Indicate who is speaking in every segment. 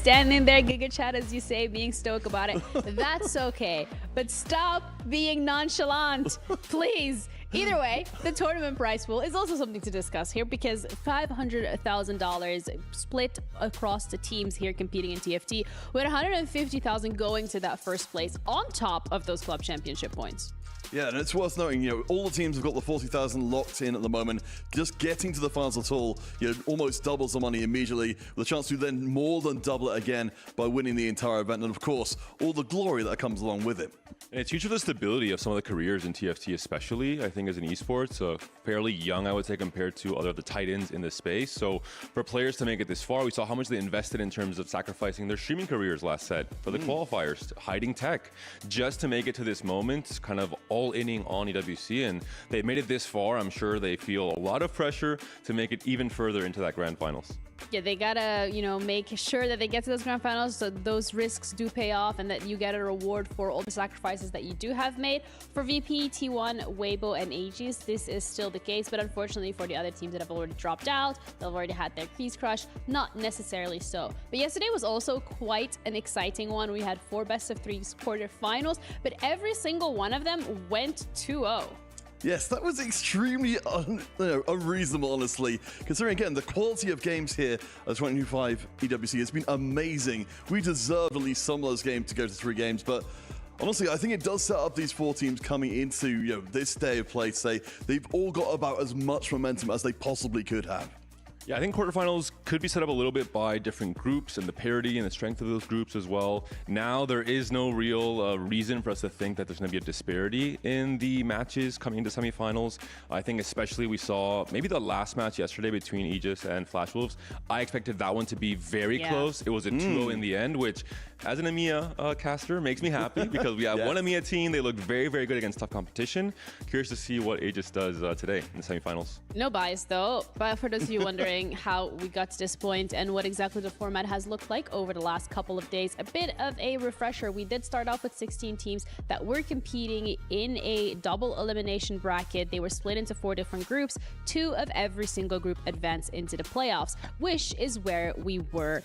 Speaker 1: standing there, Giga Chat, as you say, being stoic about it. That's okay. But stop being nonchalant, please. Either way, the tournament prize pool is also something to discuss here because $500,000 split across the teams here competing in TFT, with $150,000 going to that first place on top of those club championship points.
Speaker 2: Yeah, and it's worth noting, all the teams have got the 40,000 locked in at the moment. Just getting to the finals at all, almost doubles the money immediately, with a chance to then more than double it again by winning the entire event, and of course, all the glory that comes along with it.
Speaker 3: And it's huge for the stability of some of the careers in TFT, especially, I think, as an esports. Fairly young, I would say, compared to other of the titans in this space. So for players to make it this far, we saw how much they invested in terms of sacrificing their streaming careers last set for the qualifiers, hiding tech, just to make it to this moment, kind of all-inning on EWC. And they've made it this far. I'm sure they feel a lot of pressure to make it even further into that grand finals.
Speaker 1: Yeah, they gotta, make sure that they get to those grand finals so those risks do pay off and that you get a reward for all the sacrifices that you do have made. For VP, T1, Weibo, and Aegis, this is still the case, but unfortunately for the other teams that have already dropped out, they've already had their crease crush, not necessarily so. But yesterday was also quite an exciting one. We had 4 best-of-3 quarterfinals, but every single one of them went 2-0.
Speaker 2: Yes, that was extremely unreasonable, honestly, considering, again, the quality of games here at 2025 EWC has been amazing. We deserved at least some of those games to go to 3 games, but honestly, I think it does set up these 4 teams coming into this day of play. They've all got about as much momentum as they possibly could have.
Speaker 3: Yeah, I think quarterfinals could be set up a little bit by different groups and the parity and the strength of those groups as well. Now, there is no real reason for us to think that there's going to be a disparity in the matches coming into semifinals. I think especially we saw maybe the last match yesterday between Aegis and Flash Wolves. I expected that one to be very close. It was a 2-0 in the end, which as an EMEA caster makes me happy because we have one EMEA team. They look very, very good against tough competition. Curious to see what Aegis does today in the semifinals.
Speaker 1: No bias though, but for those of you wondering how we got to this point and what exactly the format has looked like over the last couple of days, a bit of a refresher. We did start off with 16 teams that were competing in a double elimination bracket. They were split into 4 different groups. 2 of every single group advanced into the playoffs, which is where we were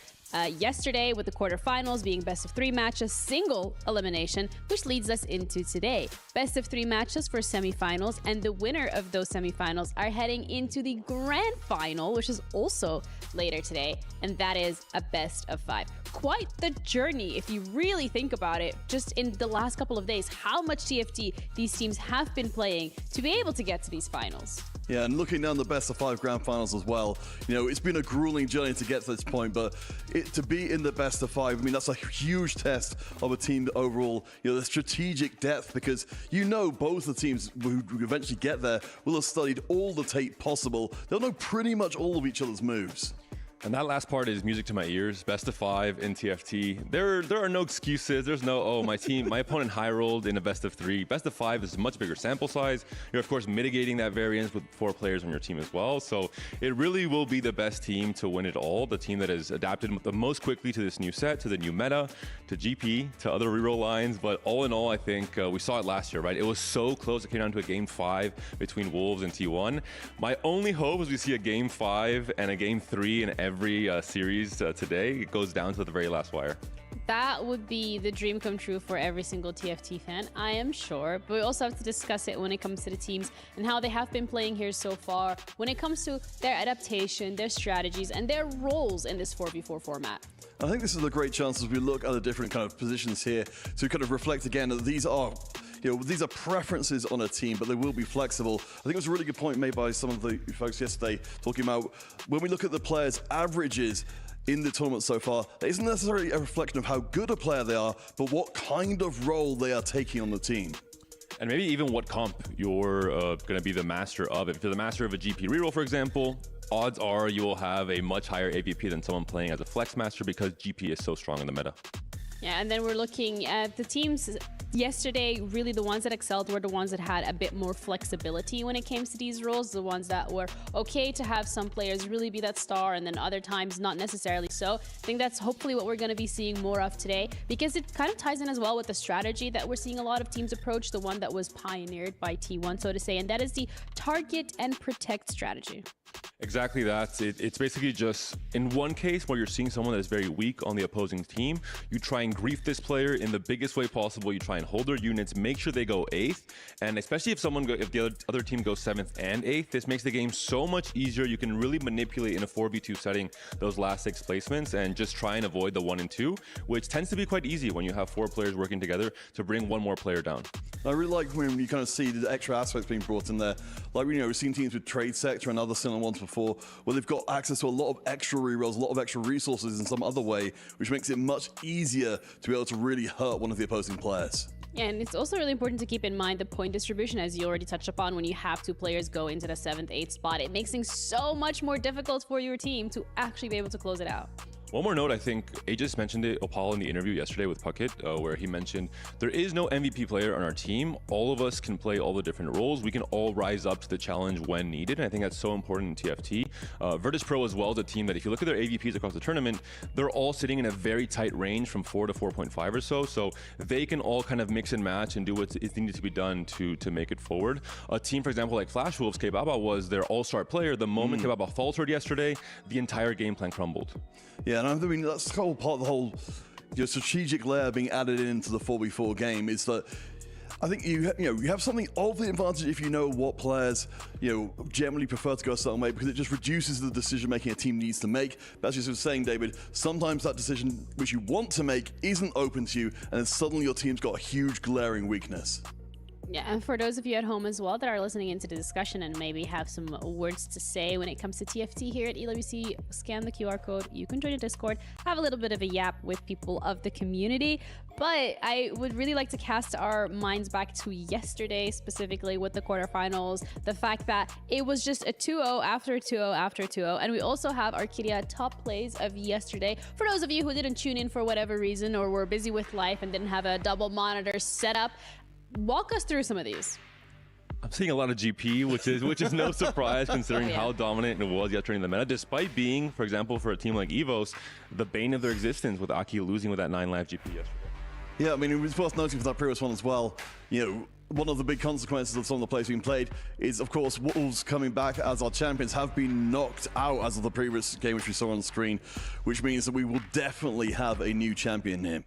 Speaker 1: yesterday, with the quarterfinals being best-of-3 matches, single elimination, which leads us into today. Best-of-3 matches for semifinals, and the winner of those semifinals are heading into the grand final, which is also later today, and that is a best-of-5. Quite the journey if you really think about it, just in the last couple of days, how much TFT these teams have been playing to be able to get to these finals.
Speaker 2: Yeah, and looking down the best-of-5 grand finals as well, it's been a grueling journey to get to this point, but to be in the best-of-5, I mean, that's a huge test of a team overall, the strategic depth, because both the teams who eventually get there will have studied all the tape possible. They'll know pretty much all of each other's moves.
Speaker 3: And that last part is music to my ears. Best of 5 in TFT. There are no excuses. There's no, my opponent high rolled in a best of 3. Best of 5 is a much bigger sample size. You're of course mitigating that variance with 4 players on your team as well. So it really will be the best team to win it all. The team that has adapted the most quickly to this new set, to the new meta, to GP, to other reroll lines. But all in all, I think we saw it last year, right? It was so close. It came down to a game 5 between Wolves and T1. My only hope is we see a game 5 and a game 3 in every series today. It goes down to the very last wire.
Speaker 1: That would be the dream come true for every single TFT fan, I am sure. But we also have to discuss it when it comes to the teams and how they have been playing here so far, when it comes to their adaptation, their strategies, and their roles in this 4v4 format.
Speaker 2: I think this is a great chance as we look at the different kind of positions here to kind of reflect again that these are preferences on a team, but they will be flexible. I think it was a really good point made by some of the folks yesterday talking about when we look at the players' averages in the tournament so far, it isn't necessarily a reflection of how good a player they are, but what kind of role they are taking on the team.
Speaker 3: And maybe even what comp you're going to be the master of. If you're the master of a GP reroll, for example, odds are you will have a much higher AVP than someone playing as a flex master because GP is so strong in the meta.
Speaker 1: Yeah, and then we're looking at the teams yesterday. Really, the ones that excelled were the ones that had a bit more flexibility when it came to these roles, the ones that were okay to have some players really be that star and then other times not necessarily so. I think that's hopefully what we're going to be seeing more of today, because it kind of ties in as well with the strategy that we're seeing a lot of teams approach, the one that was pioneered by T1, so to say, and that is the target and protect strategy.
Speaker 3: Exactly that. It's basically just, in one case where you're seeing someone that's very weak on the opposing team, you try and grief this player in the biggest way possible. You try and hold their units, make sure they go 8th. And especially if the other team goes 7th and 8th, this makes the game so much easier. You can really manipulate in a 4v2 setting those last 6 placements and just try and avoid the 1 and 2, which tends to be quite easy when you have 4 players working together to bring one more player down.
Speaker 2: I really like when you kind of see the extra aspects being brought in there. Like, we've seen teams with Trade Sector and other similar ones before, where they've got access to a lot of extra rerolls, a lot of extra resources in some other way, which makes it much easier to be able to really hurt one of the opposing players.
Speaker 1: Yeah, and it's also really important to keep in mind the point distribution, as you already touched upon. When you have 2 players go into the 7th, 8th spot, it makes things so much more difficult for your team to actually be able to close it out.
Speaker 3: One more note, I think Aegis mentioned it, Opal, in the interview yesterday with Puckett, where he mentioned there is no MVP player on our team. All of us can play all the different roles. We can all rise up to the challenge when needed, and I think that's so important in TFT. Virtus.pro as well is a team that if you look at their AVPs across the tournament, they're all sitting in a very tight range from 4 to 4.5 or so they can all kind of mix and match and do what is needed to be done to make it forward. A team, for example, like Flash Wolves, Kebaba was their all-star player. The moment Kebaba faltered yesterday, the entire game plan crumbled.
Speaker 2: Yeah, and I mean, that's the whole part of the whole strategic layer being added into the 4v4 game, is that I think you have something of the advantage if you know what players generally prefer to go a certain way, because it just reduces the decision making a team needs to make. But as you were saying, David, sometimes that decision which you want to make isn't open to you, and then suddenly your team's got a huge glaring weakness.
Speaker 1: Yeah, and for those of you at home as well that are listening into the discussion and maybe have some words to say when it comes to TFT here at EWC, scan the QR code. You can join the Discord, have a little bit of a yap with people of the community. But I would really like to cast our minds back to yesterday, specifically with the quarterfinals. The fact that it was just a 2-0 after 2-0 after 2-0. And we also have our Kyria top plays of yesterday. For those of you who didn't tune in for whatever reason or were busy with life and didn't have a double monitor set up, walk us through some of these.
Speaker 3: I'm seeing a lot of GP, which is no surprise considering how dominant it was yesterday in the meta, despite being, for example, for a team like EVOS, the bane of their existence with Aki losing with that 9 live GP yesterday.
Speaker 2: Yeah, I mean, it was worth noting for that previous one as well. One of the big consequences of some of the plays being played is, of course, Wolves coming back as our champions have been knocked out as of the previous game, which we saw on screen, which means that we will definitely have a new champion here.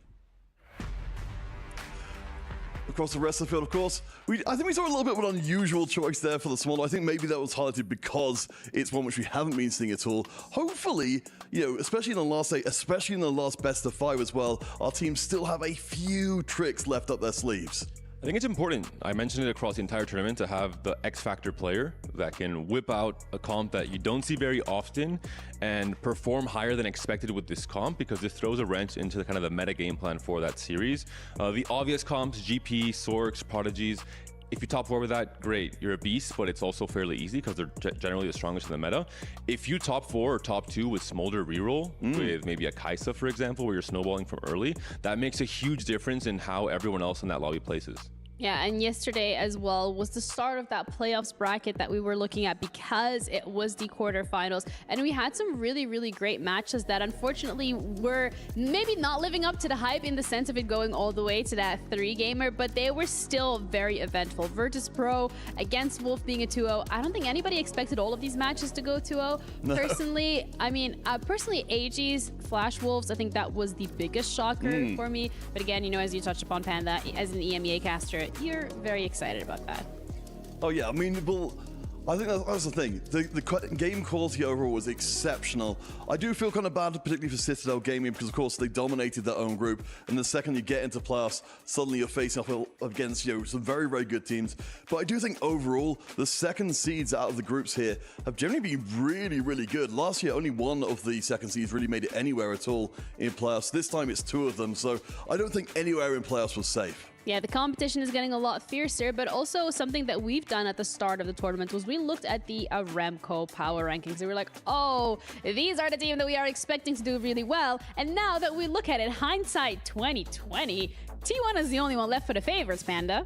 Speaker 2: Across the rest of the field, of course, I think we saw a little bit of an unusual choice there for the small. I think maybe that was highlighted because it's one which we haven't been seeing at all. Hopefully, especially in the last day, especially in the last best of 5 as well, our teams still have a few tricks left up their sleeves.
Speaker 3: I think it's important, I mentioned it across the entire tournament, to have the X Factor player that can whip out a comp that you don't see very often and perform higher than expected with this comp, because this throws a wrench into the kind of the meta game plan for that series. The obvious comps, GP, Sorks, Prodigies, if you top 4 with that, great, you're a beast, but it's also fairly easy because they're generally the strongest in the meta. If you top 4 or top 2 with Smolder reroll, with maybe a Kaisa, for example, where you're snowballing from early, that makes a huge difference in how everyone else in that lobby places.
Speaker 1: Yeah, and yesterday as well was the start of that playoffs bracket that we were looking at, because it was the quarterfinals. And we had some really, really great matches that unfortunately were maybe not living up to the hype in the sense of it going all the way to that 3-gamer, but they were still very eventful. Virtus.pro against Wolf being a 2-0. I don't think anybody expected all of these matches to go 2-0. No. Personally, Aegis, Flash Wolves, I think that was the biggest shocker for me. But again, as you touched upon, Panda, as an EMEA caster, you're very excited about that.
Speaker 2: Oh yeah, I mean, well, I think that's the thing. The game quality overall was exceptional. I do feel kind of bad, particularly for Citadel Gaming, because of course they dominated their own group, and the second you get into playoffs, suddenly you're facing off against some very, very good teams. But I do think overall, the second seeds out of the groups here have generally been really, really good. Last year, only one of the second seeds really made it anywhere at all in playoffs. This time it's 2 of them, so I don't think anywhere in playoffs was safe.
Speaker 1: Yeah, the competition is getting a lot fiercer, but also something that we've done at the start of the tournament was we looked at the Remco power rankings. And we were like, oh, these are the team that we are expecting to do really well. And now that we look at it, hindsight 2020, T1 is the only one left for the favorites, Panda.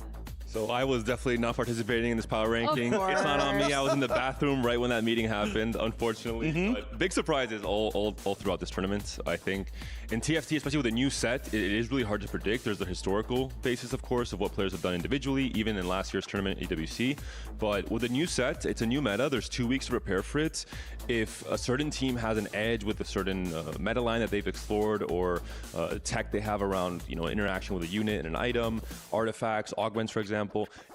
Speaker 3: So I was definitely not participating in this power ranking. It's not on me. I was in the bathroom right when that meeting happened, unfortunately. But big surprises all throughout this tournament. I think in TFT, especially with a new set, it is really hard to predict. There's the historical basis, of course, of what players have done individually, even in last year's tournament, EWC. But with a new set, it's a new meta. There's 2 weeks to prepare for it. If a certain team has an edge with a certain meta line that they've explored, or tech they have around, interaction with a unit and an item, artifacts, augments, for example,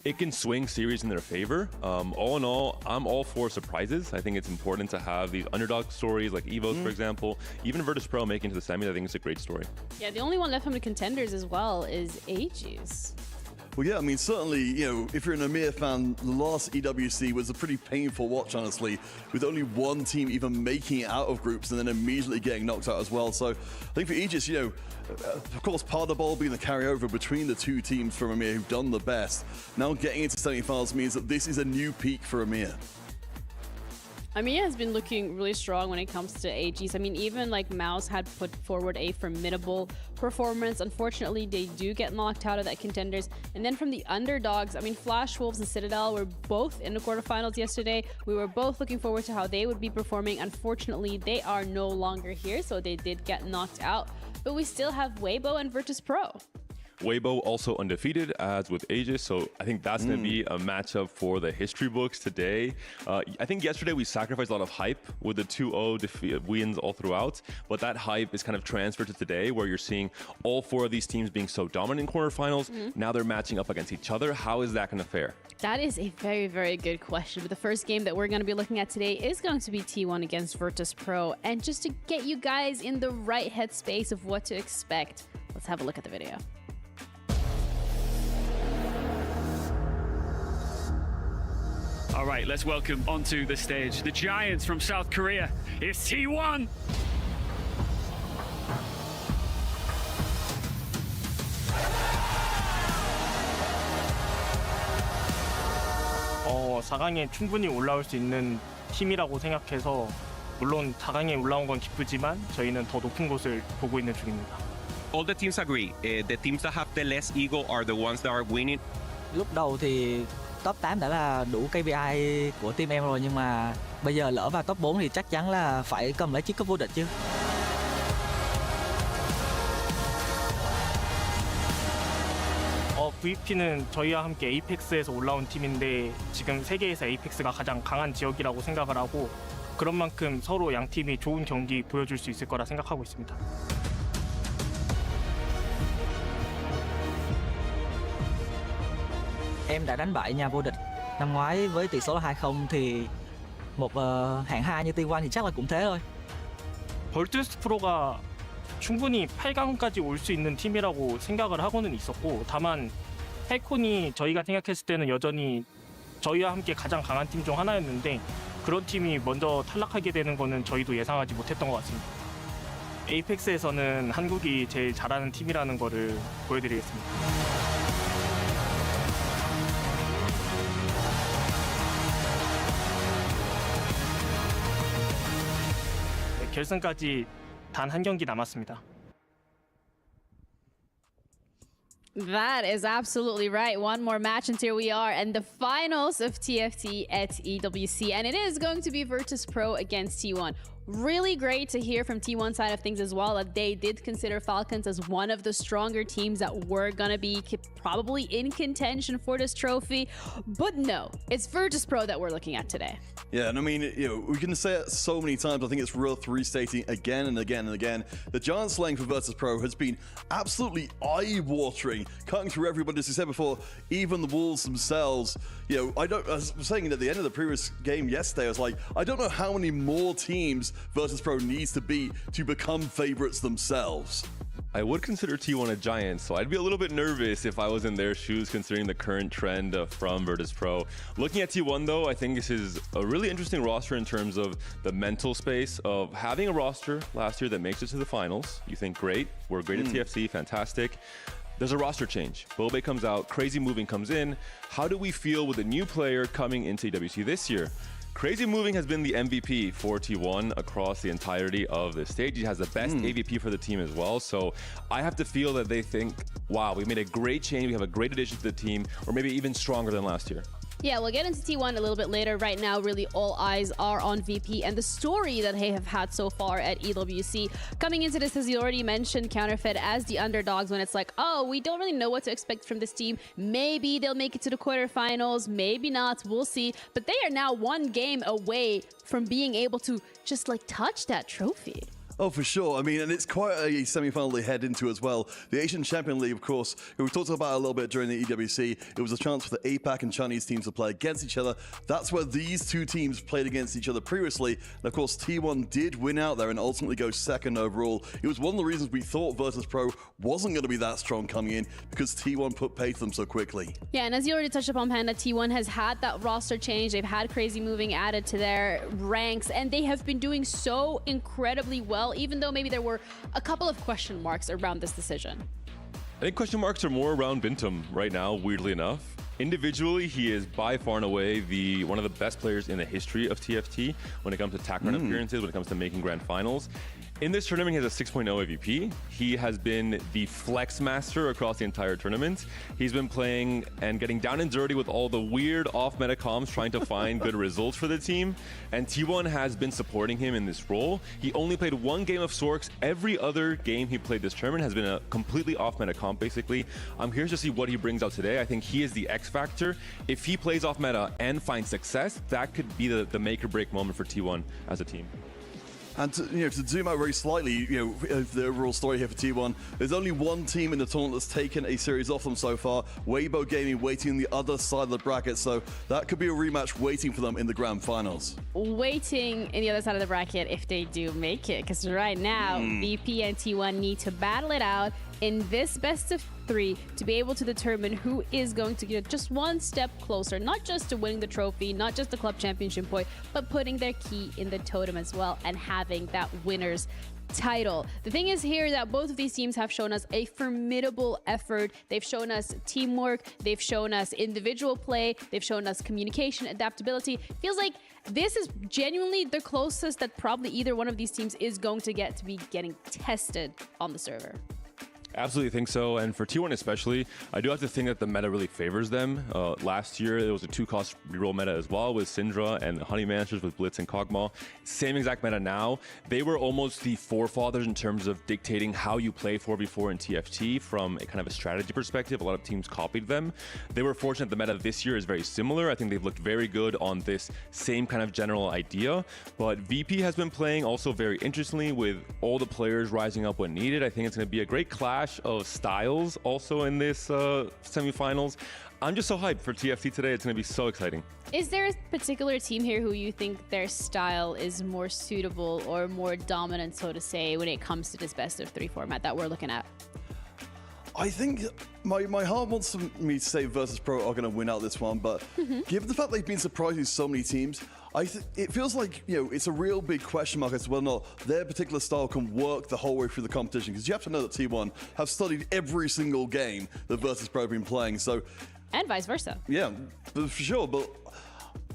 Speaker 3: it can swing series in their favor. All in all, I'm all for surprises. I think it's important to have these underdog stories like Evo's, for example. Even Virtus.pro making it to the semi, I think it's a great story.
Speaker 1: Yeah, the only one left from the contenders as well is Aegis.
Speaker 2: Well, yeah, I mean, certainly, if you're an Amir fan, the last EWC was a pretty painful watch, honestly, with only one team even making it out of groups and then immediately getting knocked out as well. So I think for Aegis, of course, part of the ball being the carryover between the two teams from Amir who've done the best. Now getting into semifinals means that this is a new peak for Amir.
Speaker 1: Amir has been looking really strong when it comes to Aegis. I mean, even like Mouse had put forward a formidable performance. Unfortunately, they do get knocked out of that contenders. And then from the underdogs, I mean, Flash Wolves and Citadel were both in the quarterfinals yesterday. We were both looking forward to how they would be performing. Unfortunately, they are no longer here, so they did get knocked out. But we still have Weibo and Virtus.pro.
Speaker 3: Weibo also undefeated, as with Aegis, so I think that's going to be a matchup for the history books today. I think yesterday we sacrificed a lot of hype with the 2-0 wins all throughout, but that hype is kind of transferred to today, where you're seeing all 4 of these teams being so dominant in quarterfinals. Now they're matching up against each other. How is that going to fare?
Speaker 1: That is a very, very good question. But the first game that we're going to be looking at today is going to be T1 against Virtus.pro. And just to get you guys in the right headspace of what to expect, let's have a look at the video.
Speaker 4: All right, let's welcome onto the stage the Giants from South Korea. It's T1.
Speaker 5: 어, 4강에 충분히 올라올 수 있는 팀이라고 생각해서 물론 4강에 올라온 건 기쁘지만 저희는 더 높은 곳을 보고 있는 중입니다.
Speaker 6: All the teams agree. The teams that have the less ego are the ones that are winning.
Speaker 7: Lúc đầu thì top 8 đã là đủ KPI của team em rồi, nhưng mà bây giờ lỡ vào top 4 thì chắc chắn là phải cầm lấy chiếc cúp vô địch chứ.
Speaker 5: VP는 저희와 함께 에이펙스에서 올라온 팀인데 지금 세계에서 에이펙스가 가장 강한 지역이라고 생각을 하고 그런 만큼 서로 양 팀이 좋은 경기 보여줄 수 있을 거라 생각하고 있습니다.
Speaker 7: Em đã đánh bại nhà vô địch năm ngoái với tỷ số là 2-0 thì một hạng 2 như T1 thì chắc là cũng thế thôi.
Speaker 5: Virtus.pro가 충분히 8강까지 올 수 있는 팀이라고 생각을 하고는 있었고, 다만 헬콘이 저희가 생각했을 때는 여전히 저희와 함께 가장 강한 팀 중 하나였는데 그런 팀이 먼저 탈락하게 되는 거는 저희도 예상하지 못했던 것 같습니다. 에이펙스에서는 한국이 제일 잘하는 팀이라는 거를 보여드리겠습니다. 네, 결승까지 단 한 경기 남았습니다.
Speaker 1: That is absolutely right. One more match and here we are in the finals of TFT at EWC. And it is going to be Virtus.pro against T1. Really great to hear from T1 side of things as well, that they did consider Falcons as one of the stronger teams that were going to be probably in contention for this trophy. But no, it's Virtus.pro that we're looking at today.
Speaker 2: Yeah, and I mean, we can say it so many times. I think it's worth restating again and again and again. The giant slaying for Virtus.pro has been absolutely eye-watering, cutting through everybody. As you said before, even the Wolves themselves. I was saying at the end of the previous game yesterday, I was like, I don't know how many more teams Virtus.pro needs to beat to become favorites themselves.
Speaker 3: I would consider T1 a giant, so I'd be a little bit nervous if I was in their shoes, considering the current trend from Virtus.pro. Looking at T1, though, I think this is a really interesting roster in terms of the mental space of having a roster last year that makes it to the finals. You think, great, we're great at TFC, fantastic. There's a roster change. Bobe comes out, Crazy Moving comes in. How do we feel with a new player coming into EWC this year? Crazy Moving has been the MVP for T1 across the entirety of the stage. He has the best AVP for the team as well. So I have to feel that they think, wow, we made a great change. We have a great addition to the team, or maybe even stronger than last year.
Speaker 1: Yeah, we'll get into T1 a little bit later. Right now, really all eyes are on VP and the story that they have had so far at EWC. Coming into this, as you already mentioned, Counterfeit as the underdogs when it's like, oh, we don't really know what to expect from this team. Maybe they'll make it to the quarterfinals, maybe not, we'll see. But they are now one game away from being able to just like touch that trophy.
Speaker 2: Oh, for sure. I mean, and it's quite a semi-final they head into as well. The Asian Champion League, of course, we talked about a little bit during the EWC. It was a chance for the APAC and Chinese teams to play against each other. That's where these two teams played against each other previously. And of course, T1 did win out there and ultimately go second overall. It was one of the reasons we thought Virtus Pro wasn't going to be that strong coming in, because T1 put pace to them so quickly.
Speaker 1: Yeah, and as you already touched upon, Panda, T1 has had that roster change. They've had Crazy Moving added to their ranks, and they have been doing so incredibly well, even though maybe there were a couple of question marks around this decision.
Speaker 3: I think question marks are more around Bintum right now, weirdly enough. Individually, he is by far and away one of the best players in the history of TFT when it comes to TAC run appearances, when it comes to making grand finals. In this tournament, he has a 6.0 AVP. He has been the flex master across the entire tournament. He's been playing and getting down and dirty with all the weird off-meta comms, trying to find good results for the team. And T1 has been supporting him in this role. He only played one game of Sorks. Every other game he played this tournament has been a completely off-meta comp, basically. I'm curious to see what he brings out today. I think he is the X factor. If he plays off-meta and finds success, that could be the make or break moment for T1 as a team.
Speaker 2: And to zoom out very slightly, the overall story here for T1, there's only one team in the tournament that's taken a series off them so far. Weibo Gaming waiting on the other side of the bracket, so that could be a rematch waiting for them in the grand finals.
Speaker 1: Waiting in the other side of the bracket if they do make it, because right now, VP and T1 need to battle it out in this best of 3 to be able to determine who is going to get just one step closer, not just to winning the trophy, not just the club championship point, but putting their key in the totem as well and having that winner's title. The thing is here that both of these teams have shown us a formidable effort. They've shown us teamwork, they've shown us individual play, they've shown us communication, adaptability. Feels like this is genuinely the closest that probably either one of these teams is going to get to be getting tested on the server.
Speaker 3: Absolutely think so, and for T1 especially, I do have to think that the meta really favors them. Last year, there was a 2-cost reroll meta as well with Syndra and the Honey Managers with Blitz and Kog'Maw. Same exact meta now. They were almost the forefathers in terms of dictating how you play 4v4 in TFT from a kind of a strategy perspective. A lot of teams copied them. They were fortunate the meta this year is very similar. I think they've looked very good on this same kind of general idea, but VP has been playing also very interestingly with all the players rising up when needed. I think it's going to be a great clash of styles also in this semifinals. I'm just so hyped for TFT today. It's going to be so exciting.
Speaker 1: Is there a particular team here who you think their style is more suitable or more dominant, so to say, when it comes to this best of 3 format that we're looking at?
Speaker 2: I think my heart wants me to say Virtus Pro are going to win out this one, but given the fact they've been surprising so many teams, it feels like it's a real big question mark as to whether or not their particular style can work the whole way through the competition. Because you have to know that T1 have studied every single game that Virtus Pro have been playing. So,
Speaker 1: and vice versa.
Speaker 2: Yeah, for sure. But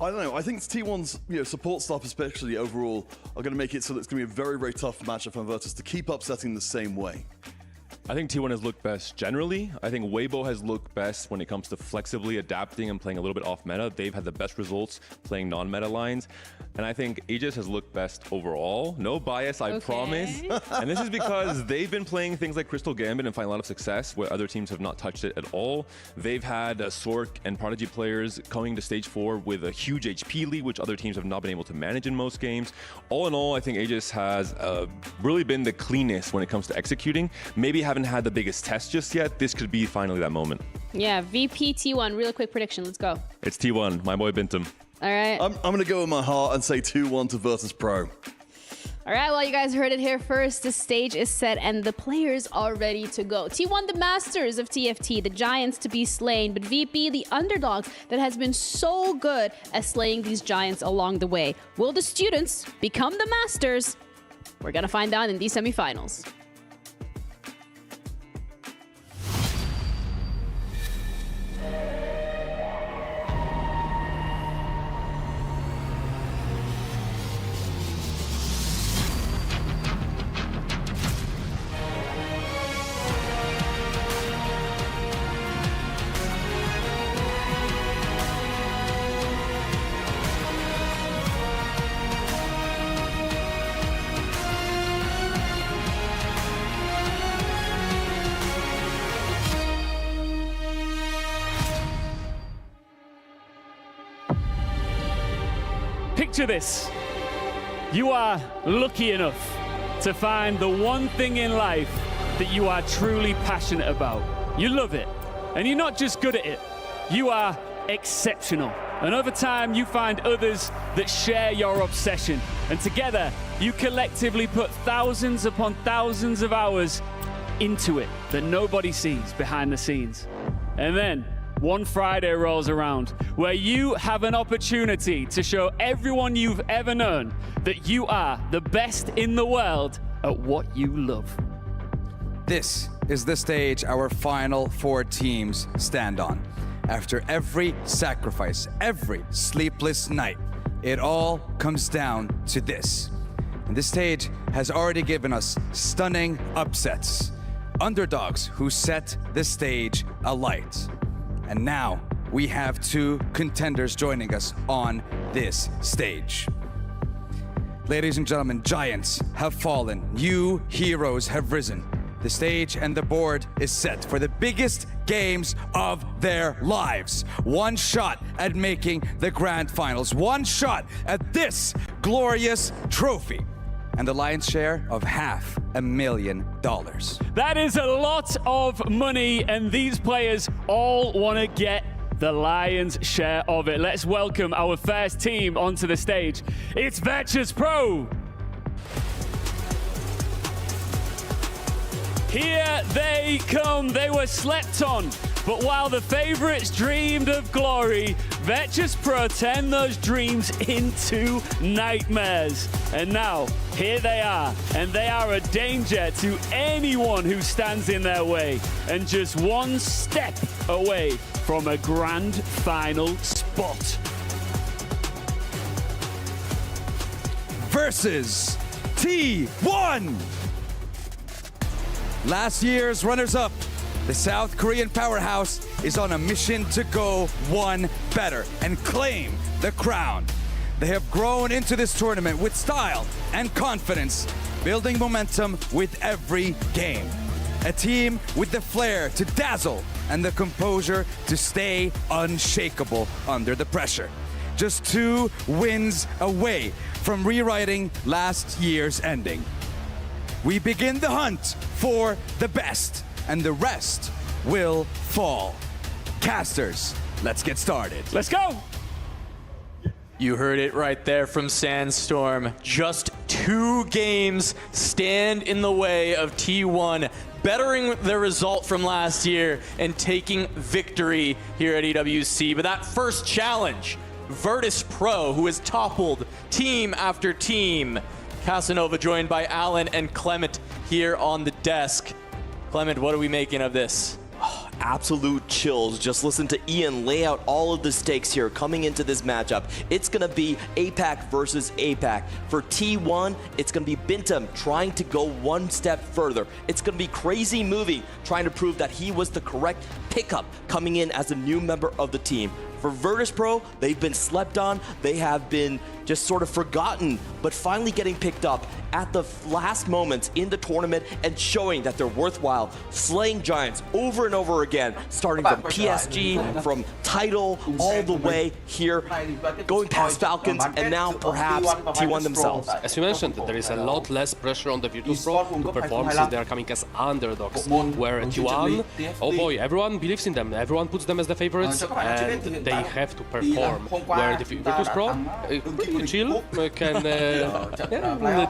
Speaker 2: I don't know. I think T1's support staff, especially overall, are going to make it so that it's going to be a very, very tough matchup for Virtus to keep upsetting the same way.
Speaker 3: I think T1 has looked best generally. I think Weibo has looked best when it comes to flexibly adapting and playing a little bit off meta. They've had the best results playing non-meta lines. And I think Aegis has looked best overall. No bias, I promise. And this is because they've been playing things like Crystal Gambit and find a lot of success where other teams have not touched it at all. They've had Sork and Prodigy players coming to stage 4 with a huge HP lead, which other teams have not been able to manage in most games. All in all, I think Aegis has really been the cleanest when it comes to executing. Maybe haven't had the biggest test just yet. This could be finally that moment.
Speaker 1: Yeah, VP T1, real quick prediction. Let's go.
Speaker 3: It's T1, my boy Bintum.
Speaker 1: All right.
Speaker 2: I'm going to go with my heart and say 2-1 to Virtus Pro.
Speaker 1: All right, well, you guys heard it here first. The stage is set and the players are ready to go. T1, the masters of TFT, the giants to be slain, but VP, the underdogs that has been so good at slaying these giants along the way. Will the students become the masters? We're going to find out in these semifinals.
Speaker 4: picture this. You are lucky enough to find the one thing in life that you are truly passionate about. You love it, and you're not just good at it, you are exceptional. And over time, you find others that share your obsession. And together, you collectively put thousands upon thousands of hours into it that nobody sees behind the scenes. And then, one Friday rolls around where you have an opportunity to show everyone you've ever known that you are the best in the world at what you love.
Speaker 8: This is the stage our final 4 teams stand on. After every sacrifice, every sleepless night, it all comes down to this. And this stage has already given us stunning upsets, underdogs who set the stage alight. And now we have 2 contenders joining us on this stage. Ladies and gentlemen, giants have fallen, new heroes have risen. The stage and the board is set for the biggest games of their lives. One shot at making the grand finals. One shot at this glorious trophy. And the lion's share of $500,000.
Speaker 4: That is a lot of money, and these players all want to get the lion's share of it. Let's welcome our first team onto the stage. It's TRgsmål. Here they come. They were slept on, but while the favorites dreamed of glory, TRgsmål turned those dreams into nightmares. And now, here they are, and they are a danger to anyone who stands in their way, and just one step away from a grand final spot.
Speaker 8: Versus T1. Last year's runners-up, the South Korean powerhouse is on a mission to go one better and claim the crown. They have grown into this tournament with style and confidence, building momentum with every game. A team with the flair to dazzle and the composure to stay unshakable under the pressure. Just 2 wins away from rewriting last year's ending. We begin the hunt for the best, and the rest will fall. Casters, let's get started.
Speaker 4: Let's go!
Speaker 9: You heard it right there from Sandstorm. Just 2 games stand in the way of T1 bettering their result from last year and taking victory here at EWC. But that first challenge, TRspodRO, who has toppled team after team. Casanova joined by Alan and Clement here on the desk. Clement, what are we making of this?
Speaker 10: Absolute chills. Just listen to Ian lay out all of the stakes here coming into this matchup. It's going to be APAC versus APAC. For T1, it's going to be Bintum trying to go one step further. It's going to be Crazy Movie trying to prove that he was the correct pickup coming in as a new member of the team. For TRspodRO, they've been slept on. They have been just sort of forgotten, but finally getting picked up at the last moments in the tournament and showing that they're worthwhile, slaying giants over and over again, starting from PSG, from title, all the way here, going past Falcons, and now perhaps T1 themselves.
Speaker 11: As you mentioned, there is a lot less pressure on the TRspodRO to perform since they are coming as underdogs, where T1, oh boy, everyone believes in them, everyone puts them as the favorites, and they have to perform, where the TRspodRO, pretty chill, can,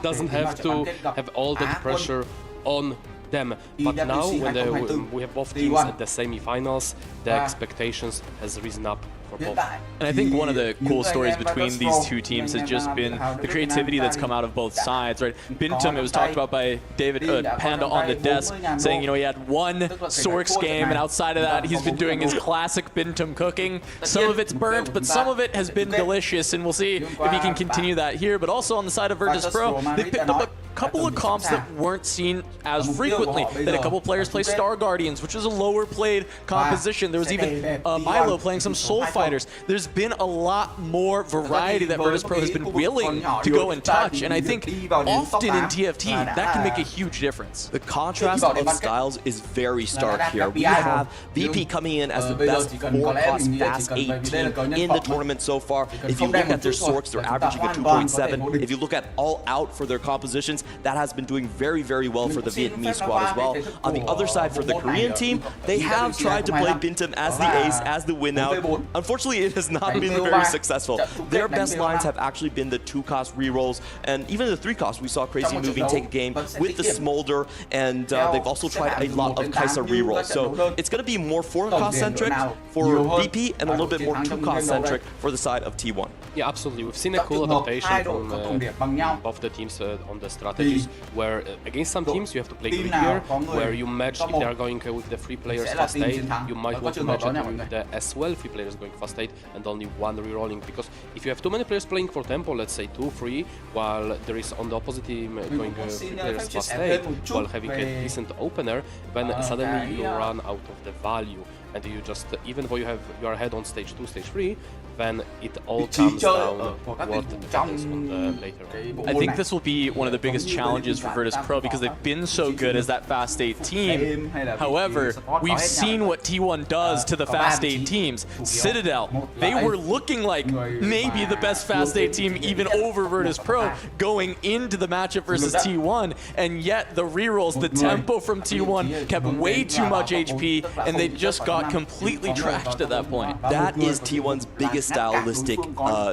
Speaker 11: doesn't have to have all that pressure on them. But now, when we have both teams at the semi-finals, the expectations has risen up for both.
Speaker 9: And I think one of the cool stories between these 2 teams has just been the creativity that's come out of both sides, right? Bintum, it was talked about by David Panda on the desk, saying, you know, he had one Sorks game, and outside of that, he's been doing his classic Bintum cooking. Some of it's burnt, but some of it has been delicious, and we'll see if he can continue that here. But also on the side of TRspodRO, they picked up a couple of comps that weren't seen as frequently. They had a couple players play Star Guardians, which is a lower played composition. There was even Milo playing some Soul fighters. There's been a lot more variety that Virtus.pro has been willing to go and touch, and I think often in TFT, that can make a huge difference.
Speaker 10: The contrast of styles is very stark here. We have VP coming in as the best 4-cost fast 8 team in the tournament so far. If you look at their sorks, they're averaging a 2.7. If you look at all out for their compositions, that has been doing very, very well for the Vietnamese squad as well. On the other side, for the Korean team, they have tried to play Bintum as the ace, as the win out. Unfortunately, it has not been very successful. Their best lines have actually been the 2-cost rerolls, and even the 3-cost. We saw Crazy Movie take a game with the Smolder, and they've also tried a lot of Kaisa rerolls. So it's going to be more 4-cost centric for VP and a little bit more 2-cost centric for the side of T1.
Speaker 11: Yeah, absolutely. We've seen a cool adaptation from both the teams on the strategies, where against some teams you have to play greedier, where you match if they are going with the 3 players fast 8, you might want to match it with the as well 3 players going fast 8 and only 1 rerolling, because if you have too many players playing for tempo, let's say 2-3, while there is on the opposite team going 3 players fast 8, while having a decent opener, then suddenly you run out of the value, and you just, even though you are ahead on stage 2, stage 3, then it all comes down what happens on the later on.
Speaker 9: I think this will be one of the biggest challenges for Virtus.pro because they've been so good as that Fast 8 team. However, we've seen what T1 does to the Fast 8 teams. Citadel, they were looking like maybe the best Fast 8 team even over Virtus.pro going into the matchup versus T1, and yet the rerolls, the tempo from T1 kept way too much HP, and they just got completely trashed at that point.
Speaker 10: That is T1's biggest stylistic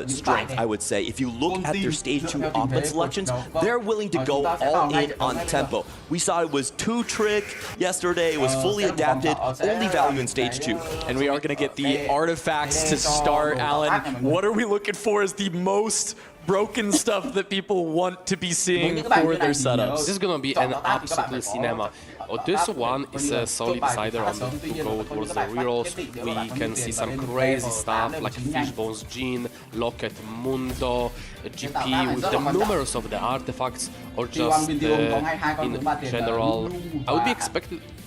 Speaker 10: strength, I would say. If you look at their stage 2 offense selections, they're willing to go all in on tempo. We saw it was 2-trick yesterday, it was fully adapted, only value in stage 2.
Speaker 9: And we are going to get the artifacts to start, Alan. What are we looking for as the most broken stuff that people want to be seeing for their setups?
Speaker 11: This is going to be an absolute cinema. This one is a solid decider on to go towards the rerolls. We can see some crazy stuff like Fishbone's Gene, Locket Mundo, GP with the numerous of the artifacts, or just in general.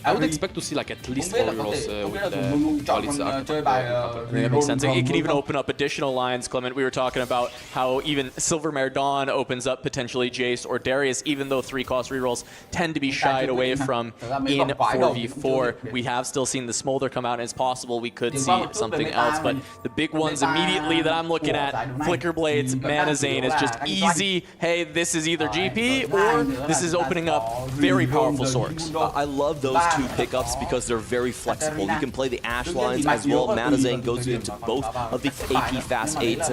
Speaker 11: I would expect to see like at least 4 rerolls with the quality artifact.
Speaker 9: That makes sense. It can even open up additional lines, Clement. We were talking about how even Silvermare Dawn opens up potentially Jace or Darius, even though 3-cost rerolls tend to be shied away from in 4v4. We have still seen the Smolder come out, and it's possible we could see something else. But the big ones immediately that I'm looking at, Flicker Blades, Mana Zane is just easy. Hey, this is either GP or this is opening up very powerful sorks.
Speaker 10: I love those 2 pickups because they're very flexible. You can play the Ash lines as well. Mana Zane goes into both of the AP Fast 8s.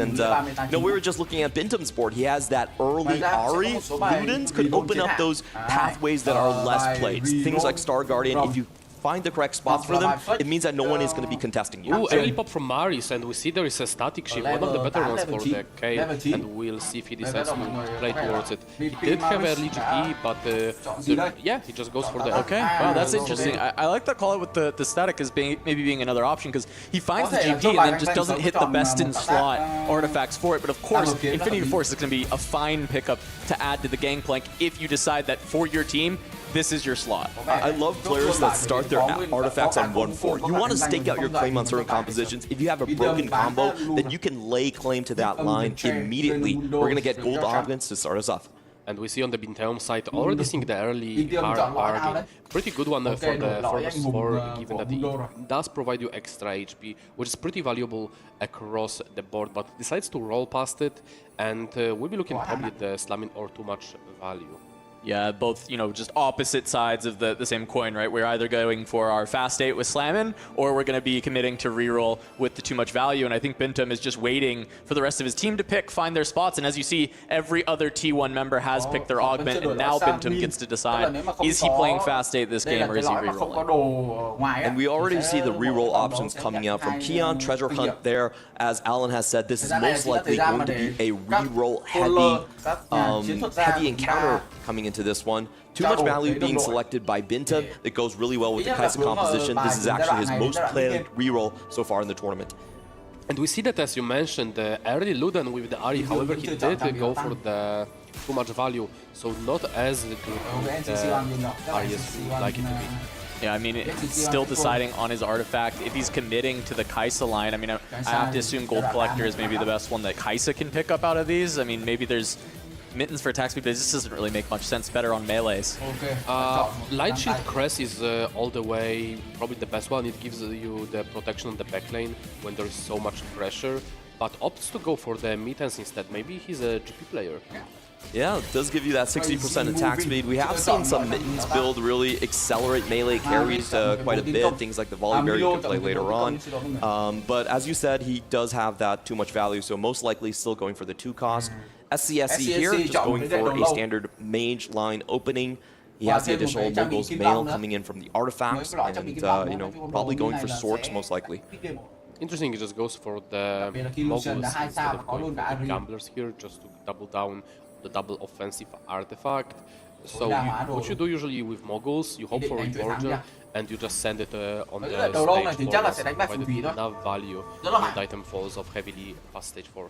Speaker 10: And we were just looking at Bintum's board. He has that early Ahri. Ludens could open up those pathways that are less played. Things like Star Guardian, if you find the correct spots for them, it means that no one is going to be contesting you.
Speaker 11: Ooh, early pop from Maris, and we see there is a static shift, one of the better ones for the K, and we'll see if he decides to play towards it. He did have early GP, but yeah, he just goes for the...
Speaker 9: Okay, wow, that's interesting. I like that call out with the static as maybe being another option, because he finds the GP and then just doesn't hit the best in slot artifacts for it. But of course, Infinity Force is going to be a fine pickup to add to the Gangplank if you decide that for your team, this is your slot.
Speaker 10: I love players that start their artifacts on 1-4. You want to stake out your claim on certain compositions. If you have a broken combo, then you can lay claim to that line immediately. We're going to get gold augments to start us off.
Speaker 11: And we see on the Binteum side already seeing the early hard bargain. Pretty good one for the Fortress 4, given that it does provide you extra HP, which is pretty valuable across the board, but decides to roll past it, and we'll be looking probably at the slamming or too much value.
Speaker 9: Yeah, both, just opposite sides of the same coin, right? We're either going for our fast 8 with Slammin', or we're going to be committing to reroll with the too much value. And I think Bintum is just waiting for the rest of his team to find their spots. And as you see, every other T1 member has picked their augment, and now Bintum gets to decide, is he playing fast 8 this game, or is he rerolling?
Speaker 10: And we already see the reroll options coming out from Keon, Treasure Hunt there. As Alan has said, this is most likely going to be a reroll heavy encounter coming into this one. Too much value being selected by Bintum. It goes really well with the Kaisa composition. This is actually his most played reroll so far in the tournament.
Speaker 11: And we see that, as you mentioned, the early Luden with the Ahri, however, he did go for the too much value, so not as good with the Ahri as we would like it to be.
Speaker 9: Yeah, I mean, it's still deciding on his artifact. If he's committing to the Kai'Sa line, I mean, I have to assume Gold Collector is maybe the best one that Kai'Sa can pick up out of these. I mean, maybe there's mittens for attack speed, but this doesn't really make much sense. Better on melees.
Speaker 11: Light Shield Crest is all the way probably the best one. It gives you the protection on the backline when there is so much pressure, but opts to go for the mittens instead. Maybe he's a GP player.
Speaker 10: Yeah, it does give you that 60% attack speed. We have seen some mittens build really accelerate melee carries quite a bit. Things like the volley berry you can play later on. But as you said, he does have that too much value, so most likely still going for the 2 cost. SCSC here, just going for a standard mage line opening. He has the additional Mogul's Mail coming in from the artifacts, and you know, probably going for Sorks most likely.
Speaker 11: Interesting, he just goes for the Moguls instead of going for the Gamblers here, just to double down the double offensive artifact. So what you do usually with Moguls, you hope for a Georgia, and you just send it on the stage 4, provided enough value when the item falls off heavily past stage 4.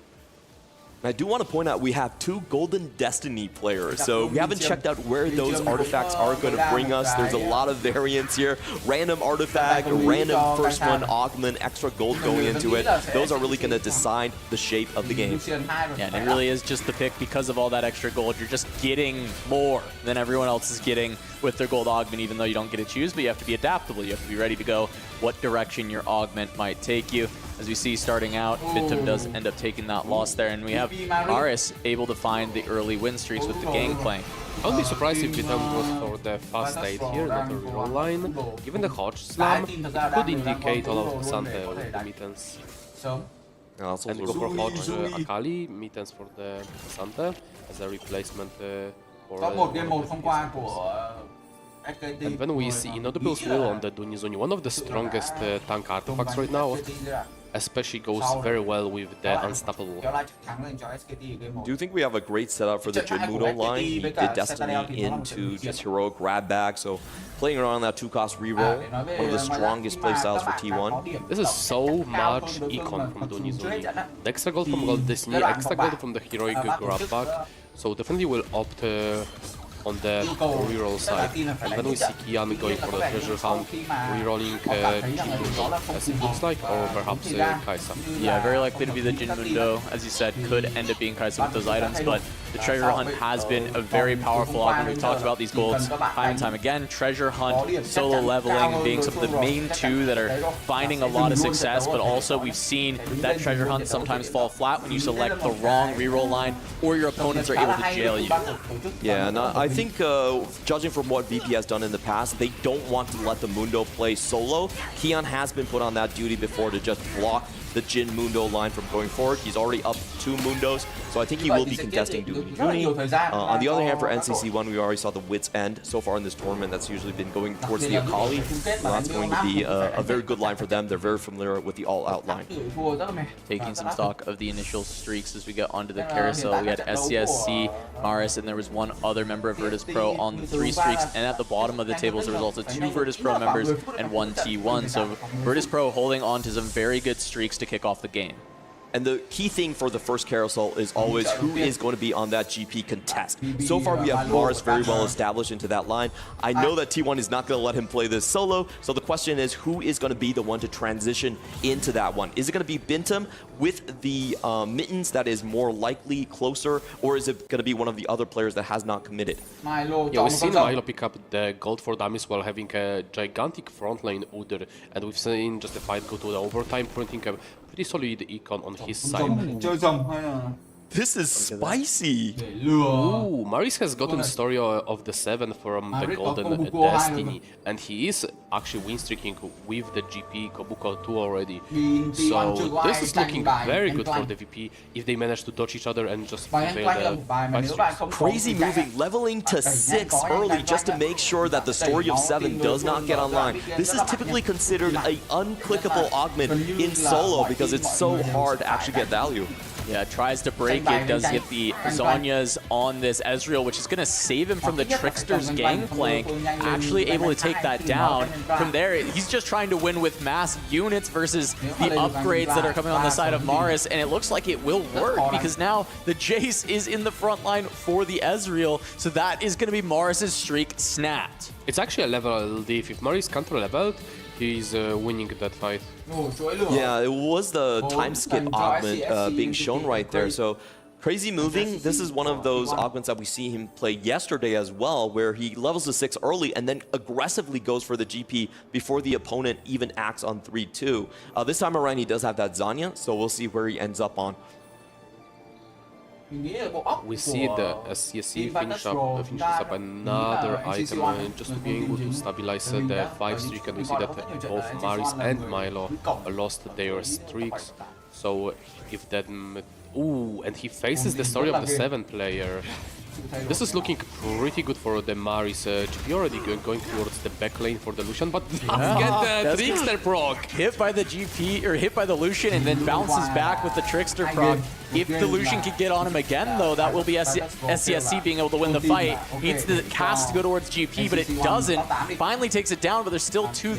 Speaker 10: I do want to point out we have 2 Golden Destiny players, so we haven't checked out where those artifacts are going to bring us. There's a lot of variance here. Random artifact, random first one, augment, extra gold going into it. Those are really going to decide the shape of the game.
Speaker 9: Yeah, and it really is just the pick because of all that extra gold. You're just getting more than everyone else is getting with their gold augment, even though you don't get to choose, but you have to be adaptable. You have to be ready to go what direction your augment might take you. As we see starting out, Bintum does end up taking that loss there, and we have Maris able to find the early win streaks with the Gangplank.
Speaker 11: I would be surprised if Bintum goes for the fast 8 here, not a reroll line. Given the Hodge Slam, it could indicate all of Sante or the mittens. And go for Hodge Akali, mittens for the Sante as a replacement for and when we see Inaudible Will on the Dunizuni, one of the strongest tank artifacts right now, especially goes very well with the Unstoppable.
Speaker 10: Do you think we have a great setup for the Jin Mudo line? He did Destiny into just heroic grab back, so playing around that 2-cost reroll, one of the strongest playstyles for T1.
Speaker 11: This is so much econ from Dunizuni. The extra gold from Gold Destiny, extra gold from the heroic grab back, so definitely will opt on the reroll side. And then we see Kian going for the treasure hunt, rerolling Jin Mundo, as it looks like, or perhaps Kai'Sa.
Speaker 9: Yeah, very likely to be the Jin Mundo, as you said, could end up being Kai'Sa with those items, but the treasure hunt has been a very powerful augment. We've talked about these golds time and time again. Treasure hunt, solo leveling, being some of the main 2 that are finding a lot of success, but also we've seen that treasure hunt sometimes fall flat when you select the wrong reroll line or your opponents are able to jail you.
Speaker 10: Yeah, and I think judging from what VP has done in the past, they don't want to let the Mundo play solo. Kian has been put on that duty before to just block the Jin Mundo line from going forward. He's already up 2 Mundos, so I think he will be contesting Dunizuni. On the other hand, for NCC1, we already saw the Wit's End so far in this tournament. That's usually been going towards the Akali. That's going to be a very good line for them. They're very familiar with the all-out line.
Speaker 9: Taking some stock of the initial streaks as we get onto the carousel. We had SCSC, Maris, and there was one other member of Virtus Pro on the 3 streaks. And at the bottom of the tables, there was also 2 Virtus Pro members and 1 T1. So Virtus Pro holding on to some very good streaks to kick off the game.
Speaker 10: And the key thing for the first carousel is always who is going to be on that GP contest. So far, we have Mars very well established into that line. I know that T1 is not going to let him play this solo, so the question is who is going to be the one to transition into that one? Is it going to be Bintum with the mittens that is more likely closer, or is it going to be one of the other players that has not committed?
Speaker 11: Yeah, we've seen Milo pick up the gold for dummies while having a gigantic front lane Udyr, and we've seen just the fight go to the overtime, printing a pretty solid econ on his side.
Speaker 10: This is spicy.
Speaker 11: Ooh, Maris has gotten story of the 7 from the Golden Destiny, and he is actually win streaking with the GP Kobuko 2 already. So this is looking very good for the VP if they manage to dodge each other and just prevail the 5 streaks.
Speaker 10: Crazy moving, leveling to 6 early just to make sure that the story of 7 does not get online. This is typically considered an unclickable augment in solo because it's so hard to actually get value.
Speaker 9: Yeah, tries to break it, does get the Zhonya's on this Ezreal, which is going to save him from the Trickster's Gangplank, actually able to take that down. From there, he's just trying to win with mass units versus the upgrades that are coming on the side of Maris, and it looks like it will work because now the Jace is in the front line for the Ezreal, so that is going to be Maris's streak snapped.
Speaker 11: It's actually a level diff. If Marius counter-leveled, he's winning that fight.
Speaker 10: Yeah, it was the time skip augment being shown right there. So crazy moving, this is one of those augments that we see him play yesterday as well, where he levels to 6 early and then aggressively goes for the GP before the opponent even acts on 3-2. This time around, he does have that Zanya, so we'll see where he ends up on.
Speaker 11: We see the SCSC finishes up another item just to be able to stabilize the 5 streak, and we see that both Marius and Milo lost their streaks. So if that... Ooh, and he faces the story of the 7 player. This is looking pretty good for the Marius. GP already going towards the back lane for the Lucian, but get the Trickster proc.
Speaker 9: Hit by the GP, or hit by the Lucian, and then bounces back with the Trickster proc. If the Lucian could get on him again, though, that will be SCSC being able to win the fight. Needs the cast to go towards GP, but it doesn't. Finally takes it down, but there's still 2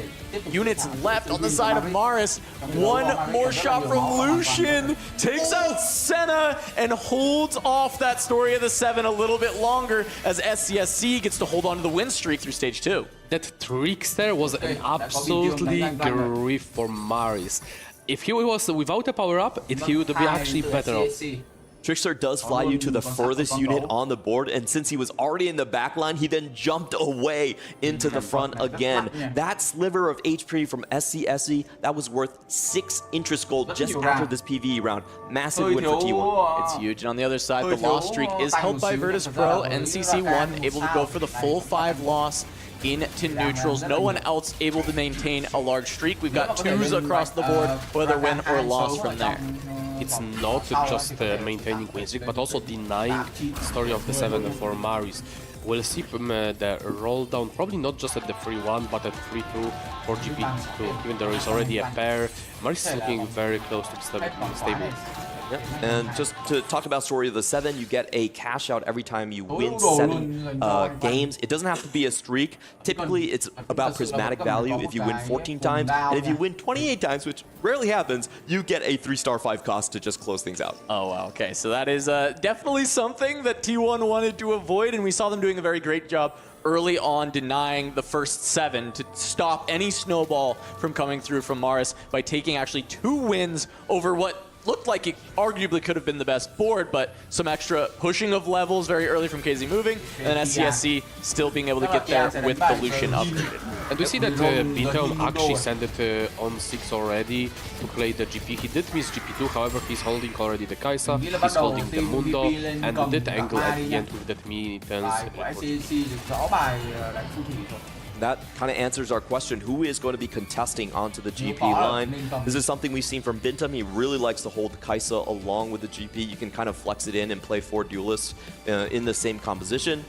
Speaker 9: units left on the side of Marius. One more shot from Lucian. Takes out Senna and holds off that story of the 7 a little bit longer as SCSC gets to hold on to the win streak through stage 2.
Speaker 11: That Trickster was an absolutely grief for Marius. If he was without a power-up, he would be actually better off.
Speaker 10: Trickster does fly you to the furthest unit on the board, and since he was already in the back line, he then jumped away into the front again. That sliver of HP from SCSC, that was worth 6 interest gold just after this PvE round. Massive win for T1.
Speaker 9: It's huge, and on the other side, the loss streak is held by Virtus Pro and CC1, able to go for the full 5 loss into neutrals. No one else able to maintain a large streak. We've got 2s across the board, whether win or loss from there.
Speaker 11: It's not just maintaining win streak, but also denying story of the 7 for Marius. We'll see the roll down, probably not just at the 3-1, but at 3-2 for GP2. Even there is already a pair, Marius is looking very close to stable.
Speaker 10: Yep. And just to talk about story of the 7, you get a cash out every time you win 7 games. It doesn't have to be a streak. Typically, it's about prismatic value. If you win 14 times, and if you win 28 times, which rarely happens, you get a 3-star 5 cost to just close things out.
Speaker 9: Oh, wow. Okay, so that is definitely something that T1 wanted to avoid, and we saw them doing a very great job early on denying the first 7 to stop any snowball from coming through from Marius by taking actually 2 wins over what looked like it arguably could have been the best board, but some extra pushing of levels very early from KZ moving, and then SCSC still being able to get there with the Lucian upgraded.
Speaker 11: And we see that TIम्रो actually sent it on 6 already to play the GP. He did miss GP2, however, he's holding already the Kai'Sa, he's holding the Mundo, and did angle at the end with that mini-turns.
Speaker 10: That kind of answers our question, who is going to be contesting onto the GP line? This is something we've seen from Bintum. He really likes to hold Kai'Sa along with the GP. You can kind of flex it in and play 4 duelists in the same composition.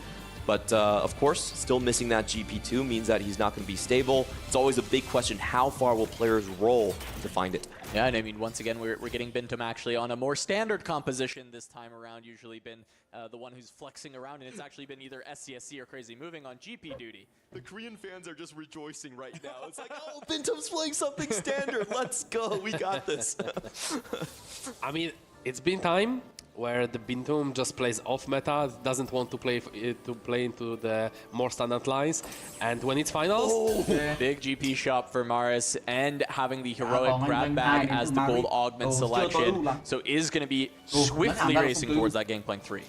Speaker 10: But of course, still missing that GP2 means that he's not going to be stable. It's always a big question, how far will players roll to find it?
Speaker 9: Yeah, and I mean, once again, we're getting Bintum actually on a more standard composition this time around. Usually been the one who's flexing around, and it's actually been either SCSC or Crazy Moving on GP duty.
Speaker 10: The Korean fans are just rejoicing right now. It's like, oh, Bintum's playing something standard. Let's go. We got this.
Speaker 11: I mean, it's been time where the Bintum just plays off meta, doesn't want to play into the more standard lines, and when it's finals,
Speaker 9: big GP shop for Marius, and having the heroic grab bag as the gold augment selection, so is going to be swiftly racing towards that Gangplank 3.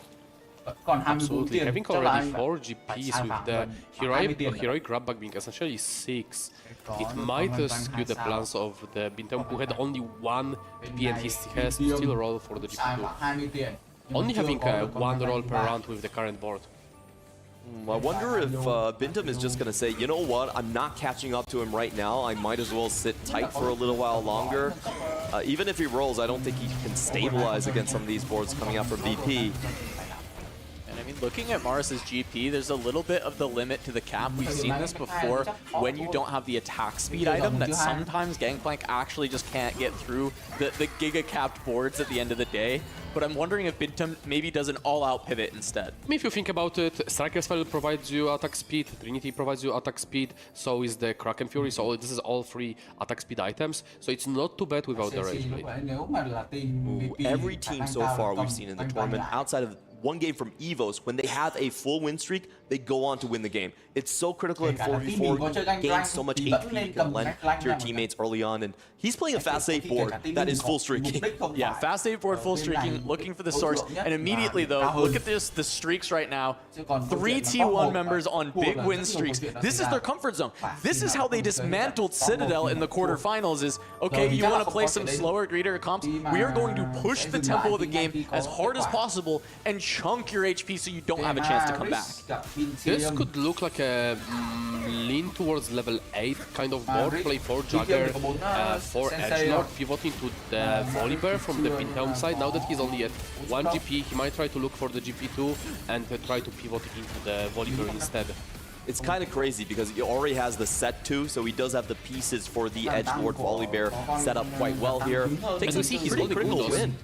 Speaker 11: Absolutely, having already 4 GPs with the heroic grab bag being essentially 6, it might skew the plans of the Bintum, who had only 1 GP and he has still a roll for the GP2. Only having 1 roll per round with the current board.
Speaker 10: I wonder if Bintum is just going to say, you know what, I'm not catching up to him right now. I might as well sit tight for a little while longer. Even if he rolls, I don't think he can stabilize against some of these boards coming out from VP.
Speaker 9: I mean, looking at Marius's GP, there's a little bit of the limit to the cap. We've seen this before when you don't have the attack speed item, that sometimes Gangplank actually just can't get through the giga-capped boards at the end of the day. But I'm wondering if Bintum maybe does an all-out pivot instead.
Speaker 11: If you think about it, Striker's Spell provides you attack speed, Trinity provides you attack speed, so is the Kraken Fury, so this is all 3 attack speed items, so it's not too bad without the Rage Blade.
Speaker 10: Every team so far we've seen in the tournament, outside of one game from EVOS, when they have a full win streak, they go on to win the game. It's so critical in 4v4, gain so much HP you can lend to your teammates early on, and he's playing a fast 8 board that is full streaking.
Speaker 9: Yeah, fast 8 board, full streaking, looking for the source, and immediately though, look at this, the streaks right now. 3 T1 members on big win streaks. This is their comfort zone. This is how they dismantled Citadel in the quarterfinals is, okay, you want to play some slower, greedier comps? We are going to push the tempo of the game as hard as possible and chunk your HP so you don't have a chance to come back.
Speaker 11: This could look like a lean towards level 8 kind of board. Play 4 Jagger, 4 Edgelord, pivoting to the Volibear from the Pinhelm side. Now that he's only at 1 GP, he might try to look for the GP2 and try to pivot into the Volibear instead.
Speaker 10: It's kind of crazy because he already has the set 2, so he does have the pieces for the Edgelord Volibear set up quite well here. Takes a pretty critical win.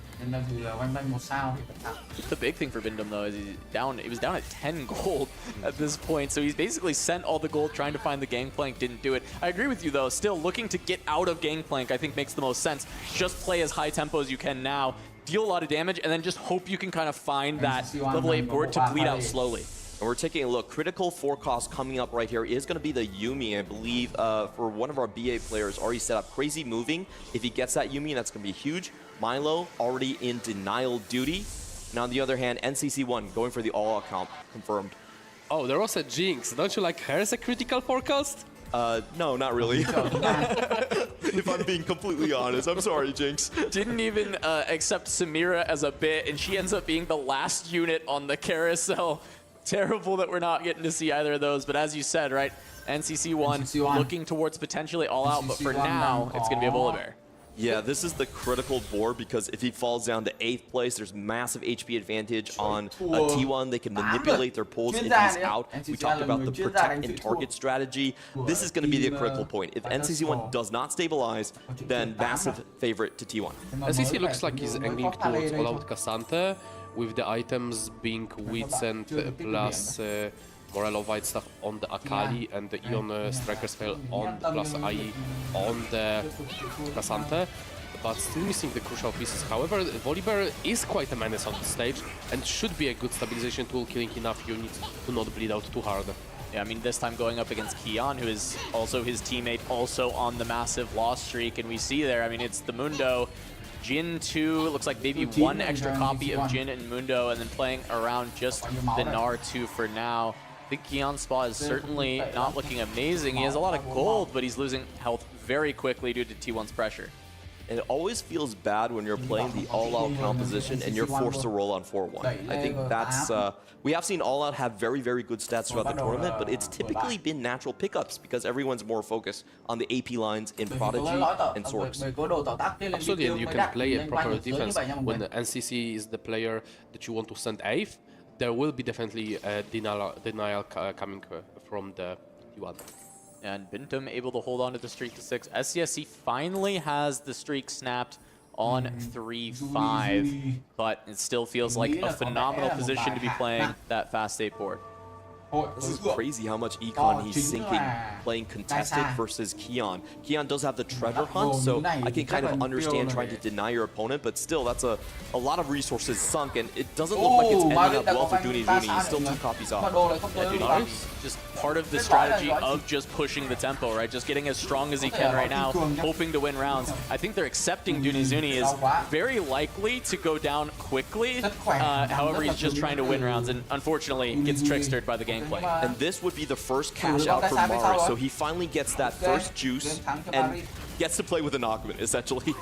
Speaker 9: The big thing for Bindum though is he was down at 10 gold at this point, so he's basically sent all the gold trying to find the Gangplank, didn't do it. I agree with you though, still looking to get out of Gangplank I think makes the most sense. Just play as high tempo as you can now, deal a lot of damage, and then just hope you can kind of find that level 8 board to bleed out slowly.
Speaker 10: And we're taking a look. Critical 4 cost coming up right here is going to be the Yuumi, I believe, for one of our BA players. Already set up Crazy moving. If he gets that Yuumi, that's going to be huge. Milo already in denial duty. Now on the other hand, NCC1 going for the all-out comp, confirmed.
Speaker 11: Oh, there was a Jinx. Don't you like her as a critical forecast?
Speaker 10: No, not really. If I'm being completely honest. I'm sorry, Jinx.
Speaker 9: Didn't even accept Samira as a bit, and she ends up being the last unit on the carousel. Terrible that we're not getting to see either of those, but as you said, right, NCC1 looking towards potentially all out, but for now, it's going to be a Volibear.
Speaker 10: Yeah, this is the critical board because if he falls down to 8th place, there's massive HP advantage on T1. They can manipulate their pulls if he's out. We talked about the protect and target strategy. This is going to be the critical point. If NCC1 does not stabilize, then massive favorite to T1.
Speaker 11: NCC looks like he's angling towards all-out Cassante, with the items being Wits and plus Morellovite stuff on the Akali and the Ion Striker spell on the plus IE on the Cassante, but still missing the crucial pieces. However, Volibear is quite a menace on the stage and should be a good stabilization tool, killing enough units to not bleed out too hard.
Speaker 9: Yeah, I mean, this time going up against Kion, who is also his teammate, also on the massive loss streak, and we see there, I mean, it's the Mundo, Jin 2, looks like maybe one extra copy of Jin and Mundo, and then playing around just the Gnar 2 for now. I think Kion's spot is certainly not looking amazing. He has a lot of gold, but he's losing health very quickly due to T1's pressure.
Speaker 10: And it always feels bad when you're playing the all-out composition and you're forced to roll on 4-1. I think that's... we have seen all-out have very, very good stats throughout the tournament, but it's typically been natural pickups because everyone's more focused on the AP lines in Prodigy and Sorks.
Speaker 11: Absolutely, and you can play a proper defense when the NCC is the player that you want to send AIF. There will be definitely a denial coming from the T1.
Speaker 9: And Bintum able to hold on to the streak to 6. SCSC finally has the streak snapped on 3-5, but it still feels like a phenomenal position to be playing that fast 8 board.
Speaker 10: This is crazy how much econ he's sinking playing contested versus Kion. Kion does have the treasure hunt, so I can kind of understand trying to deny your opponent, but still, that's a lot of resources sunk, and it doesn't look like it's ending up well for DuniZuni. He's still 2 copies off.
Speaker 9: Yeah, just part of the strategy of just pushing the tempo, right? Just getting as strong as he can right now, hoping to win rounds. I think they're accepting DuniZuni is very likely to go down quickly. However, he's just trying to win rounds, and unfortunately gets trickstered by the Gangplank.
Speaker 10: And this would be the first cash out for Mari, so he finally gets that first juice and gets to play with an Augment, essentially.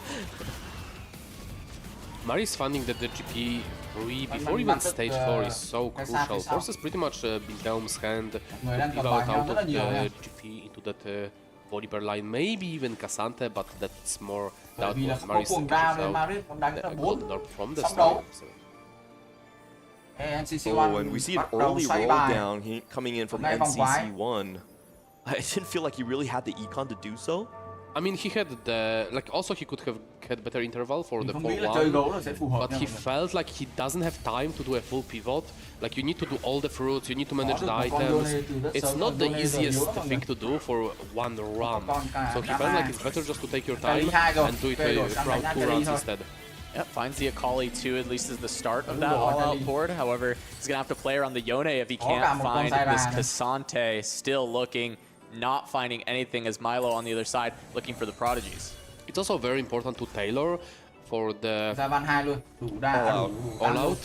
Speaker 11: Mari's finding that the GP 3 before even stage 4 is so crucial. Forces pretty much Bintelm's hand to pivot out of the GP into that Volibear line, maybe even Cassante, but that's more doubtful. Mari's from the start.
Speaker 10: Oh, and we see an early roll down coming in from NCC1. I didn't feel like he really had the econ to do so.
Speaker 11: I mean, he had the, also he could have had better interval for the 4-1, but he felt like he doesn't have time to do a full pivot. Like, you need to do all the fruits, you need to manage the items. It's not the easiest thing to do for one run. So he felt like it's better just to take your time and do it throughout 2 rounds instead.
Speaker 9: Yep, finds the Akali too, at least as the start of that all-out board. However, he's going to have to play around the Yone if he can't find this Cassante. Still looking, not finding anything as Milo on the other side looking for the Prodigies.
Speaker 11: It's also very important to tailor for the all out.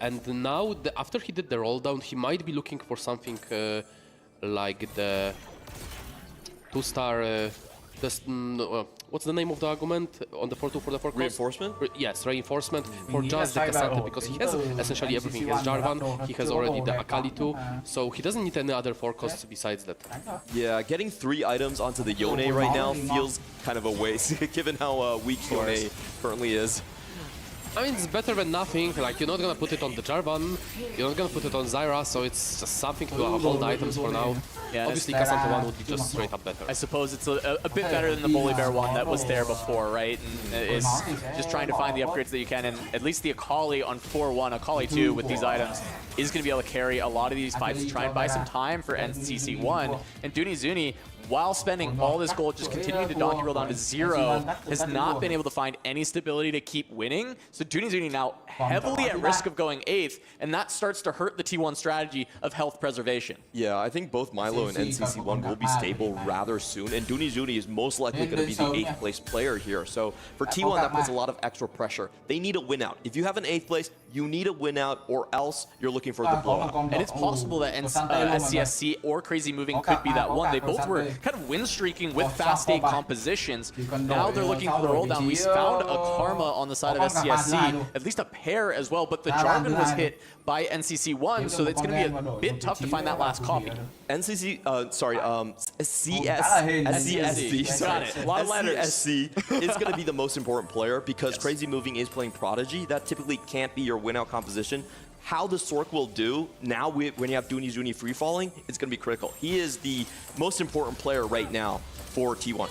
Speaker 11: And now, after he did the roll down, he might be looking for something like the 2-star. What's the name of the argument on the 4-2 for the 4 cost?
Speaker 10: Reinforcement?
Speaker 11: Yes, reinforcement for just the Cassante, because he has essentially everything. He has Jarvan, he has already the Akali too, so he doesn't need any other 4 costs besides that.
Speaker 10: Yeah, getting 3 items onto the Yone right now feels kind of a waste, given how weak Yone currently is.
Speaker 11: I mean, it's better than nothing. Like, you're not gonna put it on the Jarvan, you're not gonna put it on Zyra, so it's just something to hold the items for now.
Speaker 9: Yeah,
Speaker 11: obviously, Cassante 1 would be just straight up better.
Speaker 9: I suppose it's a bit better than the Bully Bear one that was there before, right? And it's just trying to find the upgrades that you can, and at least the Akali on 4-1, Akali 2 with these items is going to be able to carry a lot of these fights to try and buy some time for NCC1. And Dunizuni, while spending all this gold, just continuing to donkey roll down to 0, has not been able to find any stability to keep winning. So Dunizuni now heavily at risk of going 8th, and that starts to hurt the T1 strategy of health preservation.
Speaker 10: Yeah, I think both Milo and NCC1 will be stable rather soon, and Dunizuni is most likely going to be the 8th place player here. So for T1, that puts a lot of extra pressure. They need a win out. If you have an 8th place, you need a win out, or else you're looking for the blowout.
Speaker 9: And it's possible that SCSC or Crazy Moving could be that one. They both were kind of win streaking with fast state compositions. Now they're looking for the roll down. We found a Karma on the side of SCSC, at least a pair as well, but the Jarvan was hit by NCC1, so it's going to be a bit tough to find that last copy.
Speaker 10: SCSC,
Speaker 9: got it. A lot of letters.
Speaker 10: SCSC is going to be the most important player because Crazy Moving is playing Prodigy. That typically can't be your win-out composition. How the Sork will do now when you have Dunizuni free-falling, it's going to be critical. He is the most important player right now for T1.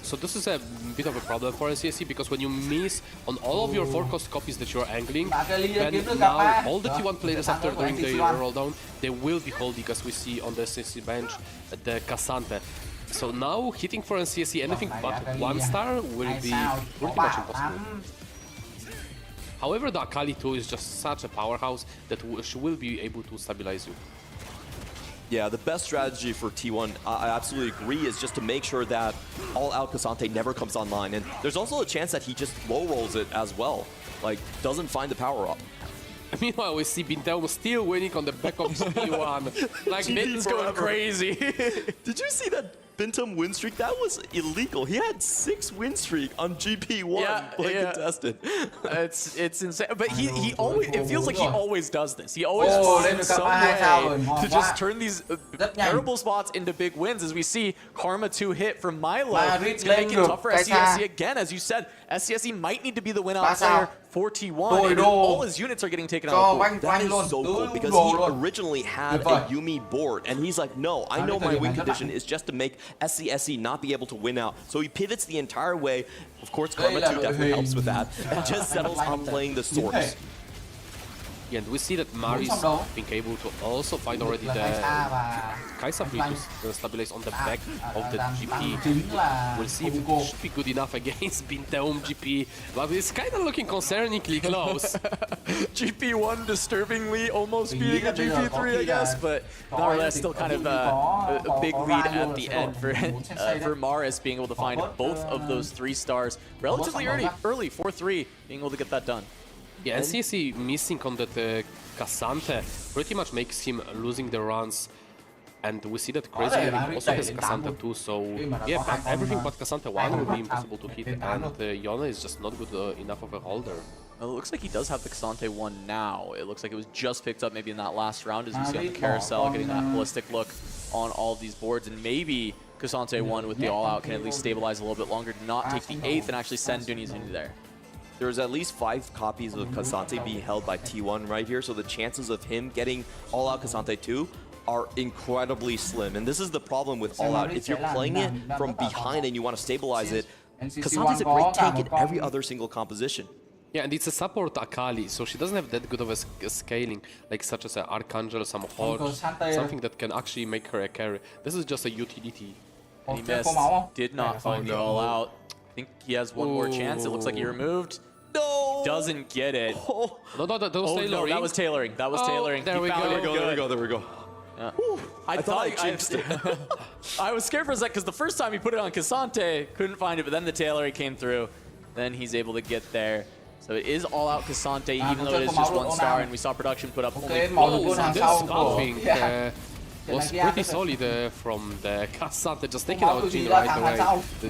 Speaker 11: So this is a bit of a problem for SCSC, because when you miss on all of your 4-cost copies that you're angling, then now all the T1 players after doing the roll down, they will be holding, as we see on the SCSC bench, the Cassante. So now hitting for SCSC anything but 1-star will be pretty much impossible. However, the Akali 2 is just such a powerhouse that she will be able to stabilize you.
Speaker 10: Yeah, the best strategy for T1, I absolutely agree, is just to make sure that all-out Cassante never comes online. And there's also a chance that he just low-rolls it as well. Like, doesn't find the power-up.
Speaker 11: Meanwhile, we see Bintel still winning on the back of T1. Like, Nathan's going crazy.
Speaker 10: Did you see that Bintum win streak? That was illegal. He had 6 win streak on GP1 contested.
Speaker 9: It's insane. But he always, it feels like he always does this. He always finds some way to just turn these terrible spots into big wins. As we see Karma 2 hit from Milo. It's going to make it tough for SCSC again. As you said, SCSC might need to be the win-out player for T1. And all his units are getting taken out of the board.
Speaker 10: That is so cool, because he originally had a Yuumi board, and he's like, no, I know my win condition is just to make SCSC not be able to win out. So he pivots the entire way. Of course, Karma 2 definitely helps with that, and just settles on playing the Swords.
Speaker 11: Yeah, and we see that Mari's being able to also find already the Kai'Sa free to stabilize on the back of the GP. We'll see if it should be good enough against Binteum GP, but it's kind of looking concerningly close.
Speaker 9: GP1 disturbingly almost beating a GP3, I guess, but nonetheless still kind of a big lead at the end for Maris being able to find both of those 3 stars relatively early 4-3, being able to get that done.
Speaker 11: Yeah, NCC missing on that Cassante pretty much makes him losing the runs. And we see that Crazy Moving also has Cassante too, so yeah, everything but Cassante 1 will be impossible to hit, and Yone is just not good enough of a holder.
Speaker 9: Well, it looks like he does have the Cassante 1 now. It looks like it was just picked up maybe in that last round, as we see on the carousel, getting that holistic look on all of these boards, and maybe Cassante 1 with the all-out can at least stabilize a little bit longer to not take the 8th and actually send Dunizuni there.
Speaker 10: There's at least 5 copies of Cassante being held by T1 right here, so the chances of him getting all-out Cassante 2 are incredibly slim. And this is the problem with all-out. If you're playing it from behind and you want to stabilize it, Cassante's a great take in every other single composition.
Speaker 11: Yeah, and it's a support Akali, so she doesn't have that good of a scaling, like such as an Archangel, some Horse, something that can actually make her a carry. This is just a utility.
Speaker 9: And he missed. Did not find the all-out. I think he has one more chance. It looks like he removed.
Speaker 10: No!
Speaker 9: Doesn't get it.
Speaker 11: No, that was
Speaker 9: Oh,
Speaker 11: tailoring.
Speaker 9: no, that was tailoring. That was tailoring.
Speaker 11: There we go.
Speaker 2: There we go.
Speaker 9: Yeah.
Speaker 2: I thought I jinxed it.
Speaker 9: I was scared for a sec because the first time he put it on Cassante, couldn't find it, but then the tailoring came through. Then he's able to get there. So it is all out Cassante, even though it is just 1 star, and we saw production put up only 4.
Speaker 11: This scarfing was pretty solid from the Cassante, just taking out Jin right away.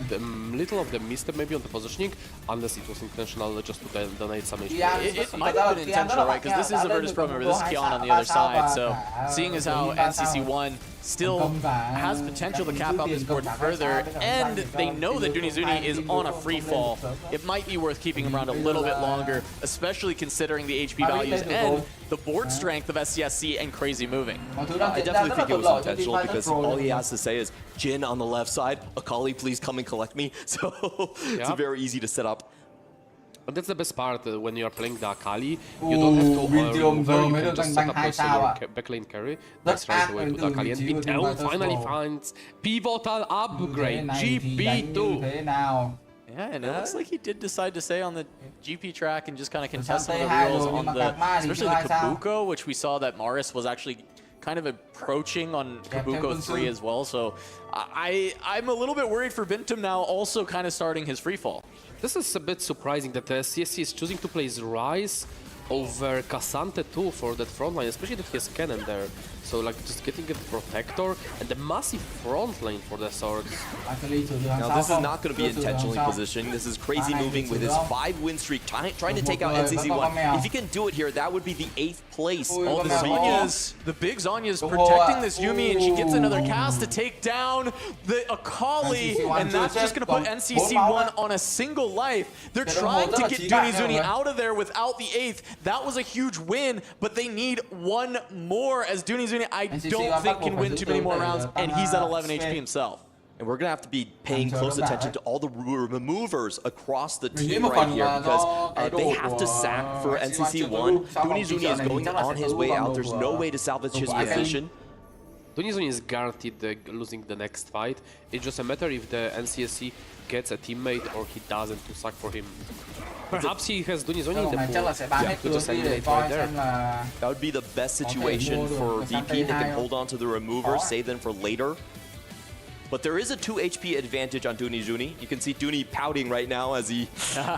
Speaker 11: The little of the misstep maybe on the positioning, unless it was intentional just to donate some HP.
Speaker 9: It might have been intentional, right? Because this is a Virtus Pro member, this is Kian on the other side, so seeing as how NCC1 still has potential to cap out this board further, and they know that Dunizuni is on a free fall, it might be worth keeping him around a little bit longer, especially considering the HP values and the board strength of SCSC and crazy moving.
Speaker 10: I definitely think it was intentional because all he has to say is, Jin on the left side, Akali, please come and collect me. So it's very easy to set up.
Speaker 11: And that's the best part when you are playing the Akali. You don't have to remove her, you can just set up your backlane carry. That's right away to the Akali. And Beatdown finally finds pivotal upgrade, GP2.
Speaker 9: Yeah, and it looks like he did decide to stay on the GP track and just kind of contest some of the rerolls on the, especially the Kabuko, which we saw that Maris was actually kind of approaching on Kabuko 3 as well. So I'm a little bit worried for Bintum now, also kind of starting his free fall.
Speaker 11: This is a bit surprising that CSC is choosing to play Rise over Cassante too for that front line, especially that he has Cannon there. So like just getting a protector and the massive front lane for the swords.
Speaker 10: Now this is not going to be intentionally positioning. This is crazy moving with his 5-win streak, trying to take out NCC1. If he can do it here, that would be the 8th place.
Speaker 9: Oh, the big Zanya's protecting this Yuumi, and she gets another cast to take down the Akali, and that's just going to put NCC1 on a single life. They're trying to get Dunizuni out of there without the 8th. That was a huge win, but they need one more, as Dunizuni I don't think can win too many more rounds, and he's at 11 HP himself.
Speaker 10: And we're going to have to be paying close attention to all the removers across the team right here, because they have to sack for NCC1. Dunizuni is going on his way out. There's no way to salvage his position.
Speaker 11: Dunizuni is guaranteed losing the next fight. It's just a matter if the NCSC gets a teammate or he doesn't to sack for him. Perhaps he has Dunizuni in the pool to just eliminate right there.
Speaker 10: That would be the best situation for VP. They can hold on to the remover, save them for later. But there is a 2 HP advantage on Dunizuni. You can see Duni pouting right now as he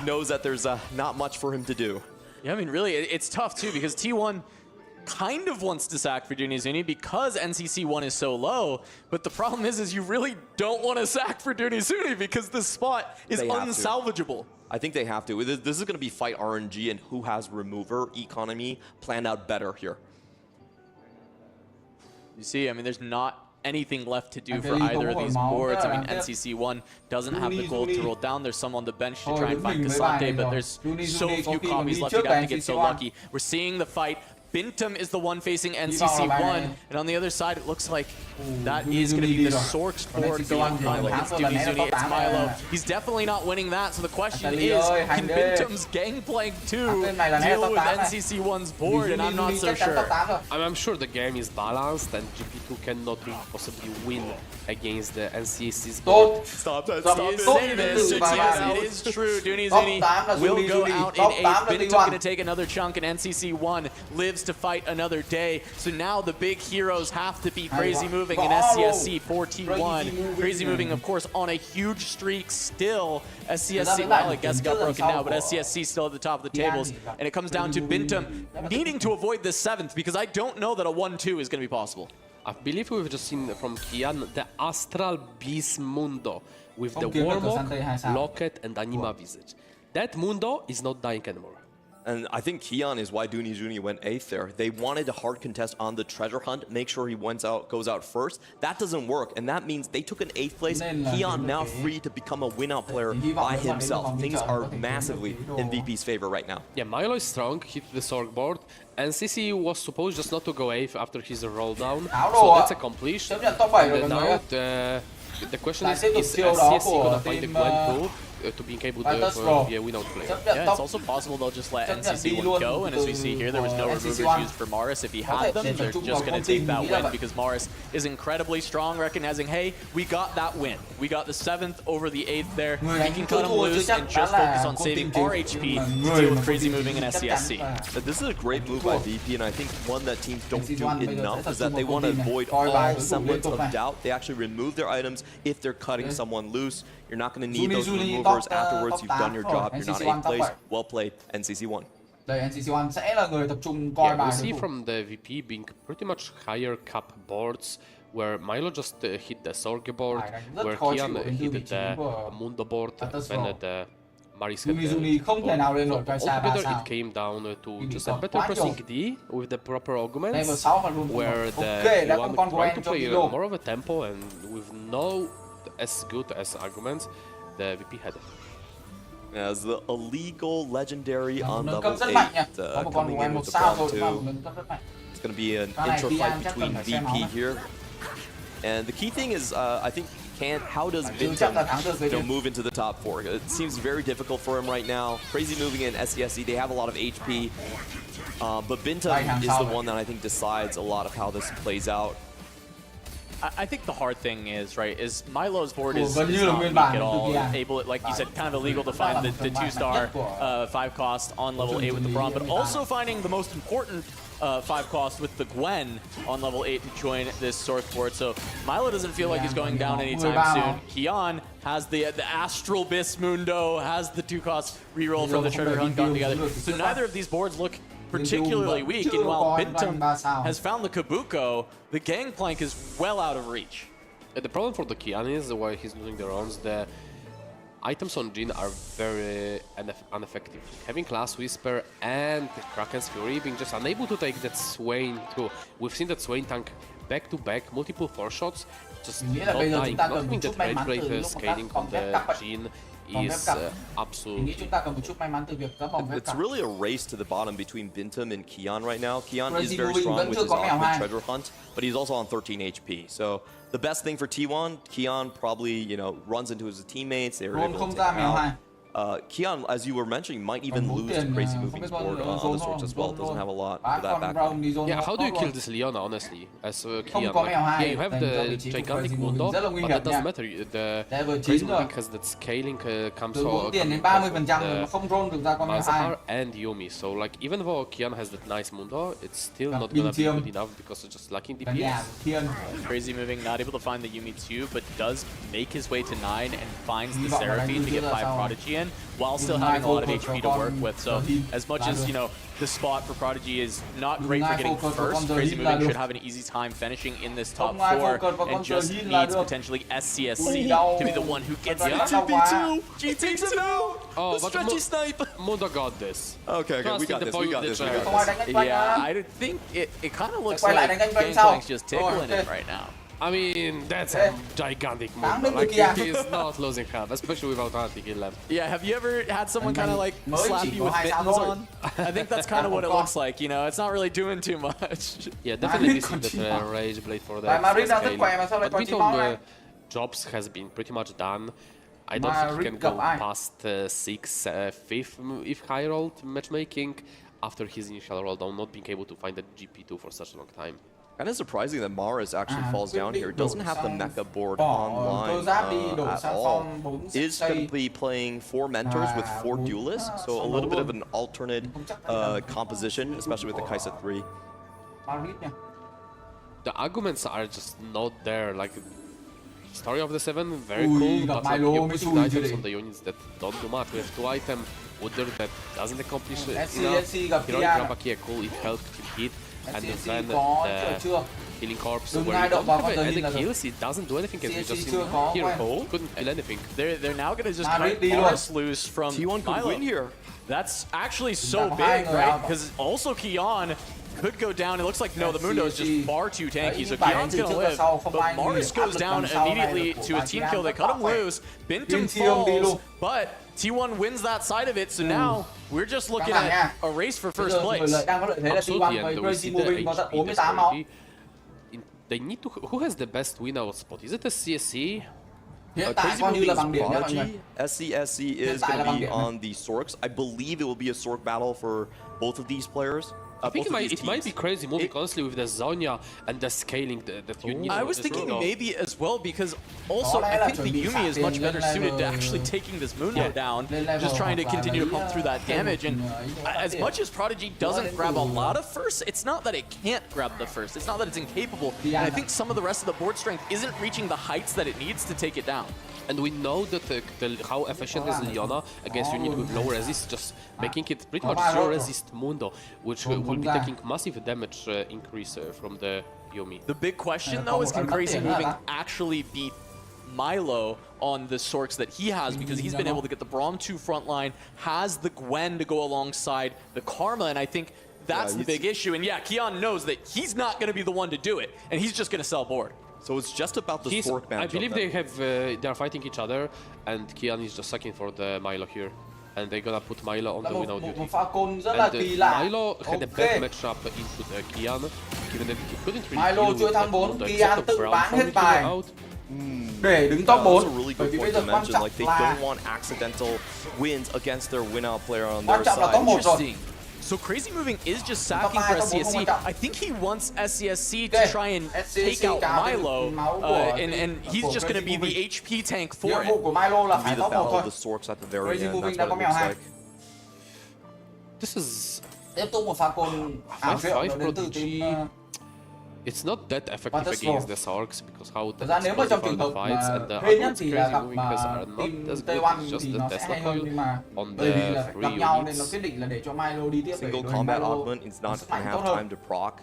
Speaker 10: knows that there's not much for him to do.
Speaker 9: Yeah, I mean, really, it's tough too, because T1 kind of wants to sack for Dunizuni because NCC1 is so low, but the problem is you really don't want to sack for Dunizuni because this spot is unsalvageable.
Speaker 10: I think they have to. This is going to be fight RNG and who has remover economy planned out better here.
Speaker 9: You see, I mean, there's not anything left to do for either of these boards. I mean, NCC1 doesn't have the gold to roll down. There's some on the bench to try and find Cassante, but there's so few copies left. You got to get so lucky. We're seeing the fight. Bintum is the one facing NCC1, and on the other side, it looks like that is going to be the Sorks board going on against Dunizuni. It's Milo. He's definitely not winning that, so the question is, can Bintum's Gangplank 2 deal with NCC1's board, and I'm not so sure.
Speaker 11: I'm sure the game is balanced, and GP2 cannot possibly win against the NCSC's board.
Speaker 9: Stop it. Yes, it is true. Dunizuni will go out in 8th. Bintum going to take another chunk, and NCC1 lives to fight another day. So now the big heroes have to be Crazy Moving and SCSC for T1. Crazy Moving, of course, on a huge streak still. SCSC, well, I guess got broken now, but SCSC still at the top of the tables. And it comes down to Bintum needing to avoid this 7th, because I don't know that a 1-2 is going to be possible.
Speaker 11: I believe we've just seen from Kian the Astral Beast Mundo with the Warlock, Locket, and Anima Visage. That Mundo is not dying anymore.
Speaker 10: And I think Kian is why Dunizuni went 8th there. They wanted a hard contest on the treasure hunt, make sure he goes out first. That doesn't work, and that means they took an 8th place. Kian now free to become a win-out player by himself. Things are massively in VP's favor right now.
Speaker 11: Yeah, Milo is strong, hit the Sorg board. NCC was supposed just not to go 8th after his roll down, so that's accomplished. And now The question is SCSC gonna find the Gwen too to being able to be a win-out player?
Speaker 9: Yeah, it's also possible they'll just let NCC1 go, and as we see here, there was no removers used for Morris. If he had them, they're just going to take that win because Morris is incredibly strong, recognizing, hey, we got that win. We got the 7th over the 8th there. We can cut him loose and just focus on saving our HP to deal with crazy moving in SCSC.
Speaker 10: This is a great move by VP, and I think one that teams don't do enough is that they want to avoid all semblance of doubt. They actually remove their items if they're cutting someone loose. You're not going to need those removers afterwards. You've done your job. You're not 8th place. Well played, NCC1.
Speaker 12: NCC1 sẽ là người tập trung coi bài.
Speaker 11: We see from the VP being pretty much higher cap boards, where Milo just hit the Sorge board, where Kian hit the Mundo board, when the Maris hit the altogether it came down to just a better pressing D with the proper augments, where the one tried to play more of a tempo and with no as good as arguments, the VP had it.
Speaker 10: As the illegal legendary on level 8 coming in with the Braum 2. It's going to be an intro fight between VP here. And the key thing is, I think, how does Bintum move into the top 4? It seems very difficult for him right now. Crazy moving in SCSC, they have a lot of HP. But Bintum is the one that I think decides a lot of how this plays out.
Speaker 9: I think the hard thing is, right, is Milo's board is not weak at all. Able, like you said, kind of illegal to find the 2-star 5-cost on level 8 with the Braum, but also finding the most important 5-cost with the Gwen on level 8 to join this source board. So Milo doesn't feel like he's going down anytime soon. Kian has the Astral Bis Mundo, has the 2-cost reroll from the Treasure Hunt gone together. So neither of these boards look particularly weak, and while Bintum has found the Kabuko, the Gangplank is well out of reach.
Speaker 11: The problem for the Kian is why he's losing the rounds. The items on Jhin are very ineffective. Having Class Whisper and Kraken's Fury being just unable to take that Swain too. We've seen that Swain tank back-to-back, multiple 4-shots, just not dying. Not having that Rage Blade scaling on the Jhin is absolutely...
Speaker 10: It's really a race to the bottom between Bintum and Kian right now. Kian is very strong with his ultimate Treasure Hunt, but he's also on 13 HP. So the best thing for T1, Kian probably, you know, runs into his teammates. They were able to take him out. Kian, as you were mentioning, might even lose to Crazy Moving board on the Swords as well. Doesn't have a lot for that background.
Speaker 11: Yeah, how do you kill this Leona, honestly, as Kian? Like, yeah, you have the gigantic Mundo, but that doesn't matter. The Crazy Moving has that scaling comes from the Malzahar and Yuumi. So, like, even though Kian has that nice Mundo, it's still not gonna be good enough because it's just lacking DPS.
Speaker 9: Crazy Moving, not able to find the Yuumi 2, but does make his way to 9 and finds the Seraphine to get 5 Prodigy in, while still having a lot of HP to work with. So as much as, you know, the spot for Prodigy is not great for getting first, Crazy Moving should have an easy time finishing in this top 4 and just needs potentially SCSC to be the one who gets the GP2! GP2!
Speaker 11: Oh, but stretchy snipe! Mundo got this.
Speaker 10: Okay, we got this.
Speaker 9: Yeah, I think it kind of looks like Gangplank's just tickling it right now.
Speaker 11: I mean, that's a gigantic Mundo. Like, he is not losing half, especially without anti-kill left.
Speaker 9: Yeah, have you ever had someone kind of like slap you with mittens on? I think that's kind of what it looks like, you know? It's not really doing too much.
Speaker 11: Yeah, definitely missing that Rage Blade for that scaling. But Bintum jobs has been pretty much done. I don't think he can go past 6th, 5th if high rolled matchmaking after his initial roll down, not being able to find the GP2 for such a long time.
Speaker 10: Kind of surprising that Maris actually falls down here. Doesn't have the mecha board online at all. Is going to be playing 4 mentors with 4 duelists, so a little bit of an alternate composition, especially with the Kai'Sa 3.
Speaker 11: The arguments are just not there. Like, story of the 7, very cool, but like, you're putting the items on the units that don't do much. We have 2 items, Wooder that doesn't accomplish enough. Heroic Rabaki, cool, it helped him hit. And then the Healing Corpse, where you don't have any kills, it doesn't do anything, as we just seen here. Couldn't kill anything.
Speaker 9: They're now going to just cut Morris loose from
Speaker 10: T1 could win here.
Speaker 9: That's actually so big, right? Because also Kian could go down. It looks like, no, the Mundo is just far too tanky, so Kian's going to live. But Morris goes down immediately to a team kill. They cut him loose. Bintum falls, but T1 wins that side of it, so now we're just looking at a race for first place.
Speaker 11: Absolutely, and we see the HP disparity. They need to... Who has the best win-out spot? Is it a CSC?
Speaker 12: Hiện tại
Speaker 10: Crazy
Speaker 12: coi như là bằng
Speaker 10: Moving's
Speaker 12: điểm nha mọi người.
Speaker 10: Prodigy, SCSC
Speaker 12: Hiện
Speaker 10: is
Speaker 12: tại là
Speaker 10: going to
Speaker 12: bằng
Speaker 10: be
Speaker 12: điểm
Speaker 10: on the Sorks. I believe it will be a Sork battle for both of these players.
Speaker 11: I think
Speaker 10: both of these
Speaker 11: it might be
Speaker 10: teams.
Speaker 11: Crazy Moving, honestly, with the Zonya and the scaling that you need.
Speaker 9: I was thinking maybe as well because also
Speaker 12: Có lẽ
Speaker 9: I
Speaker 12: là
Speaker 9: think
Speaker 12: chuẩn
Speaker 9: the
Speaker 12: bị
Speaker 9: Yumi
Speaker 12: xả
Speaker 9: is
Speaker 12: tiền
Speaker 9: much
Speaker 12: lên
Speaker 9: better suited to
Speaker 12: level-
Speaker 9: actually taking this Mundo
Speaker 11: Yeah.
Speaker 9: down,
Speaker 12: Lên level
Speaker 9: just trying to
Speaker 12: hoặc là
Speaker 9: continue to
Speaker 12: lấy,
Speaker 9: pump through that
Speaker 12: thêm
Speaker 9: damage. And
Speaker 12: ý đồ
Speaker 9: as
Speaker 12: tiền.
Speaker 9: much as Prodigy doesn't grab a lot of first, it's not that it can't grab the first. It's not that it's incapable. And I think some of the rest of the board strength isn't reaching the heights that it needs to take it down.
Speaker 11: And we know that how efficient is Leona against unit with low resist, just making it pretty much zero resist Mundo, which will be taking massive damage increase from the Yumi.
Speaker 9: The big question though is, can Crazy Moving actually beat Milo on the Sorks that he has, because he's been able to get the Braum 2 front line, has the Gwen to go alongside the Karma, and I think that's the big issue. And yeah, Kian knows that he's not going to be the one to do it, and he's just going to sell board.
Speaker 10: So it's just about the Sork matchup.
Speaker 11: I believe they are fighting each other, and Kian is just sucking for the Milo here. And they're gonna put Milo on the win-out duty.
Speaker 12: Một pha côn rất là
Speaker 11: And
Speaker 12: kỳ lạ.
Speaker 11: Milo had a
Speaker 12: Ok.
Speaker 11: bad matchup into Kian, given that he couldn't really
Speaker 12: Milo
Speaker 11: deal
Speaker 12: chưa
Speaker 11: with
Speaker 12: thắng 4,
Speaker 11: Mundo
Speaker 12: Kian
Speaker 11: except of
Speaker 12: tự
Speaker 11: Braum
Speaker 12: bán hết
Speaker 11: throwing
Speaker 12: bài.
Speaker 11: out.
Speaker 12: Để đứng top 4.
Speaker 10: That's a really
Speaker 12: Bởi
Speaker 10: good
Speaker 12: vì bây
Speaker 10: point
Speaker 12: giờ
Speaker 10: to
Speaker 12: quan
Speaker 10: mention.
Speaker 12: trọng
Speaker 10: Like they
Speaker 12: là
Speaker 10: don't want accidental wins against their win-out player on
Speaker 12: quan
Speaker 10: their
Speaker 12: trọng là top
Speaker 10: side.
Speaker 12: 1 rồi.
Speaker 9: Interesting. So Crazy Moving is just sacking
Speaker 12: hai,
Speaker 9: for
Speaker 12: top bốn không
Speaker 9: SCSC.
Speaker 12: quan trọng.
Speaker 9: I think he wants SCSC to
Speaker 12: Okay.
Speaker 9: try and
Speaker 12: SCSC
Speaker 9: take out
Speaker 12: cao thêm
Speaker 9: Milo,
Speaker 12: máu của
Speaker 9: and he's
Speaker 12: của
Speaker 9: just going to
Speaker 12: Crazy
Speaker 9: be the
Speaker 12: Moving.
Speaker 9: HP tank for
Speaker 12: Nhiệm vụ
Speaker 9: it.
Speaker 12: của Milo là
Speaker 10: Be
Speaker 12: phải
Speaker 10: the
Speaker 12: top 1
Speaker 10: battle
Speaker 12: thôi.
Speaker 10: of the Sorks at the very
Speaker 12: Crazy
Speaker 10: end.
Speaker 12: Moving
Speaker 10: That's
Speaker 12: đã
Speaker 10: what
Speaker 12: có
Speaker 10: it
Speaker 12: mèo
Speaker 10: looks
Speaker 12: 2.
Speaker 10: like.
Speaker 11: This is
Speaker 12: Tiếp tục một pha côn ảo diệu
Speaker 11: five
Speaker 12: nữa đến từ
Speaker 11: Prodigy.
Speaker 12: team
Speaker 11: It's not that effective
Speaker 12: Fantastic
Speaker 11: against
Speaker 12: Four.
Speaker 11: the Sorks because how
Speaker 12: Thật ra nếu mà trong trường
Speaker 11: the
Speaker 12: hợp
Speaker 11: fights
Speaker 12: mà
Speaker 11: and the
Speaker 12: hên nhất
Speaker 11: other
Speaker 12: thì là
Speaker 11: Crazy
Speaker 12: gặp
Speaker 11: Moving
Speaker 12: mà
Speaker 11: guys are not
Speaker 12: team
Speaker 11: as good.
Speaker 12: T1
Speaker 11: It's just
Speaker 12: thì
Speaker 11: the
Speaker 12: nó sẽ
Speaker 11: Tesla
Speaker 12: hay hơn,
Speaker 11: coil
Speaker 12: nhưng mà
Speaker 11: on
Speaker 12: bởi vì
Speaker 11: the
Speaker 12: là
Speaker 11: free
Speaker 12: gặp nhau nên là
Speaker 11: units.
Speaker 12: quyết định là để cho Milo đi tiếp để
Speaker 10: Single
Speaker 12: đội
Speaker 10: combat
Speaker 12: Milo
Speaker 10: augment is not
Speaker 12: sức
Speaker 10: going
Speaker 12: mạnh
Speaker 10: to
Speaker 12: tốt
Speaker 10: have
Speaker 12: hơn.
Speaker 10: time to proc.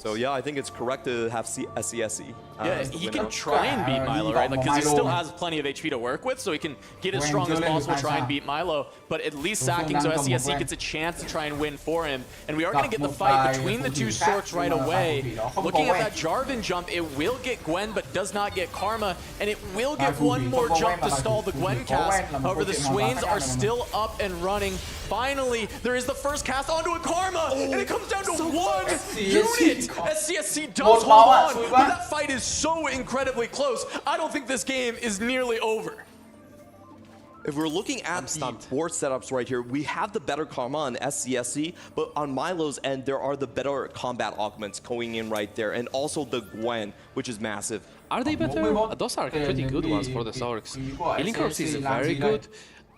Speaker 10: So yeah, I think it's correct to have SCSC.
Speaker 9: Yeah,
Speaker 10: as the
Speaker 9: he
Speaker 10: winner.
Speaker 9: can try and beat Milo, right? Like, because he still has plenty of HP to work with, so he can get as strong as possible, try and beat Milo, but at least sacking so SCSC gets a chance to try and win for him. And we are going to get the fight between the two Sorks right away. Looking at that Jarvan jump, it will get Gwen, but does not get Karma, and it will get one more jump to stall the Gwen cast. However, the Swains are still up and running. Finally, there is the first cast onto a Karma, and it comes down to one unit. SCSC does hold on, but that fight is so incredibly close. I don't think this game is nearly over.
Speaker 10: If we're looking at the board setups right here, we have the better Karma on SCSC, but on Milo's end, there are the better combat augments going in right there, and also the Gwen, which is massive.
Speaker 11: Are they better? Those are pretty good ones for the Sorks. Healing Corpse is very good.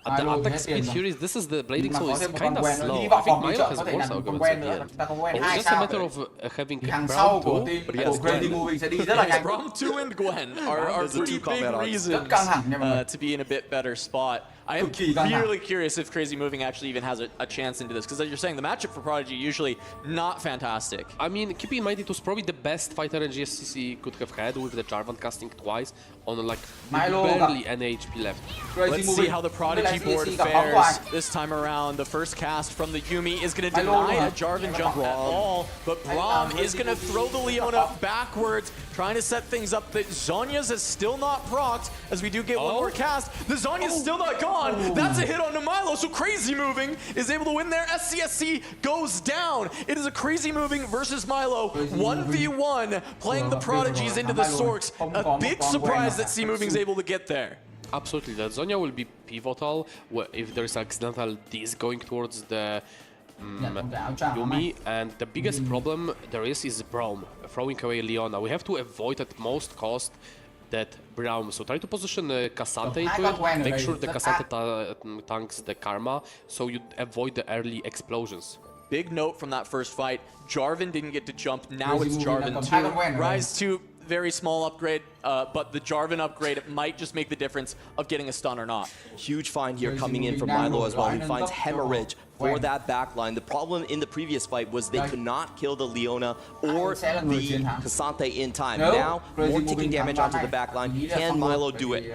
Speaker 11: The attack speed here is, this is the Blading Soul is kind of slow. I think Milo has worse arguments at the end. It's just a matter of having Braum 2, but he has Gwen.
Speaker 9: Braum 2 and Gwen are pretty big reasons to be in a bit better spot. I am really curious if Crazy Moving actually even has a chance into this, because as you're saying, the matchup for Prodigy usually not fantastic.
Speaker 11: I mean, keep in mind it was probably the best fighter GSCC could have had, with the Jarvan casting twice on like barely any HP left.
Speaker 9: Let's see how the Prodigy board fares this time around. The first cast from the Yumi is going to deny a Jarvan jump at all, but Braum is going to throw the Leona backwards, trying to set things up. The Zonya's is still not procced, as we do get one more cast. The Zonya's still not gone. That's a hit onto Milo, so Crazy Moving is able to win there. SCSC goes down. It is a Crazy Moving versus Milo, 1v1, playing the Prodigies into the Sorks. A big surprise that C Moving is able to get there.
Speaker 11: Absolutely, the Zonya will be pivotal if there is accidental D's going towards the Yumi, and the biggest problem there is Braum throwing away Leona. We have to avoid at most cost that Braum, so try to position Cassante into it, make sure the Cassante tanks the Karma, so you avoid the early explosions.
Speaker 9: Big note from that first fight, Jarvan didn't get to jump, now it's Jarvan 2. Rise 2, very small upgrade, but the Jarvan upgrade might just make the difference of getting a stun or not.
Speaker 10: Huge find here coming in from Milo as well. He finds Hemorrhage for that backline. The problem in the previous fight was they could not kill the Leona or the Cassante in time. Now, more ticking damage onto the backline. Can Milo do it?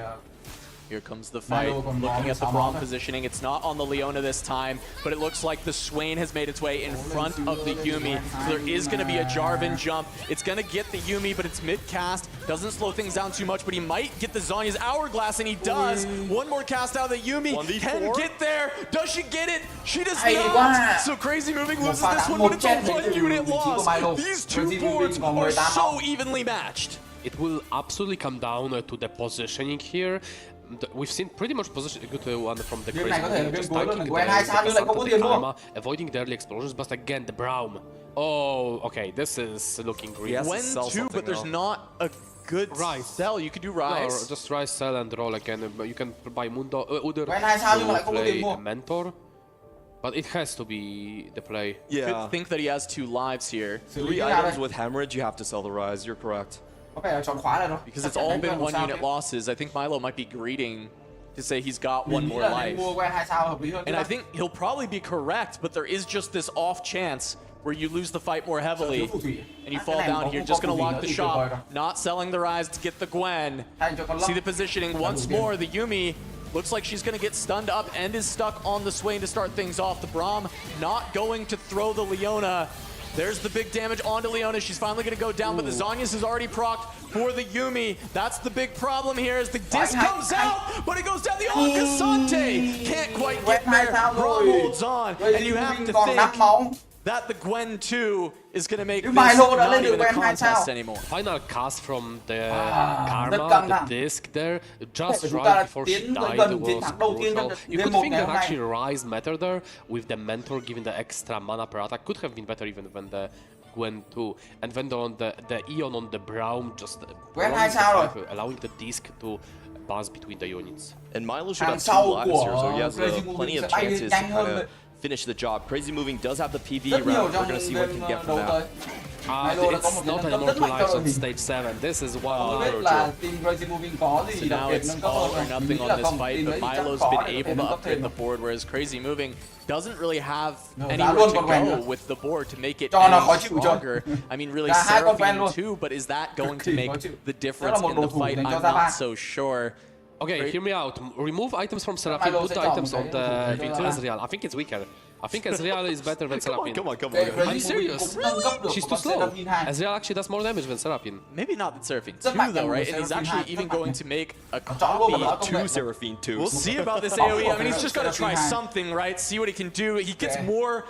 Speaker 9: Here comes the fight, looking at the Braum positioning. It's not on the Leona this time, but it looks like the Swain has made its way in front of the Yumi. So there is going to be a Jarvan jump. It's going to get the Yumi, but it's mid-cast. Doesn't slow things down too much, but he might get the Zonya's Hourglass, and he does. One more cast out of the Yumi. Can get there. Does she get it? She does not. So Crazy Moving loses this one, but it's a one-unit loss. These two boards are so evenly matched.
Speaker 11: it will absolutely come down to the positioning here. We've seen pretty much a good one from the Crazy Moving, just tanking the karma, avoiding the early explosions, but again, the Braum. Oh, okay, this is looking green.
Speaker 9: Gwen 2, but there's not a good sell. You could do Rise.
Speaker 11: No, just Rise, sell, and roll again. You can buy Mundo, Udyr, play a Mentor. But it has to be the play.
Speaker 9: Yeah. Could think that he has 2 lives here.
Speaker 10: 3 items with Hemorrhage, you have to sell the Rise. You're correct.
Speaker 9: Because it's all been 1 unit losses. I think Milo might be greeting to say he's got 1 more life. And I think he'll probably be correct, but there is just this off chance where you lose the fight more heavily and you fall down here. Just gonna lock the shop, not selling the Rise to get the Gwen. See the positioning once more. The Yuumi looks like she's gonna get stunned up and is stuck on the Swain to start things off. The Braum not going to throw the Leona. There's the big damage onto Leona. She's finally gonna go down, but the Zhonya's is already procced for the Yuumi. That's the big problem here as the disc comes out, but it goes down the Cassante. Can't quite get there. Braum holds on, and you have to think that the Gwen 2 is going to make this not even a contest anymore.
Speaker 11: Final cast from the Karma, the disc there, just right before she died was crucial. You could think that actually Rise mattered there, with the Mentor giving the extra mana per attack. Could have been better even than the Gwen 2. And then the Eon on the Braum just allowing the disc to bounce between the units.
Speaker 10: And Milo should have 2 lives here, so he has plenty of chances to kind of finish the job. Crazy Moving does have the PV round. We're gonna see what he can get from that.
Speaker 11: It's not anymore 2 lives on stage 7. This is 1 or 2.
Speaker 9: So now it's all or nothing on this fight, but Milo's been able to upgrade the board, whereas Crazy Moving doesn't really have anywhere to go with the board to make it any stronger. I mean, really, Seraphine too, but is that going to make the difference in the fight? I'm not so sure.
Speaker 11: Okay, hear me out. Remove items from Seraphine, put the items on the Ezreal. I think it's weaker. I think Ezreal is better than Seraphine.
Speaker 10: Come on.
Speaker 11: I'm serious. She's too slow. Ezreal actually does more damage than Seraphine.
Speaker 9: Maybe not than Seraphine 2 though, right? And he's actually even going to make a copy
Speaker 10: to Seraphine 2.
Speaker 9: We'll see about this AoE. I mean, he's just got to try something, right? See what he can do. He gets more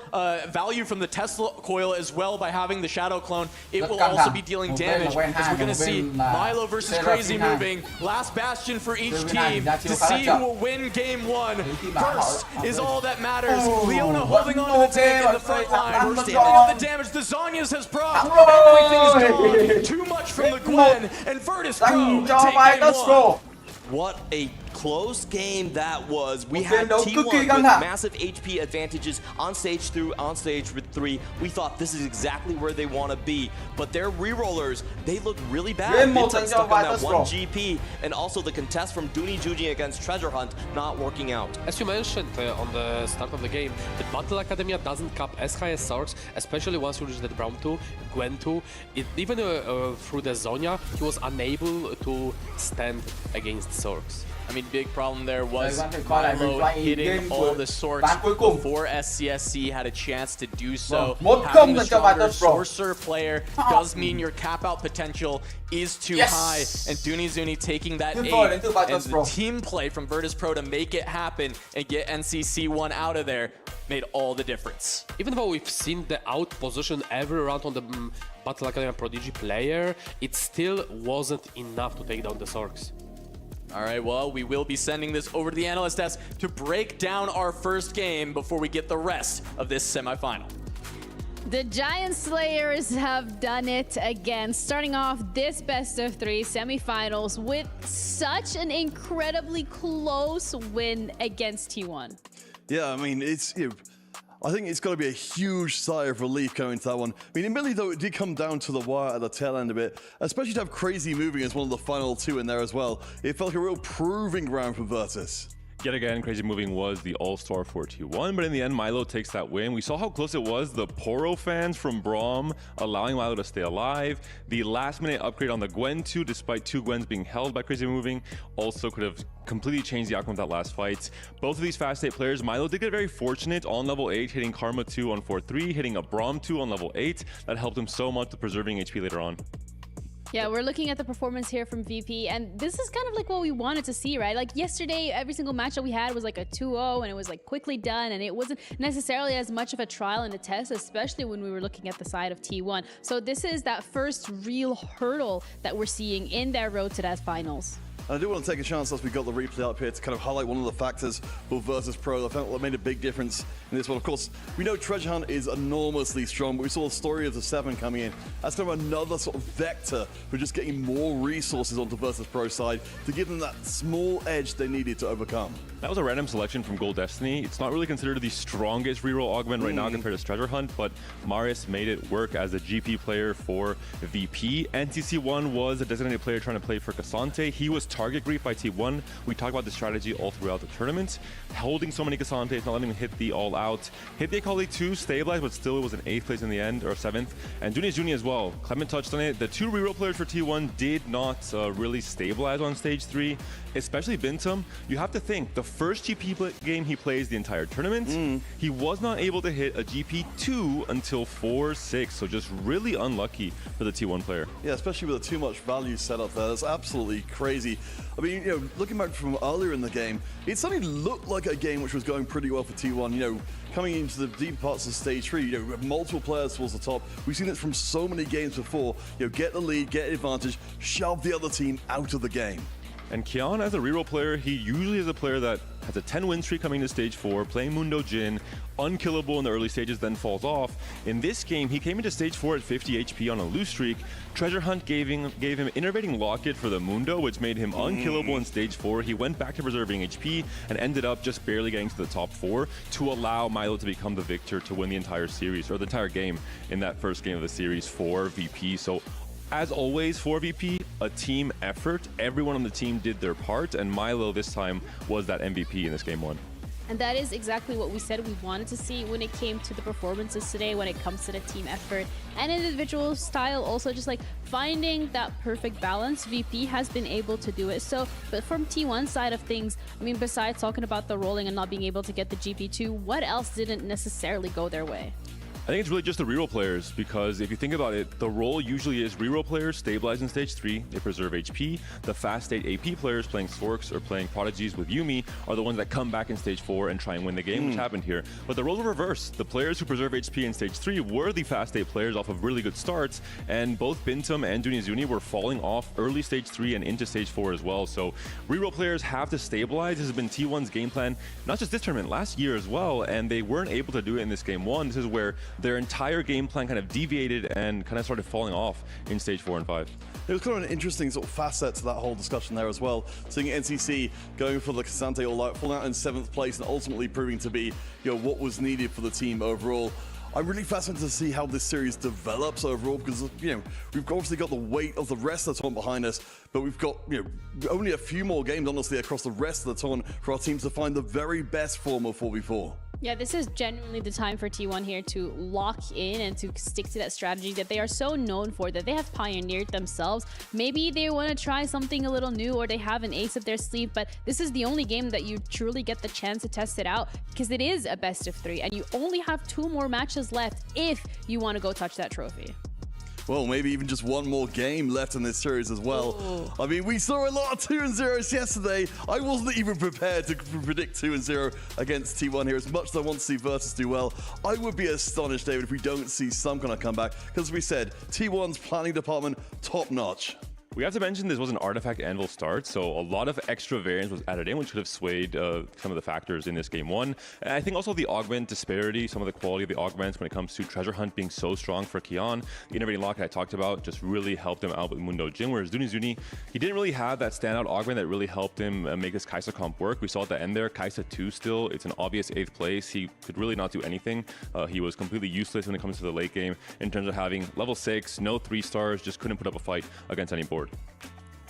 Speaker 9: value from the Tesla coil as well by having the Shadow Clone. It will also be dealing damage as we're going to see Milo versus Crazy Moving. Last bastion for each team to see who will win game 1. First is all that matters. Leona holding on to the tank in the front line. Putting on the damage. The Zhonya's has proc. Everything's gone. Too much from the Gwen. And Virtus Pro take game 1.
Speaker 10: What a close game that was. We had T1 with massive HP advantages on stage 3. We thought this is exactly where they want to be, but their rerollers, they look really bad. Bintum stuck on that 1 GP, and also the contest from Dooney Jujing against Treasure Hunt not working out.
Speaker 11: As you mentioned on the start of the game, the Battle Academia doesn't cap as high as Sorks, especially once you reach the Braum 2, Gwen 2. Even through the Zhonya, he was unable to stand against Sorks.
Speaker 9: I mean, big problem there was Milo hitting all the Sorks before SCSC had a chance to do so. Having a stronger Sorcerer player does mean your cap-out potential is too high, and Dooney taking that 8 and the team play from Virtus Pro to make it happen and get NCC1 out of there made all the difference.
Speaker 11: Even though we've seen the out position every round on the Battle Academia Prodigy player, it still wasn't enough to take down the Sorks.
Speaker 9: All right, well, we will be sending this over to the analyst desk to break down our first game before we get the rest of this semifinal.
Speaker 1: The Giant Slayers have done it again, starting off this best of 3 semifinals with such an incredibly close win against T1.
Speaker 2: Yeah, I mean, I think it's got to be a huge sigh of relief going to that one. I mean, admittedly, though, it did come down to the wire at the tail end a bit, especially to have Crazy Moving as one of the final 2 in there as well. It felt like a real proving ground for Virtus.
Speaker 3: Yet again, Crazy Moving was the all-star for T1, but in the end, Milo takes that win. We saw how close it was. The Poro fans from Braum allowing Milo to stay alive. The last-minute upgrade on the Gwen 2, despite 2 Gwens being held by Crazy Moving, also could have completely changed the outcome of that last fight. Both of these fast 8 players, Milo did get very fortunate on level 8, hitting Karma 2 on 4-3, hitting a Braum 2 on level 8. That helped him so much with preserving HP later on.
Speaker 1: Yeah, we're looking at the performance here from VP, and this is kind of like what we wanted to see, right? Like yesterday, every single match that we had was like a 2-0, and it was like quickly done, and it wasn't necessarily as much of a trial and a test, especially when we were looking at the side of T1. So this is that first real hurdle that we're seeing in their road to that finals.
Speaker 2: I do want to take a chance as we got the replay up here to kind of highlight one of the factors for Virtus Pro that I felt made a big difference in this one. Of course, we know Treasure Hunt is enormously strong, but we saw the story of the 7 coming in. That's kind of another sort of vector for just getting more resources onto Virtus Pro side to give them that small edge they needed to overcome.
Speaker 3: That was a random selection from Gold Destiny. It's not really considered the strongest reroll augment right now compared to Treasure Hunt, but Marius made it work as a GP player for VP. NTC1 was a designated player trying to play for Cassante. He was target grief by T1. We talked about the strategy all throughout the tournament. Holding so many Cassantes, not letting him hit the all out. Hit the Akali 2, stabilized, but still it was an 8th place in the end, or 7th. And Junius Juni as well. Clement touched on it. The 2 reroll players for T1 did not really stabilize on stage 3, especially Bintum. You have to think, the first GP game he plays the entire tournament, he was not able to hit a GP2 until 4-6, so just really unlucky for the T1 player.
Speaker 2: Yeah, especially with too much value set up there. That's absolutely crazy. I mean, you know, looking back from earlier in the game, it suddenly looked like a game which was going pretty well for T1. You know, coming into the deep parts of stage 3, you know, multiple players towards the top. We've seen it from so many games before. You know, get the lead, get advantage, shove the other team out of the game.
Speaker 3: And Kian, as a reroll player, he usually is a player that has a 10-win streak coming to stage 4, playing Mundo Jin, unkillable in the early stages, then falls off. In this game, he came into stage 4 at 50 HP on a loose streak. Treasure Hunt gave him Innervating Locket for the Mundo, which made him unkillable in stage 4. He went back to preserving HP and ended up just barely getting to the top 4 to allow Milo to become the victor to win the entire series, or the entire game in that first game of the series for VP. So as always for VP, a team effort. Everyone on the team did their part, and Milo this time was that MVP in this game 1.
Speaker 1: And that is exactly what we said we wanted to see when it came to the performances today, when it comes to the team effort and individual style, also just like finding that perfect balance. VP has been able to do it. So, but from T1 side of things, I mean, besides talking about the rolling and not being able to get the GP2, what else didn't necessarily go their way?
Speaker 3: I think it's really just the reroll players, because if you think about it, the role usually is reroll players stabilize in stage 3, they preserve HP. The fast state AP players playing Storks or playing Prodigies with Yuumi are the ones that come back in stage 4 and try and win the game, which happened here. But the roles were reversed. The players who preserve HP in stage 3 were the fast state players off of really good starts, and both Bintum and Junius Juni were falling off early stage 3 and into stage 4 as well. So reroll players have to stabilize. This has been T1's game plan, not just this tournament, last year as well, and they weren't able to do it in this game 1. This is where their entire game plan kind of deviated and kind of started falling off in stage 4 and 5.
Speaker 2: It was kind of an interesting sort of facet to that whole discussion there as well. Seeing NCC going for the Cassante all out, falling out in 7th place and ultimately proving to be, you know, what was needed for the team overall. I'm really fascinated to see how this series develops overall, because, you know, we've obviously got the weight of the rest of the tournament behind us, but we've got, you know, only a few more games, honestly, across the rest of the tournament for our teams to find the very best form of 4v4.
Speaker 1: Yeah, this is genuinely the time for T1 here to lock in and to stick to that strategy that they are so known for, that they have pioneered themselves. Maybe they want to try something a little new, or they have an ace up their sleeve, but this is the only game that you truly get the chance to test it out, because it is a best of 3, and you only have 2 more matches left if you want to go touch that trophy.
Speaker 2: Well, maybe even just one more game left in this series as well.
Speaker 1: Ooh.
Speaker 2: I mean, we saw a lot of 2-0s yesterday. I wasn't even prepared to predict 2-0 against T1 here. As much as I want to see Virtus do well, I would be astonished, David, if we don't see some kind of comeback. Because as we said, T1's planning department, top notch.
Speaker 3: We have to mention this was an Artifact Anvil start, so a lot of extra variance was added in, which could have swayed some of the factors in this game 1. And I think also the augment disparity, some of the quality of the augments when it comes to Treasure Hunt being so strong for Kian. The Innervating Locket I talked about just really helped him out with Mundo Jin, whereas Junius Juni, he didn't really have that standout augment that really helped him make this Kai'Sa comp work. We saw at the end there, Kai'Sa 2 still, it's an obvious 8th place. He could really not do anything. He was completely useless when it comes to the late game in terms of having level 6, no 3 stars, just couldn't put up a fight against any board.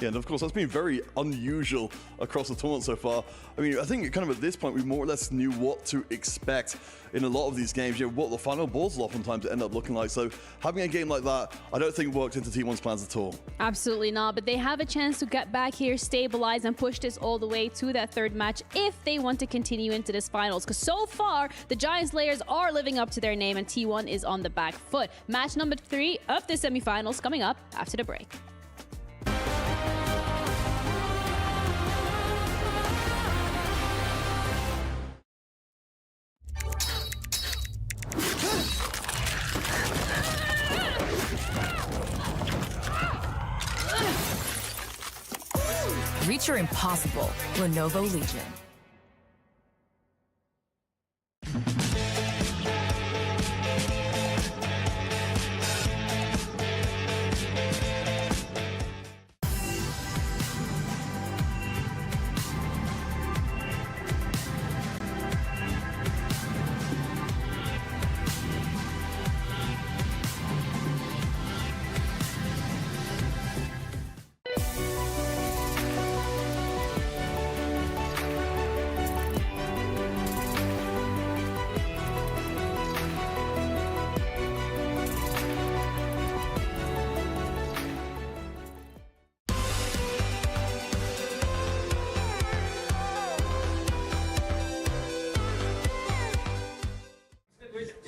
Speaker 2: Yeah, and of course, that's been very unusual across the tournament so far. I mean, I think kind of at this point, we more or less knew what to expect in a lot of these games, you know, what the final boards will oftentimes end up looking like. So having a game like that, I don't think worked into T1's plans at all.
Speaker 1: Absolutely not, but they have a chance to get back here, stabilize, and push this all the way to that 3rd match if they want to continue into this finals. Because so far, the Giant Slayers are living up to their name, and T1 is on the back foot. Match number 3 of the semifinals coming up after the break.
Speaker 13: Reach your impossible. Lenovo Legion.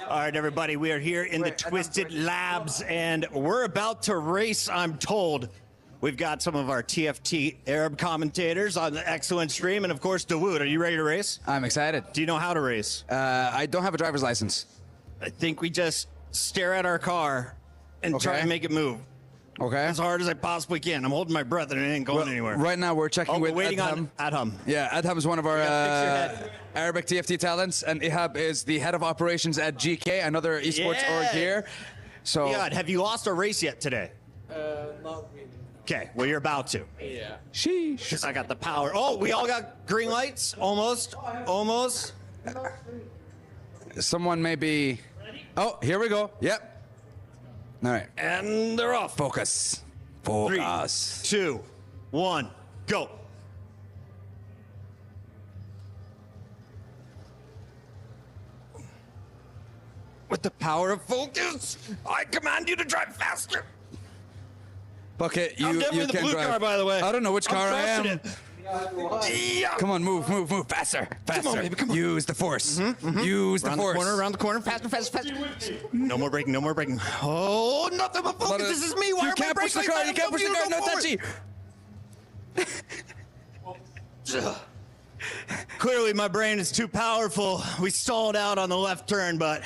Speaker 14: All right, everybody, we are here in the Twisted Labs, and we're about to race, I'm told. We've got some of our TFT Arab commentators on the excellent stream, and of course, Dawood, are you ready to race?
Speaker 8: I'm excited.
Speaker 14: Do you know how to race?
Speaker 8: I don't have a driver's license.
Speaker 14: I think we just stare at our car and try to make it move.
Speaker 8: Okay.
Speaker 14: As hard as I possibly can. I'm holding my breath and it ain't going anywhere.
Speaker 8: Right now we're checking with
Speaker 14: we're waiting
Speaker 8: Adham.
Speaker 14: on Adham.
Speaker 8: Yeah, Adham is one of our Arabic TFT talents, and Ihab is the head of operations at GK, another esports org here. So,
Speaker 14: Ihab, have you lost a race yet today?
Speaker 12: Not really.
Speaker 14: Okay, well, you're about to.
Speaker 12: Yeah.
Speaker 8: Sheesh.
Speaker 14: Because I got the power. Oh, we all got green lights? Almost. Almost.
Speaker 8: Someone may be... Oh, here we go. Yep. All right.
Speaker 14: And they're off.
Speaker 8: Focus.
Speaker 14: 3,
Speaker 8: Focus.
Speaker 14: 2, 1, go. With the power of focus, I command you to drive faster.
Speaker 8: Bucket,
Speaker 14: I'm
Speaker 8: you
Speaker 14: definitely the
Speaker 8: can
Speaker 14: blue
Speaker 8: drive.
Speaker 14: car, by the way.
Speaker 8: I don't know which car I
Speaker 14: I'm
Speaker 8: am.
Speaker 14: Yeah.
Speaker 8: Come on, move, move, move. Faster, faster.
Speaker 14: Come on, baby, come on.
Speaker 8: Use the force. Use the force.
Speaker 14: Around the corner, faster, faster, faster. No more braking, no more braking. Oh, nothing but focus. This is me. Why
Speaker 8: you
Speaker 14: am I
Speaker 8: can't push the
Speaker 14: braking?
Speaker 8: car. You can't push the car. No touchy.
Speaker 14: Clearly, my brain is too powerful. We stalled out on the left turn, but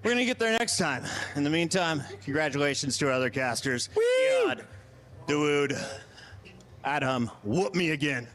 Speaker 14: we're gonna get there next time. In the meantime, congratulations to our other casters. God, Dawood, Adham, whoop me again.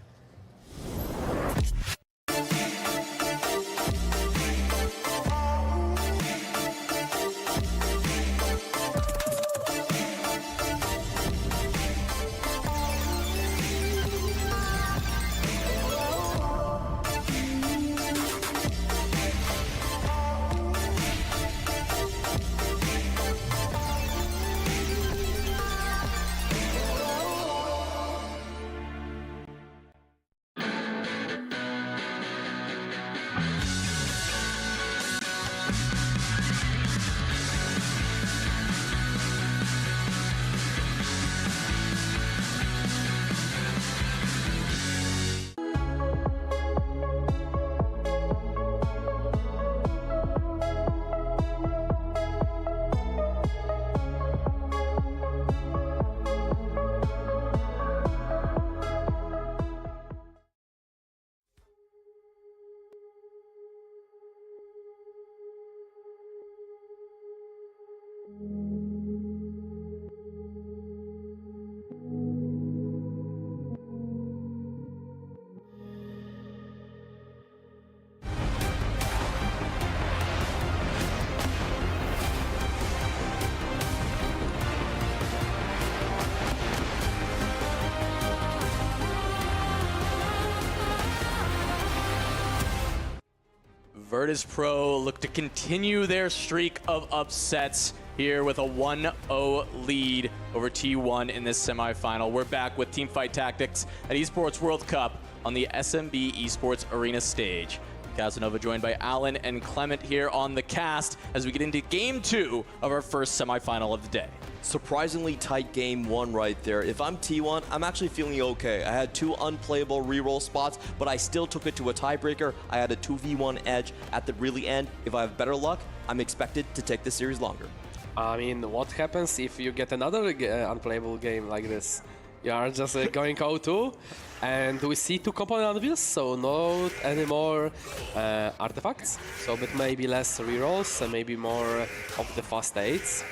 Speaker 9: Virtus.pro look to continue their streak of upsets here with a 1-0 lead over T1 in this semifinal. We're back with Teamfight Tactics at Esports World Cup on the SMB Esports Arena stage. Casanova joined by Alan and Clement here on the cast as we get into game 2 of our first semifinal of the day.
Speaker 10: Surprisingly tight game 1 right there. If I'm T1, I'm actually feeling okay. I had 2 unplayable reroll spots, but I still took it to a tiebreaker. I had a 2v1 edge at the really end. If I have better luck, I'm expected to take this series longer.
Speaker 11: I mean, what happens if you get another unplayable game like this? You are just going 0-2, and we see 2 component anvils, so not anymore artifacts. So, but maybe less rerolls and maybe more of the fast 8s.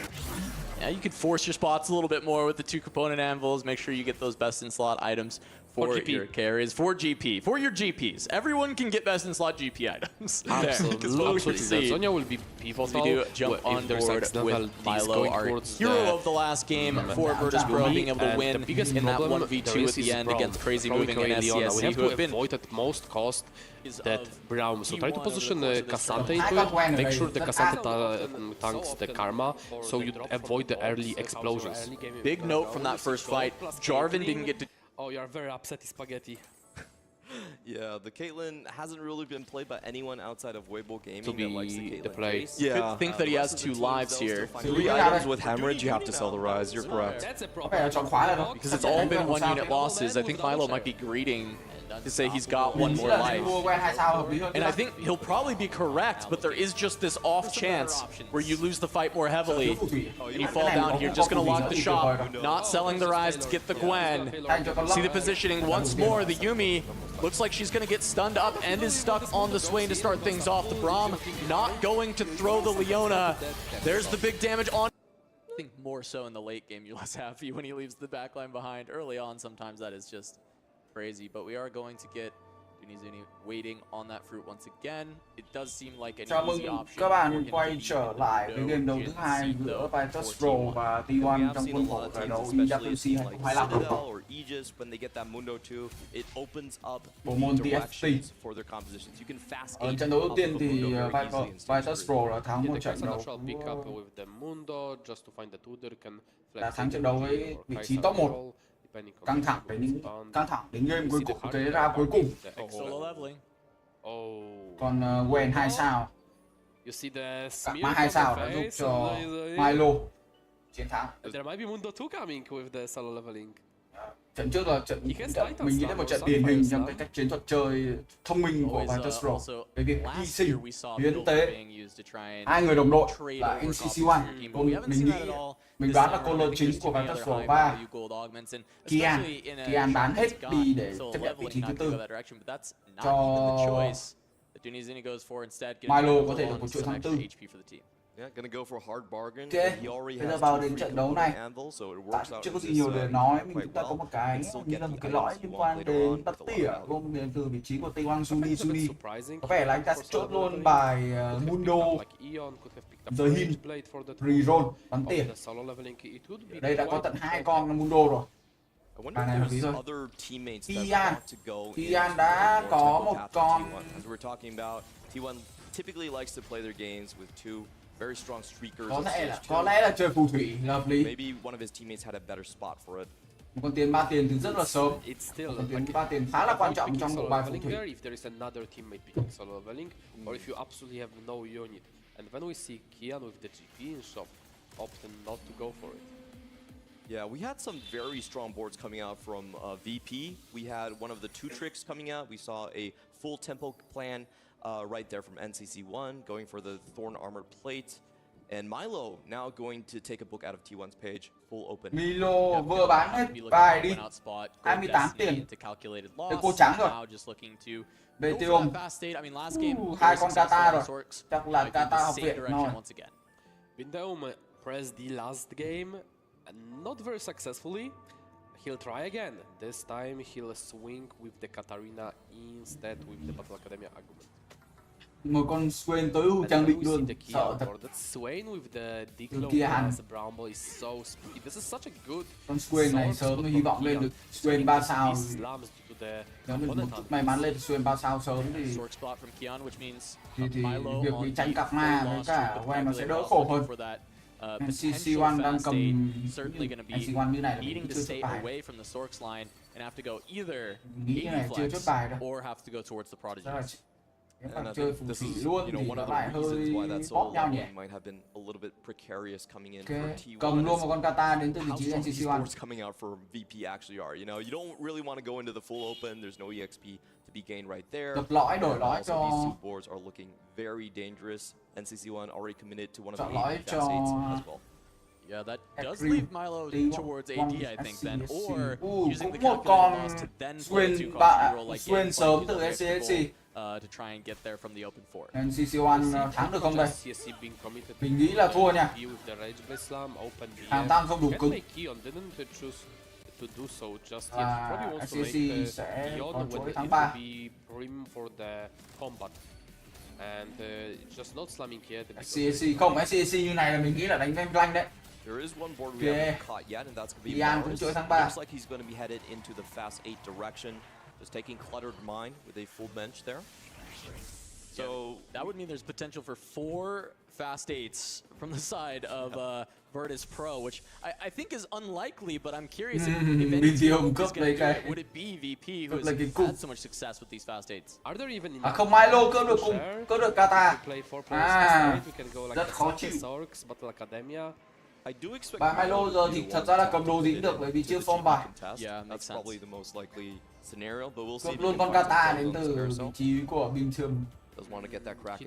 Speaker 9: Yeah, you could force your spots a little bit more with the 2 component anvils. Make sure you get those best in slot items for
Speaker 11: 4GP.
Speaker 9: your carries, for GP, for your GPs. Everyone can get best in slot GP items.
Speaker 11: Absolutely. Zonia will be pivotal.
Speaker 9: We do jump on board with Milo, our hero of the last game for Virtus Pro, being able to win in that 1v2 at the end against crazy moving in SCSC, who have been
Speaker 11: avoid at most cost that Braum. So try to position Cassandra into it, make sure the Cassandra tanks the Karma, so you avoid the early explosions.
Speaker 9: Big note from that first fight, Jarvan didn't get to...
Speaker 11: Oh, you're very upset, Spaghetti.
Speaker 10: Yeah, the Caitlyn hasn't really been played by anyone outside of Weibo Gaming
Speaker 11: To
Speaker 10: that likes
Speaker 11: be
Speaker 10: the
Speaker 11: the
Speaker 10: Caitlyn
Speaker 11: play.
Speaker 10: face.
Speaker 9: You could think that he has 2 lives here.
Speaker 10: 3 items with Hemorrhage, you have to sell the Rise, you're correct.
Speaker 11: That's a
Speaker 12: Có vẻ là chọn khóa rồi đó.
Speaker 9: Because it's all been 1-unit losses. I think Milo might be greeting to say he's got 1 more life.
Speaker 12: Mua quen 2 sao hợp lý hơn.
Speaker 9: And I think he'll probably be correct, but there is just this off chance where you lose the fight more heavily. And you fall down here, just going to lock the shop, not selling the Rise to get the Gwen. See the positioning once more. The Yuumi looks like she's going to get stunned up and is stuck on the Swain to start things off. The Braum not going to throw the Leona. There's the big damage on. I think more so in the late game, you're less happy when he leaves the backline behind. Early on, sometimes that is just crazy, but we are going to get Dunizuni waiting on that fruit once again. It does seem like an
Speaker 12: Chào
Speaker 9: easy
Speaker 12: mừng
Speaker 9: option.
Speaker 12: các bạn quay trở lại với game đấu thứ hai giữa Virtus Pro và T1 trong khuôn khổ giải đấu TRಯಾವು자 2025.
Speaker 10: Or Aegis, when they get that Mundo 2, it opens up
Speaker 12: Bộ môn
Speaker 10: directions for their compositions. You can fast
Speaker 12: Ở trận đấu đầu tiên thì Virtus Pro đã thắng một trận đấu đã thắng trận đấu với vị trí top 1. Căng thẳng đến game cuối cùng, cái ra cuối cùng. Còn Gwen 2 sao, cả mã 2 sao đã giúp cho Milo chiến thắng.
Speaker 11: There might be Mundo 2 coming with the solo leveling.
Speaker 12: Trận trước là mình nghĩ đến một trận điển hình trong cái cách chiến thuật chơi thông minh của Virtus Pro. Cái việc hy sinh, hiến tế, 2 người đồng đội là NCC1. Mình đoán là cô chính của Virtus Pro và Kian bán hết đi để chấp nhận vị trí thứ 4 cho Milo có thể được một chuỗi thắng 4. Ok, bây giờ vào đến trận đấu này, chưa có gì nhiều để nói, chúng ta có một cái như là một cái lõi liên quan đến bắt tỉa gồm đến từ vị trí của T1 Suni. Có vẻ là anh ta sẽ chốt luôn bài Mundo The Hin Reroll bắn tỉa. Đây đã có tận 2 con Mundo rồi. Bài này hợp lý thôi. Ian đã có một con.
Speaker 10: Typically likes to play their games with 2 very strong streakers.
Speaker 12: Có lẽ là chơi phù thủy là hợp lý.
Speaker 10: Maybe one of his teammates had a better spot for it.
Speaker 12: Một con tiền 3 tiền từ rất là sớm. Một con tiền 3 tiền khá là quan trọng trong bộ bài phù thủy.
Speaker 11: If there is another teammate picking solo leveling, or if you absolutely have no unit. And when we see Kian with the GP in shop, opting not to go for it.
Speaker 10: Yeah, we had some very strong boards coming out from VP. We had one of the 2 tricks coming out. We saw a full tempo plan right there from NCC1, going for the Thorn Armored Plate. And Milo now going to take a book out of T1's page, full open.
Speaker 12: Milo vừa bán hết bài đi, 28 tiền. Đây cô trắng rồi. Betium, 2 con Kata rồi. Chắc là Kata học viện rồi.
Speaker 11: Bindaum pressed the last game, not very successfully. He'll try again. This time he'll swing with the Katarina instead with the Battle Academia argument.
Speaker 12: Một con Swain tối ưu trang bị luôn, sợ thật.
Speaker 11: Swain with the Diklo as a Bramble is so speedy. This is such a good.
Speaker 12: Con Swain này sớm hy vọng lên được Swain 3 sao. Nếu mình một chút may mắn lên Swain 3 sao sớm thì việc bị tránh cặp ma với cả Gwen nó sẽ đỡ khổ hơn. NCC1 đang cầm NCC1 như này là mình chưa chốt bài. Nghĩ này chưa chốt bài đâu. Nếu mà chơi phù thủy luôn thì nó lại hơi bóp nhau nhỉ. Cầm luôn một con Kata đến từ vị trí NCC1.
Speaker 10: Coming out for VP actually are, you know, you don't really want to go into the full open. There's no EXP to be gained right there.
Speaker 12: Đập lõi đổi lõi cho.
Speaker 10: These 2 boards are looking very dangerous. NCC1 already committed to one of the
Speaker 12: lõi cho.
Speaker 10: as well.
Speaker 3: Yeah, that does leave Milo towards AD, I think, then, or using the
Speaker 12: một con
Speaker 3: calculated loss to then play 2 cost roll like
Speaker 12: Swain sớm từ SCSC.
Speaker 3: To try and get there from the open fort.
Speaker 12: NCC1 thắng được không đây? Mình nghĩ là thua nha. Hàng tăng không đủ cứng.
Speaker 11: to do so just yet. He probably wants to make
Speaker 12: sẽ có
Speaker 11: beyond
Speaker 12: chuỗi
Speaker 11: when
Speaker 12: tháng
Speaker 11: it
Speaker 12: 3.
Speaker 11: will be prim for the combat. And just not slamming yet.
Speaker 12: SCAC không, SCAC như này là mình nghĩ là đánh Game Blank đấy.
Speaker 10: There is one board we haven't caught yet, and that's going to be
Speaker 12: Ian cũng
Speaker 10: Mars.
Speaker 12: chuỗi tháng 3.
Speaker 10: Looks like he's going to be headed into the fast 8 direction, just taking cluttered mine with a full bench there.
Speaker 15: So that would mean there's potential for 4 fast 8s from the side of Virtus Pro, which I think is unlikely, but I'm curious if any team is going to do it. Would it be VP who has had so much success with these fast 8s?
Speaker 11: Are there even
Speaker 12: Không Milo cướp được Cùng, cướp được Kata. Rất khó chịu. Bài Milo giờ thì thật ra là cầm đồ gì cũng được bởi vì chưa form bài.
Speaker 10: That's probably the most likely scenario, but we'll see.
Speaker 12: Cướp luôn con Kata đến từ vị trí của bình thường.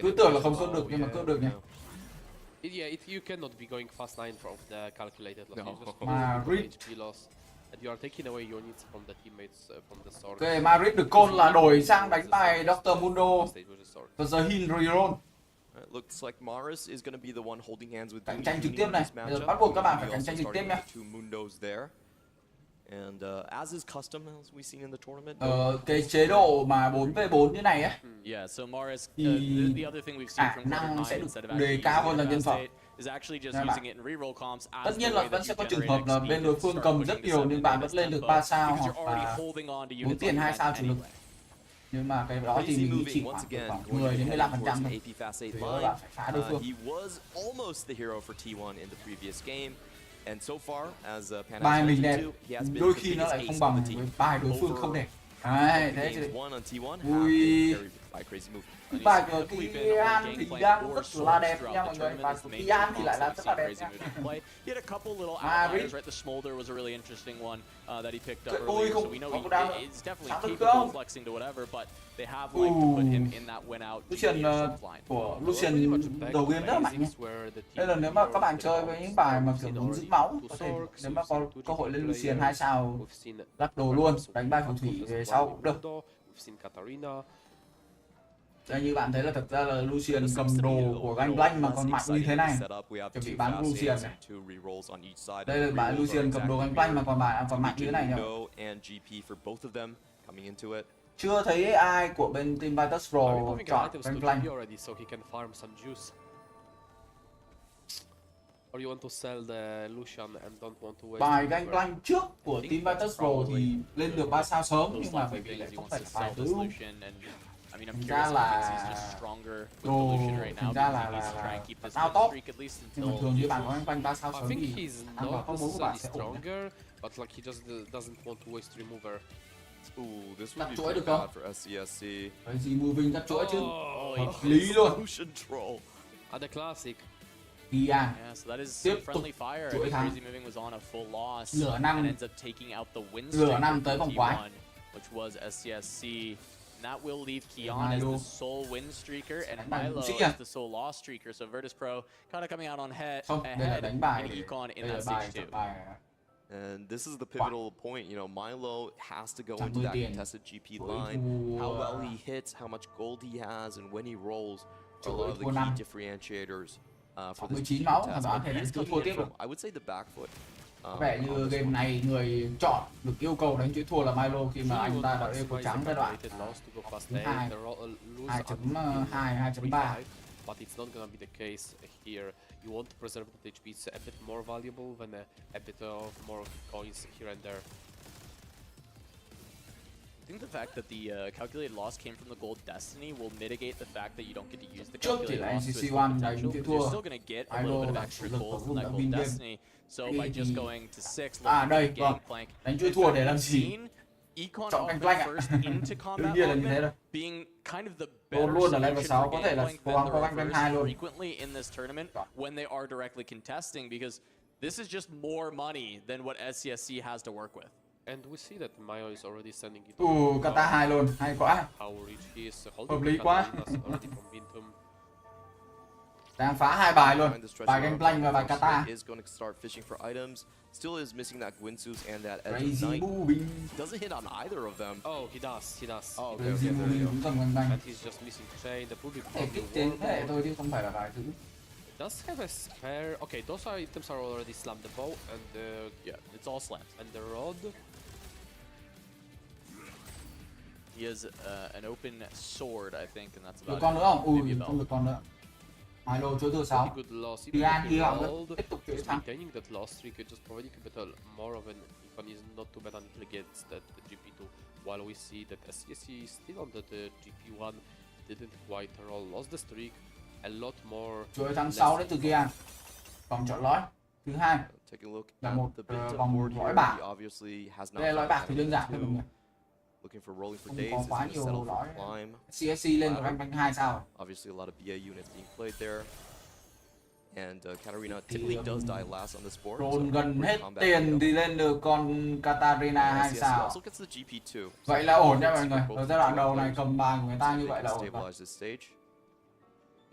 Speaker 12: Cứ tưởng là không cướp được nhưng mà cướp được nha.
Speaker 11: Yeah, you cannot be going fast 9 from the calculated loss.
Speaker 12: No.
Speaker 11: You just HP loss, and you are taking away your needs from the teammates from the sword.
Speaker 12: Ok, Madrid được call là đổi sang đánh bài Dr. Mundo và giờ heal reroll.
Speaker 10: Looks like Mars is going to be the one holding hands with
Speaker 12: cạnh tranh trực tiếp này. Bây giờ bắt buộc các bạn phải cạnh tranh trực tiếp nha.
Speaker 10: And as is custom, as we've seen in the tournament.
Speaker 12: Cái chế độ mà 4v4 như này á.
Speaker 15: Yeah, so Mars,
Speaker 12: thì
Speaker 15: the other thing we've seen from
Speaker 12: năng sẽ
Speaker 15: instead
Speaker 12: được
Speaker 15: of
Speaker 12: đề cao hơn là nhân phẩm.
Speaker 15: is actually just using it in reroll comps as
Speaker 12: tất nhiên là vẫn sẽ có trường hợp là bên đối phương cầm rất nhiều nhưng bạn vẫn lên được 3 sao hoặc là 4 tiền 2 sao chủ lực. Nhưng mà cái đó thì mình nghĩ chỉ khoảng 10 đến 15% thôi. Thì bạn phải phá đối phương.
Speaker 10: He was almost the hero for T1 in the previous game. And so far, as
Speaker 12: bài mình đẹp, đôi khi nó lại không bằng với bài đối phương không đẹp. Đấy, thế thì vui. Cái bài của Tian thì đang rất là đẹp nha mọi người. Bài của Tian thì lại là rất là đẹp nha.
Speaker 15: He had a couple little outliers, right? The Smolder was a really interesting one that he picked up earlier. So we know he's definitely capable of flexing to whatever, but they have liked to put him in that win out.
Speaker 12: Lucian của Lucian đầu game rất là mạnh nha. Đây là nếu mà các bạn chơi với những bài mà kiểu muốn giữ máu, có thể nếu mà có cơ hội lên Lucian 2 sao lắp đồ luôn, đánh bài phù thủy về sau cũng được. Đây, như bạn thấy là thực ra là Lucian cầm đồ của Ganh Blank mà còn mạnh như thế này. Chuẩn bị bán Lucian này. Đây là bạn Lucian cầm đồ Ganh Blank mà còn mạnh như thế này nhỉ? Chưa thấy ai của bên team Virtus Pro chọn Ganh Blank. Bài Ganh Blank trước của team Virtus Pro thì lên được 3 sao sớm nhưng mà bởi vì lại không phải là bài tứ. Thành ra là đồ, thành ra là sao top. Nhưng mà thường như bạn có Ganh Blank 3 sao sớm thì ăn vào top 4 của bạn sẽ ổn. Cắt chuỗi được không? Cái gì moving cắt chuỗi chứ? Hợp lý luôn. Ian
Speaker 15: yeah, so that is some friendly fire. Crazy moving was on a full loss and ends up taking out the win streak
Speaker 12: tới vòng quái,
Speaker 15: which was SCSC. And that will leave Kion as the sole win streaker and Milo as the sole loss streaker. So Virtus Pro kind of coming out on ahead in Econ in that stage 2.
Speaker 10: And this is the pivotal point, you know, Milo has to go into that contested GP line. How well he hits, how much gold he has, and when he rolls are a lot of the key differentiators for this GP test. I would say the back foot.
Speaker 12: Có vẻ như game này người chọn được yêu cầu đánh chuỗi thua là Milo khi mà anh ta đã yêu cầu trắng giai đoạn 2, 2.2, 2.3.
Speaker 11: But it's not gonna be the case here. You want to preserve the HP. It's a bit more valuable than a bit of more coins here and there.
Speaker 15: I think the fact that the calculated loss came from the gold destiny will mitigate the fact that you don't get to use the calculated loss to its full potential, because you're still going to get a little bit of extra gold from that gold destiny. So by just going to 6, looking at the gangplank,
Speaker 12: đánh chuỗi thua để làm gì?
Speaker 15: Econ
Speaker 12: Chọn Gangplank
Speaker 15: first into combat movement being kind of the better solution for Gangplank than the reverse frequently in this tournament when they are directly contesting, because this is just more money than what SCSC has to work with.
Speaker 11: And we see that Mayo is already sending it.
Speaker 12: Kata 2 luôn, hay quá. Hợp lý quá. Đang phá 2 bài luôn, bài Gangplank và bài Kata.
Speaker 10: Still is missing that Gwinsus and that Edge
Speaker 12: Crazy
Speaker 10: of Night.
Speaker 12: moving.
Speaker 10: Doesn't hit on either of them.
Speaker 11: Oh, he does. He does.
Speaker 10: Oh, okay, there you go.
Speaker 11: And he's just missing chain. The public
Speaker 12: kích trên thế thôi chứ không phải là bài thứ.
Speaker 11: does have a spare. Okay, those items are already slammed. The bow and the
Speaker 15: Yeah, it's all slammed.
Speaker 11: and the rod.
Speaker 15: He has an open sword, I think, and that's
Speaker 12: Được
Speaker 15: about
Speaker 12: con nữa không?
Speaker 15: Maybe a
Speaker 12: Ui, không
Speaker 15: belt.
Speaker 12: được con nữa. Milo chuỗi thứ
Speaker 11: Pretty
Speaker 12: 6.
Speaker 11: good loss.
Speaker 12: Tian
Speaker 11: Even
Speaker 12: hy
Speaker 11: if
Speaker 12: vọng
Speaker 11: you
Speaker 12: vẫn
Speaker 11: rolled,
Speaker 12: tiếp tục chuỗi
Speaker 11: just
Speaker 12: thắng.
Speaker 11: maintaining that loss streak, just providing a bit more of an icon is not too bad until it gets that GP2. While we see that SCSC is still on the GP1, didn't quite roll, lost the streak, a lot more.
Speaker 12: Chuỗi thắng 6 đến từ Kian. Vòng chọn lõi thứ 2
Speaker 10: Take a look
Speaker 12: là
Speaker 10: at
Speaker 12: một
Speaker 10: the Bintum
Speaker 12: vòng
Speaker 10: board
Speaker 12: lõi
Speaker 10: here.
Speaker 12: bạc.
Speaker 10: He obviously has not
Speaker 12: Đây là lõi
Speaker 10: found
Speaker 12: bạc thì đơn giản
Speaker 10: Canary
Speaker 12: thôi mọi người.
Speaker 10: Looking for rolling for
Speaker 12: Không
Speaker 10: days.
Speaker 12: có
Speaker 10: It's
Speaker 12: quá
Speaker 10: going to settle
Speaker 12: nhiều
Speaker 10: for
Speaker 12: lõi.
Speaker 10: climb.
Speaker 12: CSC lên được rank 2 sao?
Speaker 10: Obviously, a lot of BA units being played there. And Katarina typically does die last on this board.
Speaker 12: Roll gần
Speaker 10: great
Speaker 12: hết
Speaker 10: combat
Speaker 12: tiền
Speaker 10: kill.
Speaker 12: thì lên được con Katarina 2
Speaker 10: SCSC
Speaker 12: sao.
Speaker 10: also gets the GP2.
Speaker 12: Vậy là ổn nha mọi người. Ở giai đoạn đầu này cầm bài của người ta như vậy là ổn rồi.
Speaker 10: Stabilize this stage.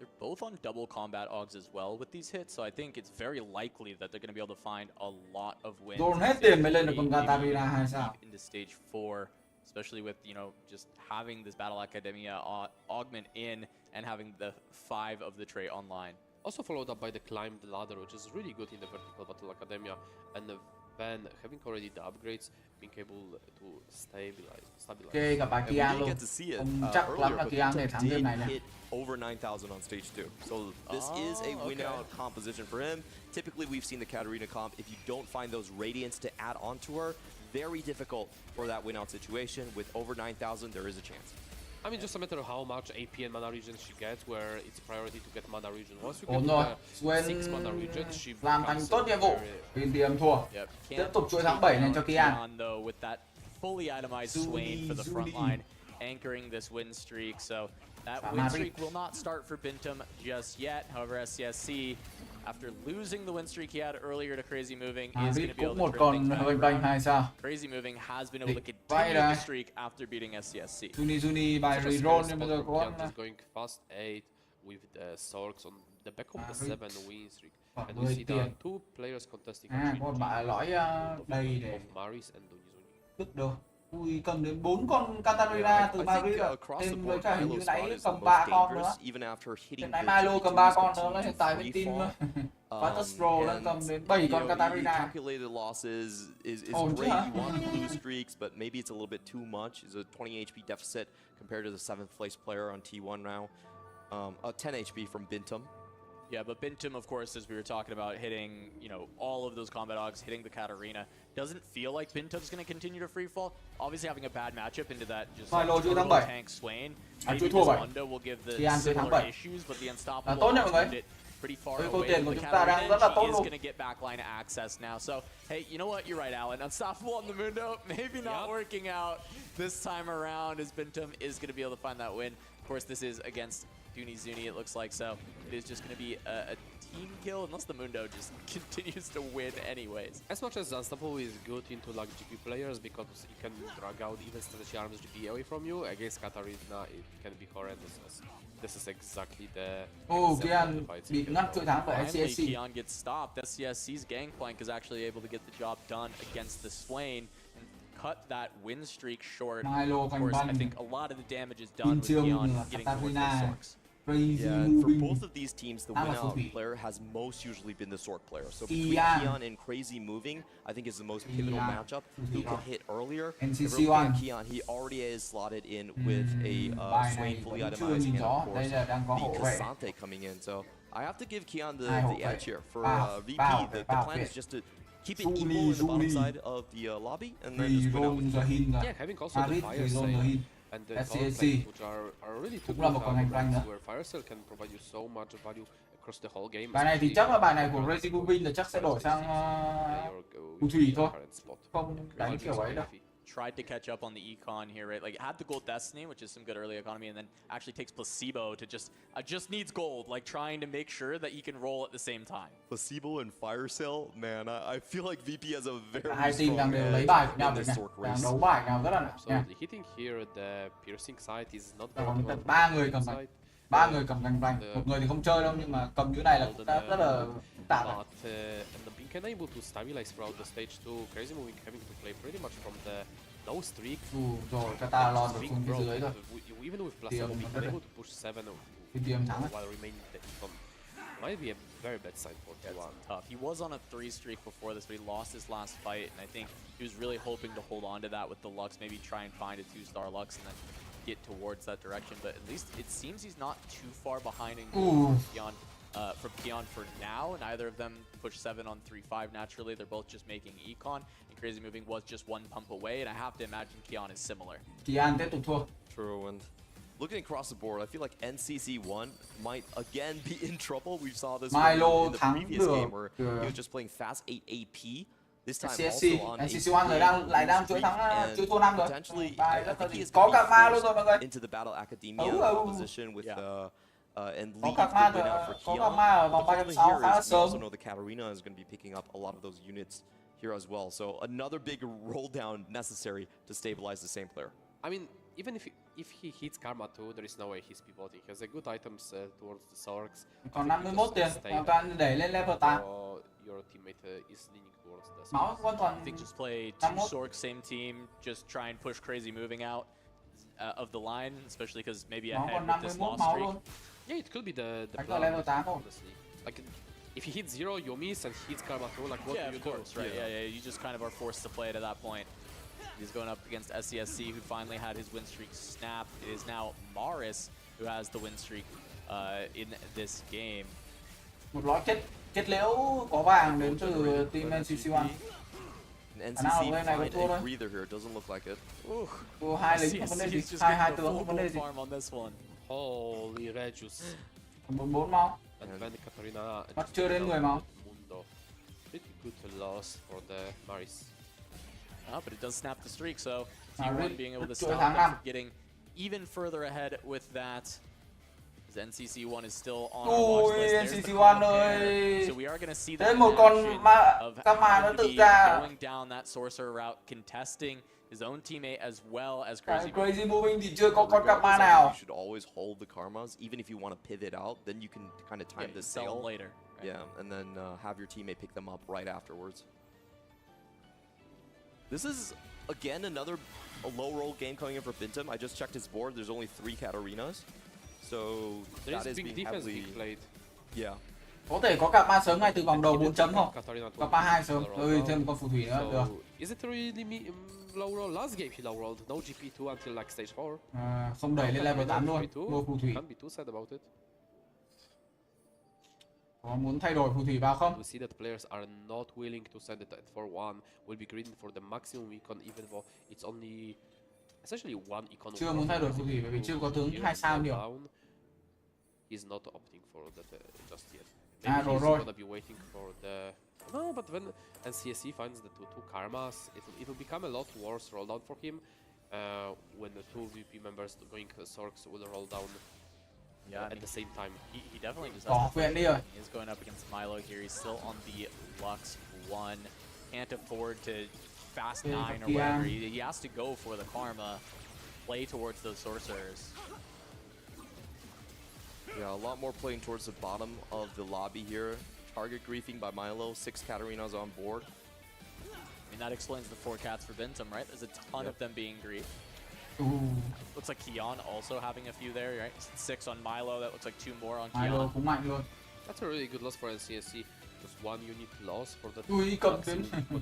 Speaker 15: They're both on double combat Augs as well with these hits, so I think it's very likely that they're going to be able to find a lot of wins.
Speaker 12: Roll hết tiền mới lên được con Katarina 2 sao.
Speaker 15: Into stage 4, especially with, you know, just having this Battle Academia augment in and having the 5 of the trait online.
Speaker 11: Also followed up by the climbed ladder, which is really good in the vertical Battle Academia, and then having already the upgrades, being able to stabilize.
Speaker 12: Ok, gặp bài
Speaker 10: And we
Speaker 12: Kian
Speaker 10: didn't
Speaker 12: luôn.
Speaker 10: get to see it
Speaker 12: Không chắc lắm
Speaker 10: earlier,
Speaker 12: là
Speaker 10: but
Speaker 12: Kian
Speaker 10: Bintum
Speaker 12: để thắng game này
Speaker 10: did
Speaker 12: nè.
Speaker 10: hit over 9,000 on stage 2. So this is a win-out composition for him. Typically, we've seen the Katarina comp. If you don't find those radiants to add onto her, very difficult for that win-out situation. With over 9,000, there is a chance.
Speaker 11: I mean, just a matter of how much AP and mana regions she gets, where it's priority to get mana region. Once you
Speaker 12: Ổn
Speaker 11: get
Speaker 12: rồi.
Speaker 11: the 6 mana region, she
Speaker 12: Làm thành
Speaker 11: becomes
Speaker 12: tốt nhiệm vụ. Bên tiềm thua.
Speaker 15: Yep.
Speaker 12: Tiếp tục chuỗi tháng 7 này cho Kian.
Speaker 15: Though, with that fully itemized Swain for the front line, anchoring this win streak. So that win streak will not start for Bintum just yet. However, SCSC, after losing the win streak he had earlier to Crazy Moving, is going to be able
Speaker 12: cũng
Speaker 15: to
Speaker 12: một
Speaker 15: turn things
Speaker 12: con
Speaker 15: back
Speaker 12: banh 2
Speaker 15: around.
Speaker 12: sao.
Speaker 15: Crazy Moving has been able to
Speaker 12: Vậy
Speaker 15: continue
Speaker 12: là-
Speaker 15: the streak after beating SCSC.
Speaker 12: Juni bài
Speaker 11: Just
Speaker 12: reroll
Speaker 11: very
Speaker 12: nhưng bây
Speaker 11: spot
Speaker 12: giờ
Speaker 11: for
Speaker 12: có
Speaker 11: Kian, just going fast 8 with the Sorks on the back of the 7 win streak.
Speaker 12: Khoảng
Speaker 11: And we
Speaker 12: 10
Speaker 11: see there are
Speaker 12: tiền.
Speaker 11: 2 players contesting
Speaker 12: À,
Speaker 11: between
Speaker 12: con bài lõi đầy để
Speaker 11: of Maris and Donizoni.
Speaker 12: tức được. Ui, cầm đến 4 con Katarina từ
Speaker 10: I think
Speaker 12: Madrid rồi.
Speaker 10: across the
Speaker 12: Thêm với
Speaker 10: board,
Speaker 12: cả hình
Speaker 10: Milo
Speaker 12: như
Speaker 10: spot
Speaker 12: nãy
Speaker 10: is the
Speaker 12: cầm
Speaker 10: most
Speaker 12: 3 con nữa.
Speaker 10: dangerous, even after hitting
Speaker 12: Hiện
Speaker 10: the
Speaker 12: nãy Milo cầm 3 con nữa, hiện tại bên team
Speaker 10: free
Speaker 12: Fantasro đã cầm đến 7 con
Speaker 10: the
Speaker 12: Katarina.
Speaker 10: calculated losses is
Speaker 12: Ổn chứ
Speaker 10: great.
Speaker 12: hả?
Speaker 10: You want to lose streaks, but maybe it's a little bit too much. It's a 20 HP deficit compared to the 7th place player on T1 now. A 10 HP from Bintum.
Speaker 15: Yeah, but Bintum, of course, as we were talking about, hitting, you know, all of those combat Augs, hitting the Katarina, doesn't feel like Bintum's going to continue to free fall. Obviously, having a bad matchup into that just
Speaker 12: Milo chuỗi tháng
Speaker 15: turbo
Speaker 12: 7.
Speaker 15: tank Swain,
Speaker 12: À,
Speaker 15: maybe
Speaker 12: chuỗi
Speaker 15: this
Speaker 12: thua 7.
Speaker 15: Mundo will give the
Speaker 12: Kian chuỗi tháng
Speaker 15: similar
Speaker 12: 7.
Speaker 15: issues, but the
Speaker 12: Là
Speaker 15: unstoppable
Speaker 12: tốt nha mọi
Speaker 15: Augs
Speaker 12: người.
Speaker 15: put it pretty far
Speaker 12: Với
Speaker 15: away.
Speaker 12: câu tiền của
Speaker 15: The
Speaker 12: chúng ta đang
Speaker 15: Katarina,
Speaker 12: rất là tốt
Speaker 15: she is
Speaker 12: luôn.
Speaker 15: going to get backline access now. So, hey, you know what? You're right, Alan. Unstoppable on the Mundo, maybe not working out this time around, as Bintum is going to be able to find that win. Of course, this is against Donizoni, it looks like, so it is just going to be a team kill unless the Mundo just continues to win anyways.
Speaker 11: As much as Unstoppable is good into like GP players because it can drag out even strategy arms GP away from you, against Katarina it can be horrendous. As this is exactly the
Speaker 12: Kian bị ngắt chuỗi tháng bởi
Speaker 15: Finally,
Speaker 12: SCSC.
Speaker 15: Kian gets stopped. SCSC's Gangplank is actually able to get the job done against the Swain and cut that win streak short.
Speaker 12: Milo
Speaker 15: Of
Speaker 12: cành
Speaker 15: course, I
Speaker 12: banh.
Speaker 15: think a lot of the damage is done with
Speaker 12: Kim
Speaker 15: Kian
Speaker 12: là
Speaker 15: getting towards those
Speaker 12: Katarina.
Speaker 15: Sorks.
Speaker 12: Crazy
Speaker 10: Yeah, and for
Speaker 12: moving.
Speaker 10: both of these teams, the
Speaker 12: That was
Speaker 10: win-out
Speaker 12: Sophie.
Speaker 10: player has most usually been the Sork player. So between
Speaker 12: Kian.
Speaker 10: Kian and Crazy Moving, I think is the most pivotal
Speaker 12: Kian.
Speaker 10: matchup. Who can hit earlier?
Speaker 12: NCC
Speaker 10: If we're looking at
Speaker 12: one.
Speaker 10: Kian, he already is slotted in with a
Speaker 12: Bài
Speaker 10: Swain
Speaker 12: này
Speaker 10: fully
Speaker 12: vẫn chưa
Speaker 10: itemized
Speaker 12: nhìn
Speaker 10: and
Speaker 12: rõ.
Speaker 10: of
Speaker 12: Đây
Speaker 10: course
Speaker 12: là đang có
Speaker 10: the
Speaker 12: hậu vệ.
Speaker 10: Casante coming in. So I have to give Kian
Speaker 12: Hai hậu
Speaker 10: the
Speaker 12: vệ.
Speaker 10: edge here. For
Speaker 12: Ba
Speaker 10: VP,
Speaker 12: hậu
Speaker 10: the
Speaker 12: vệ, ba hậu
Speaker 10: plan
Speaker 12: vệ.
Speaker 10: is just to keep it
Speaker 12: Zuli,
Speaker 10: equal in the bottom
Speaker 12: Zuli.
Speaker 10: side of the lobby and then just win out
Speaker 12: Reroll
Speaker 10: with
Speaker 12: the
Speaker 10: Kian.
Speaker 12: hin rồi.
Speaker 11: Yeah, having also the
Speaker 12: Madrid
Speaker 11: fire
Speaker 12: reroll the
Speaker 11: sale
Speaker 12: hin.
Speaker 11: and the
Speaker 12: SCSC.
Speaker 11: Gauntlet, which are really two
Speaker 12: Cũng là một con hành rank nữa.
Speaker 11: where fire sale can provide you so much value across the whole game.
Speaker 12: Bài này thì chắc là bài này của Crazy Moving là chắc sẽ đổi sang phù thủy thôi. Không đánh kiểu ấy đâu.
Speaker 15: Tried to catch up on the econ here, right? Like, it had the gold destiny, which is some good early economy, and then actually takes placebo to just needs gold, like trying to make sure that he can roll at the same time.
Speaker 10: Placebo and Fire Sale, man, I feel like VP has a very
Speaker 12: Hai team
Speaker 10: strong
Speaker 12: đang đều
Speaker 10: edge
Speaker 12: lấy bài của
Speaker 10: in
Speaker 12: nhau
Speaker 10: this
Speaker 12: rồi
Speaker 10: Sork
Speaker 12: nè. Đang
Speaker 10: race.
Speaker 12: đấu bài nhau rất là nặng nha.
Speaker 11: Absolutely. Hitting here the piercing side is not very
Speaker 12: Còn
Speaker 11: well.
Speaker 12: ba người cầm banh. 3 người cầm cành vành. Một người thì không chơi đâu nhưng mà cầm như này là cũng đã rất là phức tạp rồi.
Speaker 11: But and being able to stabilize throughout the stage too, Crazy Moving having to play pretty much from the no streak.
Speaker 12: Rồi cho ta lo được xuống phía dưới thôi.
Speaker 11: Even with placebo, being able to push 7
Speaker 12: Thì tiêm thắng.
Speaker 11: while remaining the econ. might be a very bad sign for T1.
Speaker 15: Tough. He was on a 3 streak before this, but he lost his last fight, and I think he was really hoping to hold on to that with the Lux, maybe try and find a 2-star Lux and then get towards that direction. But at least it seems he's not too far behind in from Keon for now. Neither of them push 7 on 3-5 naturally. They're both just making econ, and Crazy Moving was just 1 pump away, and I have to imagine Keon is similar.
Speaker 12: Kian tiếp tục thua.
Speaker 10: True, and looking across the board, I feel like NCC1 might again be in trouble. We saw this
Speaker 12: Milo
Speaker 10: in the
Speaker 12: thắng
Speaker 10: previous game where
Speaker 12: được.
Speaker 10: he was just playing fast 8 AP. This time
Speaker 12: CSC,
Speaker 10: also on
Speaker 12: NCC1 lại đang chuỗi thắng, chưa thua 5 rồi.
Speaker 10: Potentially, I think he is
Speaker 12: Có
Speaker 10: going
Speaker 12: cả ma luôn
Speaker 10: to
Speaker 12: rồi mọi
Speaker 10: be
Speaker 12: người.
Speaker 10: into the Battle Academia position with and
Speaker 12: Có
Speaker 10: lead
Speaker 12: cả
Speaker 10: the
Speaker 12: ma
Speaker 10: win out for
Speaker 12: có
Speaker 10: Keon.
Speaker 12: cả ma ở
Speaker 10: The
Speaker 12: vòng
Speaker 10: problem
Speaker 12: 3.6
Speaker 10: here
Speaker 12: khá là
Speaker 10: is we also
Speaker 12: sớm.
Speaker 10: know the Katarina is going to be picking up a lot of those units here as well. So another big roll down necessary to stabilize the same player.
Speaker 11: I mean, even if he hits Karma too, there is no way he's pivoting. He has a good items towards the Sorks.
Speaker 12: Còn 51 tiền, hoàn toàn đẩy lên level 8.
Speaker 11: Your teammate is leaning towards the
Speaker 12: Máu vẫn còn
Speaker 15: I think just play 2 Sorks, same team, just try and push Crazy Moving out of the line, especially because maybe ahead with this loss streak.
Speaker 11: Yeah, it could be the
Speaker 12: plan, level 8
Speaker 11: honestly. Like, if he hits 0, you miss, and he hits Karma too, like, what do you do?
Speaker 15: Right, yeah, you just kind of are forced to play to that point. He's going up against SCSC, who finally had his win streak snapped. It is now Maris who has the win streak in this game.
Speaker 12: Một lõi kết liễu có vàng đến từ team NCC1.
Speaker 10: NCC find a breather here, doesn't look like it.
Speaker 12: Thua 2 lính không vấn đề gì, 2 tướng không vấn đề gì.
Speaker 11: Holy Regius.
Speaker 12: 44 máu.
Speaker 11: And then Katarina
Speaker 12: Mắt chưa đến 10 máu.
Speaker 11: Pretty good loss for the Maris.
Speaker 15: But it does snap the streak, so
Speaker 12: Maris
Speaker 15: T1 being able to
Speaker 12: chuỗi
Speaker 15: stop
Speaker 12: tháng
Speaker 15: them
Speaker 12: 5.
Speaker 15: from getting even further ahead with that. As NCC1 is still on our watch list. There's the
Speaker 12: NCC1
Speaker 15: Chroma
Speaker 12: ơi.
Speaker 15: pair. So we are going to see that
Speaker 12: một con
Speaker 15: action of
Speaker 12: các ma nó tự
Speaker 15: Rudy
Speaker 12: ra.
Speaker 15: going down that sorcerer route, contesting his own teammate as well as Crazy
Speaker 12: Crazy Moving thì chưa có con các ma nào.
Speaker 10: You should always hold the karmas, even if you want to pivot out. Then you can kind of time the
Speaker 15: sell
Speaker 10: sale
Speaker 15: them later. Right?
Speaker 10: Yeah, and then have your teammate pick them up right afterwards. This is again another low roll game coming in for Bintum. I just checked his board. There's only 3 Katarinas, so that is being heavily
Speaker 11: played.
Speaker 10: Yeah.
Speaker 12: Có thể có cặp ma sớm ngay từ vòng đầu 4 chấm không? Cặp ma 2 sớm. Thêm một con phù thủy nữa được.
Speaker 11: Is it really low roll? Last game he low rolled. No GP2 until like stage 4.
Speaker 12: Không đẩy lên level 8 luôn. Mua phù thủy.
Speaker 11: Can't be too sad about it.
Speaker 12: Có muốn thay đổi phù thủy vào không?
Speaker 11: We see that players are not willing to send it at 4-1. We'll be grinding for the maximum econ, even though it's only essentially 1 econ.
Speaker 12: Chưa muốn thay đổi phù thủy bởi vì chưa có tướng 2 sao nhiều.
Speaker 11: He's not opting for that just yet. Maybe he's gonna be waiting for the. No, but when NCSC finds the two karmas, it will become a lot worse roll down for him. When the 2 VP members going Sorks will roll down.
Speaker 15: Yeah,
Speaker 11: at the same time.
Speaker 15: He definitely just has
Speaker 12: to
Speaker 15: He's going up against Milo here. He's still on the Lux 1. Can't afford to fast 9 or whatever. He has to go for the Karma, play towards those sorcerers.
Speaker 10: Yeah, a lot more playing towards the bottom of the lobby here. Target griefing by Milo, 6 Katarinas on board.
Speaker 15: I mean, that explains the 4 cats for Bintum, right? There's a ton of them being griefed. Looks like Keon also having a few there, right? 6 on Milo, that looks like 2 more on Keon.
Speaker 12: cũng mạnh luôn.
Speaker 11: That's a really good loss for NCSC. Just 1 unit loss for the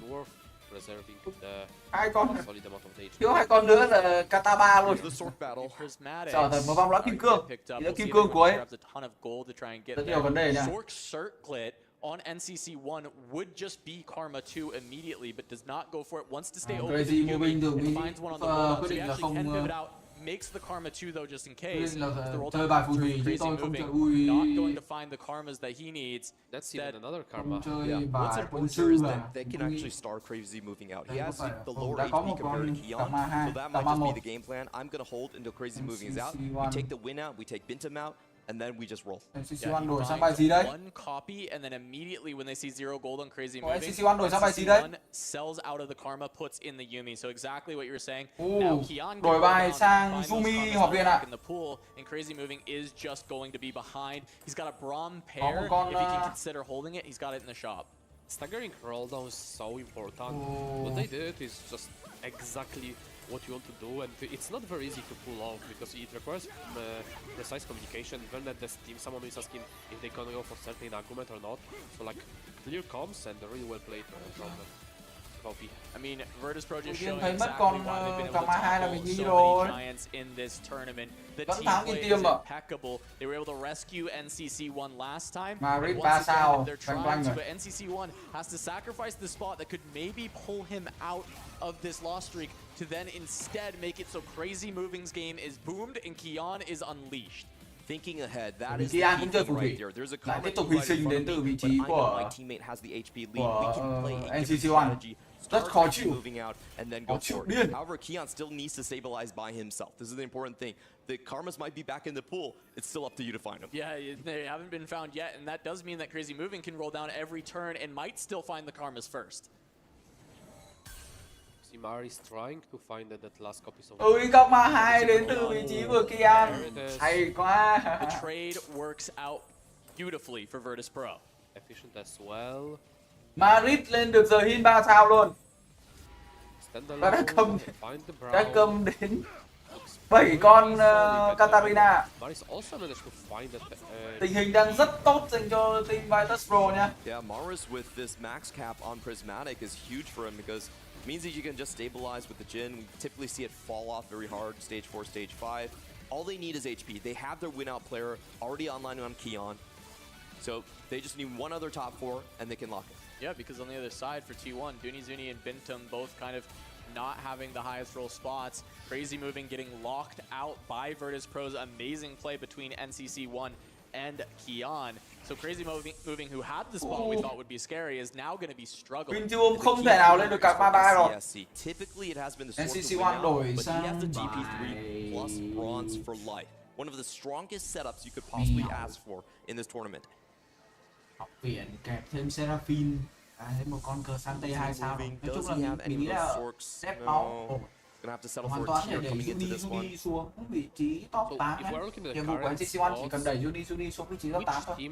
Speaker 11: worth, preserving the solid amount of damage.
Speaker 12: Thiếu 2 con nữa là Kataba luôn.
Speaker 15: Trở
Speaker 12: thành một vòng lõi kim cương. Chỉ là kim cương cuối. Rất nhiều vấn đề nha.
Speaker 15: On NCC1 would just be Karma 2 immediately, but does not go for it. Wants to stay open
Speaker 12: Crazy Moving
Speaker 15: and finds one on the roll. So he actually can pivot out, makes the Karma 2 though, just in case.
Speaker 12: Chơi bài phù thủy chứ tôi không chơi vui.
Speaker 15: Not going to find the karmas that he needs.
Speaker 11: That's even another karma.
Speaker 10: What's important here is that they can actually start Crazy moving out. He has the lower HP compared to Keon, so that might just be the game plan. I'm gonna hold until Crazy moving is out. We take the win out, we take Bintum out, and then we just roll.
Speaker 12: NCC1 đổi sang bài gì đấy?
Speaker 15: One copy, and then immediately when they see 0 gold on Crazy
Speaker 12: Ủa,
Speaker 15: moving,
Speaker 12: NCC1 đổi sang bài gì đấy?
Speaker 15: sells out of the karma, puts in the Yumi. So exactly what you were saying. Now Keon
Speaker 12: đổi bài sang Sumi học viện ạ.
Speaker 15: In the pool, and Crazy moving is just going to be behind. He's got a Braum pair. If he can consider holding it, he's got it in the shop.
Speaker 11: Staggering roll down is so important. What they did is just exactly what you want to do, and it's not very easy to pull off because it requires precise communication. Even at this team, someone is asking if they can go for certain argument or not. So like clear comms and really well played from Copy.
Speaker 15: I mean, Virtus.pro just
Speaker 12: Tiên
Speaker 15: showing
Speaker 12: thấy mất
Speaker 15: exactly
Speaker 12: con
Speaker 15: why they've been able
Speaker 12: cầm
Speaker 15: to
Speaker 12: A2 là
Speaker 15: tackle
Speaker 12: mình nghĩ
Speaker 15: so
Speaker 12: rồi.
Speaker 15: many giants in this tournament. The
Speaker 12: Vẫn
Speaker 15: team
Speaker 12: thắng
Speaker 15: play
Speaker 12: như
Speaker 15: is
Speaker 12: Tiêm ạ.
Speaker 15: impeccable. They were able to rescue NCC1 last time.
Speaker 12: Madrid
Speaker 15: But
Speaker 12: 3
Speaker 15: once again,
Speaker 12: sao,
Speaker 15: they're
Speaker 12: banh
Speaker 15: trying
Speaker 12: banh
Speaker 15: to,
Speaker 12: rồi.
Speaker 15: but NCC1 has to sacrifice the spot that could maybe pull him out of this loss streak to then instead make it so Crazy Moving's game is boomed and Kion is unleashed.
Speaker 10: Thinking ahead, that is
Speaker 12: Kian
Speaker 10: the
Speaker 12: cũng
Speaker 10: key
Speaker 12: chơi
Speaker 10: thing
Speaker 12: phù
Speaker 10: right
Speaker 12: thủy.
Speaker 10: there. There's a
Speaker 12: Lại tiếp
Speaker 10: comment
Speaker 12: tục
Speaker 10: right
Speaker 12: hy
Speaker 10: in
Speaker 12: sinh
Speaker 10: front
Speaker 12: đến
Speaker 10: of
Speaker 12: từ
Speaker 10: me,
Speaker 12: vị
Speaker 10: but
Speaker 12: trí
Speaker 10: I know
Speaker 12: của
Speaker 10: my teammate has the HP lead. We can play a different
Speaker 12: NCC1.
Speaker 10: strategy.
Speaker 12: Rất
Speaker 10: Start
Speaker 12: khó
Speaker 10: by
Speaker 12: chịu.
Speaker 10: moving out and then go
Speaker 12: chịu
Speaker 10: for
Speaker 12: điên.
Speaker 10: it. However, Kion still needs to stabilize by himself. This is the important thing. The Karmas might be back in the pool. It's still up to you to find them.
Speaker 15: Yeah, they haven't been found yet, and that does mean that Crazy Moving can roll down every turn and might still find the Karmas first.
Speaker 11: Simar is trying to find that last copies of.
Speaker 12: Ui, góc A2 đến từ vị trí của Kian. Hay quá.
Speaker 15: The trade works out beautifully for Virtus.pro.
Speaker 11: Efficient as well.
Speaker 12: Madrid lên được giờ hin 3 sao luôn. Và đã cầm đến 7 con Katarina. Tình hình đang rất tốt dành cho team Virtus.pro nha.
Speaker 10: Yeah, Maris with this max cap on Prismatic is huge for him because it means that you can just stabilize with the Jhin. We typically see it fall off very hard, stage 4, stage 5. All they need is HP. They have their win out player already online on Kion. So they just need one other top 4 and they can lock it.
Speaker 15: Yeah, because on the other side for T1, Dunizuni and Bintum both kind of not having the highest roll spots. Crazy Moving getting locked out by Virtus.pro's amazing play between NCC1 and Kion. So Crazy Moving, who had the spot we thought would be scary, is now going to be struggling.
Speaker 12: Bintum không thể nào lên được cả 3-3 rồi.
Speaker 10: Typically it has been the source of win
Speaker 12: NCC1
Speaker 10: out,
Speaker 12: đổi
Speaker 10: but he has
Speaker 12: sang
Speaker 10: the GP3 plus bronze for life. One of the strongest setups you could possibly ask for in this tournament.
Speaker 12: Học viện kẹp thêm Seraphine, thêm một con cờ sang T2 sao. Nói chung là mình nghĩ là xếp máu. Hoàn toàn để Juni xuống vị trí top 8. Nhiệm vụ của NCC1 chỉ cần đẩy Juni xuống vị trí top 8 thôi.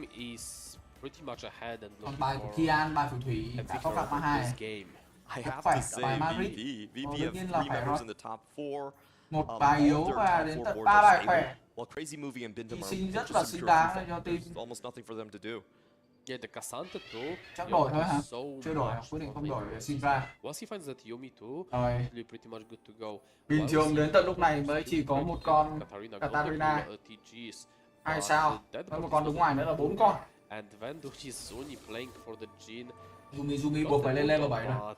Speaker 12: Còn bài của Kian, bài phù thủy đã có cặp A2. Rất khỏe, bài Madrid. Đương nhiên là phải rồi. Một bài yếu và đến tận 3 bài khỏe. Hy sinh rất là xứng đáng cho team.
Speaker 11: Yeah, the Cassandra too.
Speaker 12: Chắc đổi thôi hả? Chưa đổi, quyết định không đổi, xin ra.
Speaker 11: Once he finds that Yumi too,
Speaker 12: rồi.
Speaker 11: Pretty much good to go.
Speaker 12: Bình thường đến tận lúc này mới chỉ có một con Katarina 2 sao, với một con đứng ngoài nữa là 4 con.
Speaker 11: And when Dunizuni playing for the Jhin.
Speaker 12: Yumi buộc phải lên level 7 rồi.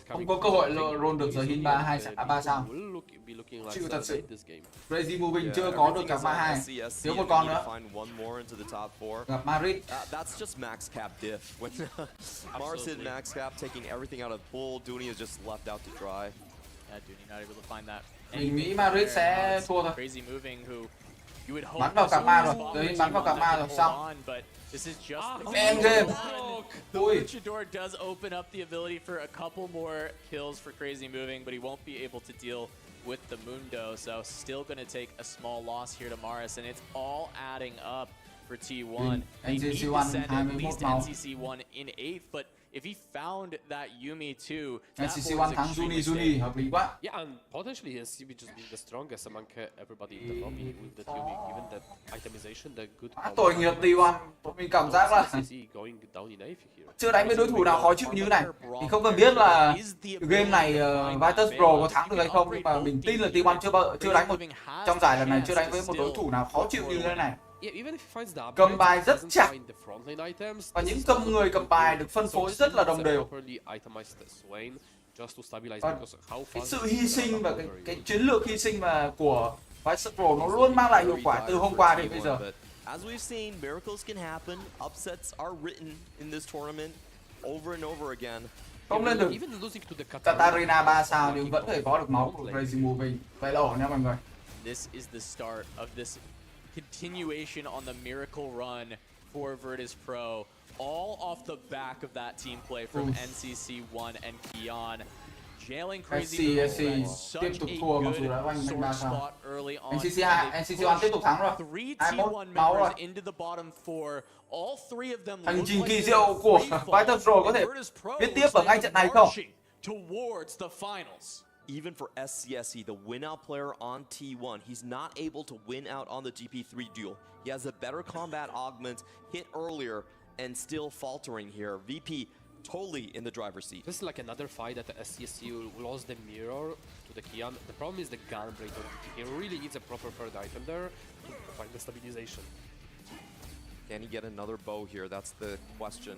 Speaker 12: Không có cơ hội roll được giờ hin 3 sao. Chịu thật sự. Crazy Moving chưa có được cả A2. Thiếu một con nữa. Gặp Madrid.
Speaker 10: That's just max cap diff. When Mars hit max cap, taking everything out of the pool, Dooney is just left out to dry.
Speaker 15: Yeah, Dooney not able to find that.
Speaker 12: Mình nghĩ Madrid sẽ thua thôi.
Speaker 15: Crazy Moving who you would hope
Speaker 12: bắn vào cả ma rồi, giờ hin bắn vào cả ma rồi, xong.
Speaker 15: This is just
Speaker 12: end game.
Speaker 15: Luchador does open up the ability for a couple more kills for Crazy Moving, but he won't be able to deal with the Mundo, so still going to take a small loss here to Maris, and it's all adding up for T1. They need to send at least NCC1 in 8th, but if he found that Yumi too,
Speaker 12: NCC1 thắng Juni, hợp lý quá.
Speaker 11: Yeah, and potentially NCC just being the strongest among everybody in the lobby with the Yumi, given that itemization, the good.
Speaker 12: Tội nghiệp T1, mình cảm giác là chưa đánh với đối thủ nào khó chịu như này. Thì không cần biết là game này Virtus.pro có thắng được hay không, nhưng mà mình tin là T1 chưa đánh trong giải lần này chưa đánh với một đối thủ nào khó chịu như thế này. Cầm bài rất chặt và những người cầm bài được phân phối rất là đồng đều. Và cái sự hy sinh và cái chiến lược hy sinh mà của Virtus.pro nó luôn mang lại hiệu quả từ hôm qua đến bây giờ.
Speaker 10: As we've seen, miracles can happen. Upsets are written in this tournament over and over again.
Speaker 12: Không lên được Katarina 3 sao nhưng vẫn phải có được máu của Crazy Moving. Vậy là ổn nha mọi người.
Speaker 15: This is the start of this continuation on the miracle run for Virtus.pro, all off the back of that team play from NCC1 and Kion. Jailing Crazy Moving
Speaker 12: tiếp tục thua mặc dù đã banh 3 sao. NCC1 tiếp tục thắng rồi. 21 máu rồi. Hành trình kỳ diệu của Virtus.pro có thể viết tiếp ở ngay trận này không?
Speaker 10: even for SCSC, the win-out player on T1, he's not able to win out on the GP3 duel. He has a better combat augment, hit earlier, and still faltering here. VP totally in the driver's seat.
Speaker 11: This is like another fight that the SCSC lost the mirror to the Kian. The problem is the gun blade on VP. He really needs a proper third item there to find the stabilization.
Speaker 10: Can he get another bow here? That's the question.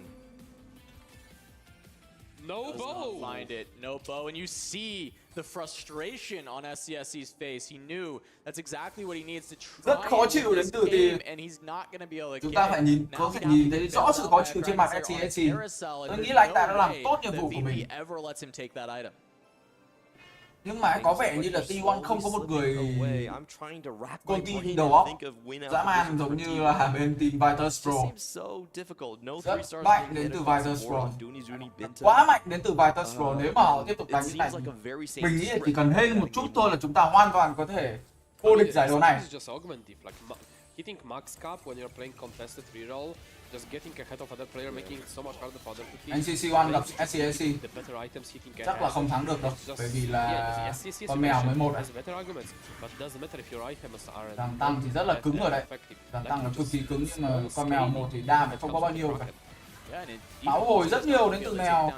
Speaker 15: No bow! Find it, no bow, and you see the frustration on SCSC's face. He knew that's exactly what he needs to try
Speaker 12: Rất khó chịu đến từ
Speaker 15: game, and he's not gonna be able to
Speaker 12: chúng ta phải nhìn có thể nhìn thấy rõ sự khó chịu trên mặt SCSC. Tôi nghĩ là anh ta đã làm tốt nhiệm vụ của mình. Nhưng mà có vẻ như là T1 không có một người con team đầu óc dã man giống như là bên team Vitus Pro. Rất mạnh đến từ Vitus Pro. Quá mạnh đến từ Vitus Pro. Nếu mà họ tiếp tục đánh như này, mình nghĩ là chỉ cần hên một chút thôi là chúng ta hoàn toàn có thể vô địch giải đấu này.
Speaker 11: Hitting max cap when you're playing contested reroll, just getting ahead of other player, making it so much harder for other to kill.
Speaker 12: NCC1 gặp SCSC chắc là không thắng được đâu, bởi vì là con mèo mới một. Đằng tăng thì rất là cứng rồi đấy, đằng tăng là cực kỳ cứng, nhưng mà con mèo một thì đam thì không có bao nhiêu cả. Máu hồi rất nhiều đến từ mèo.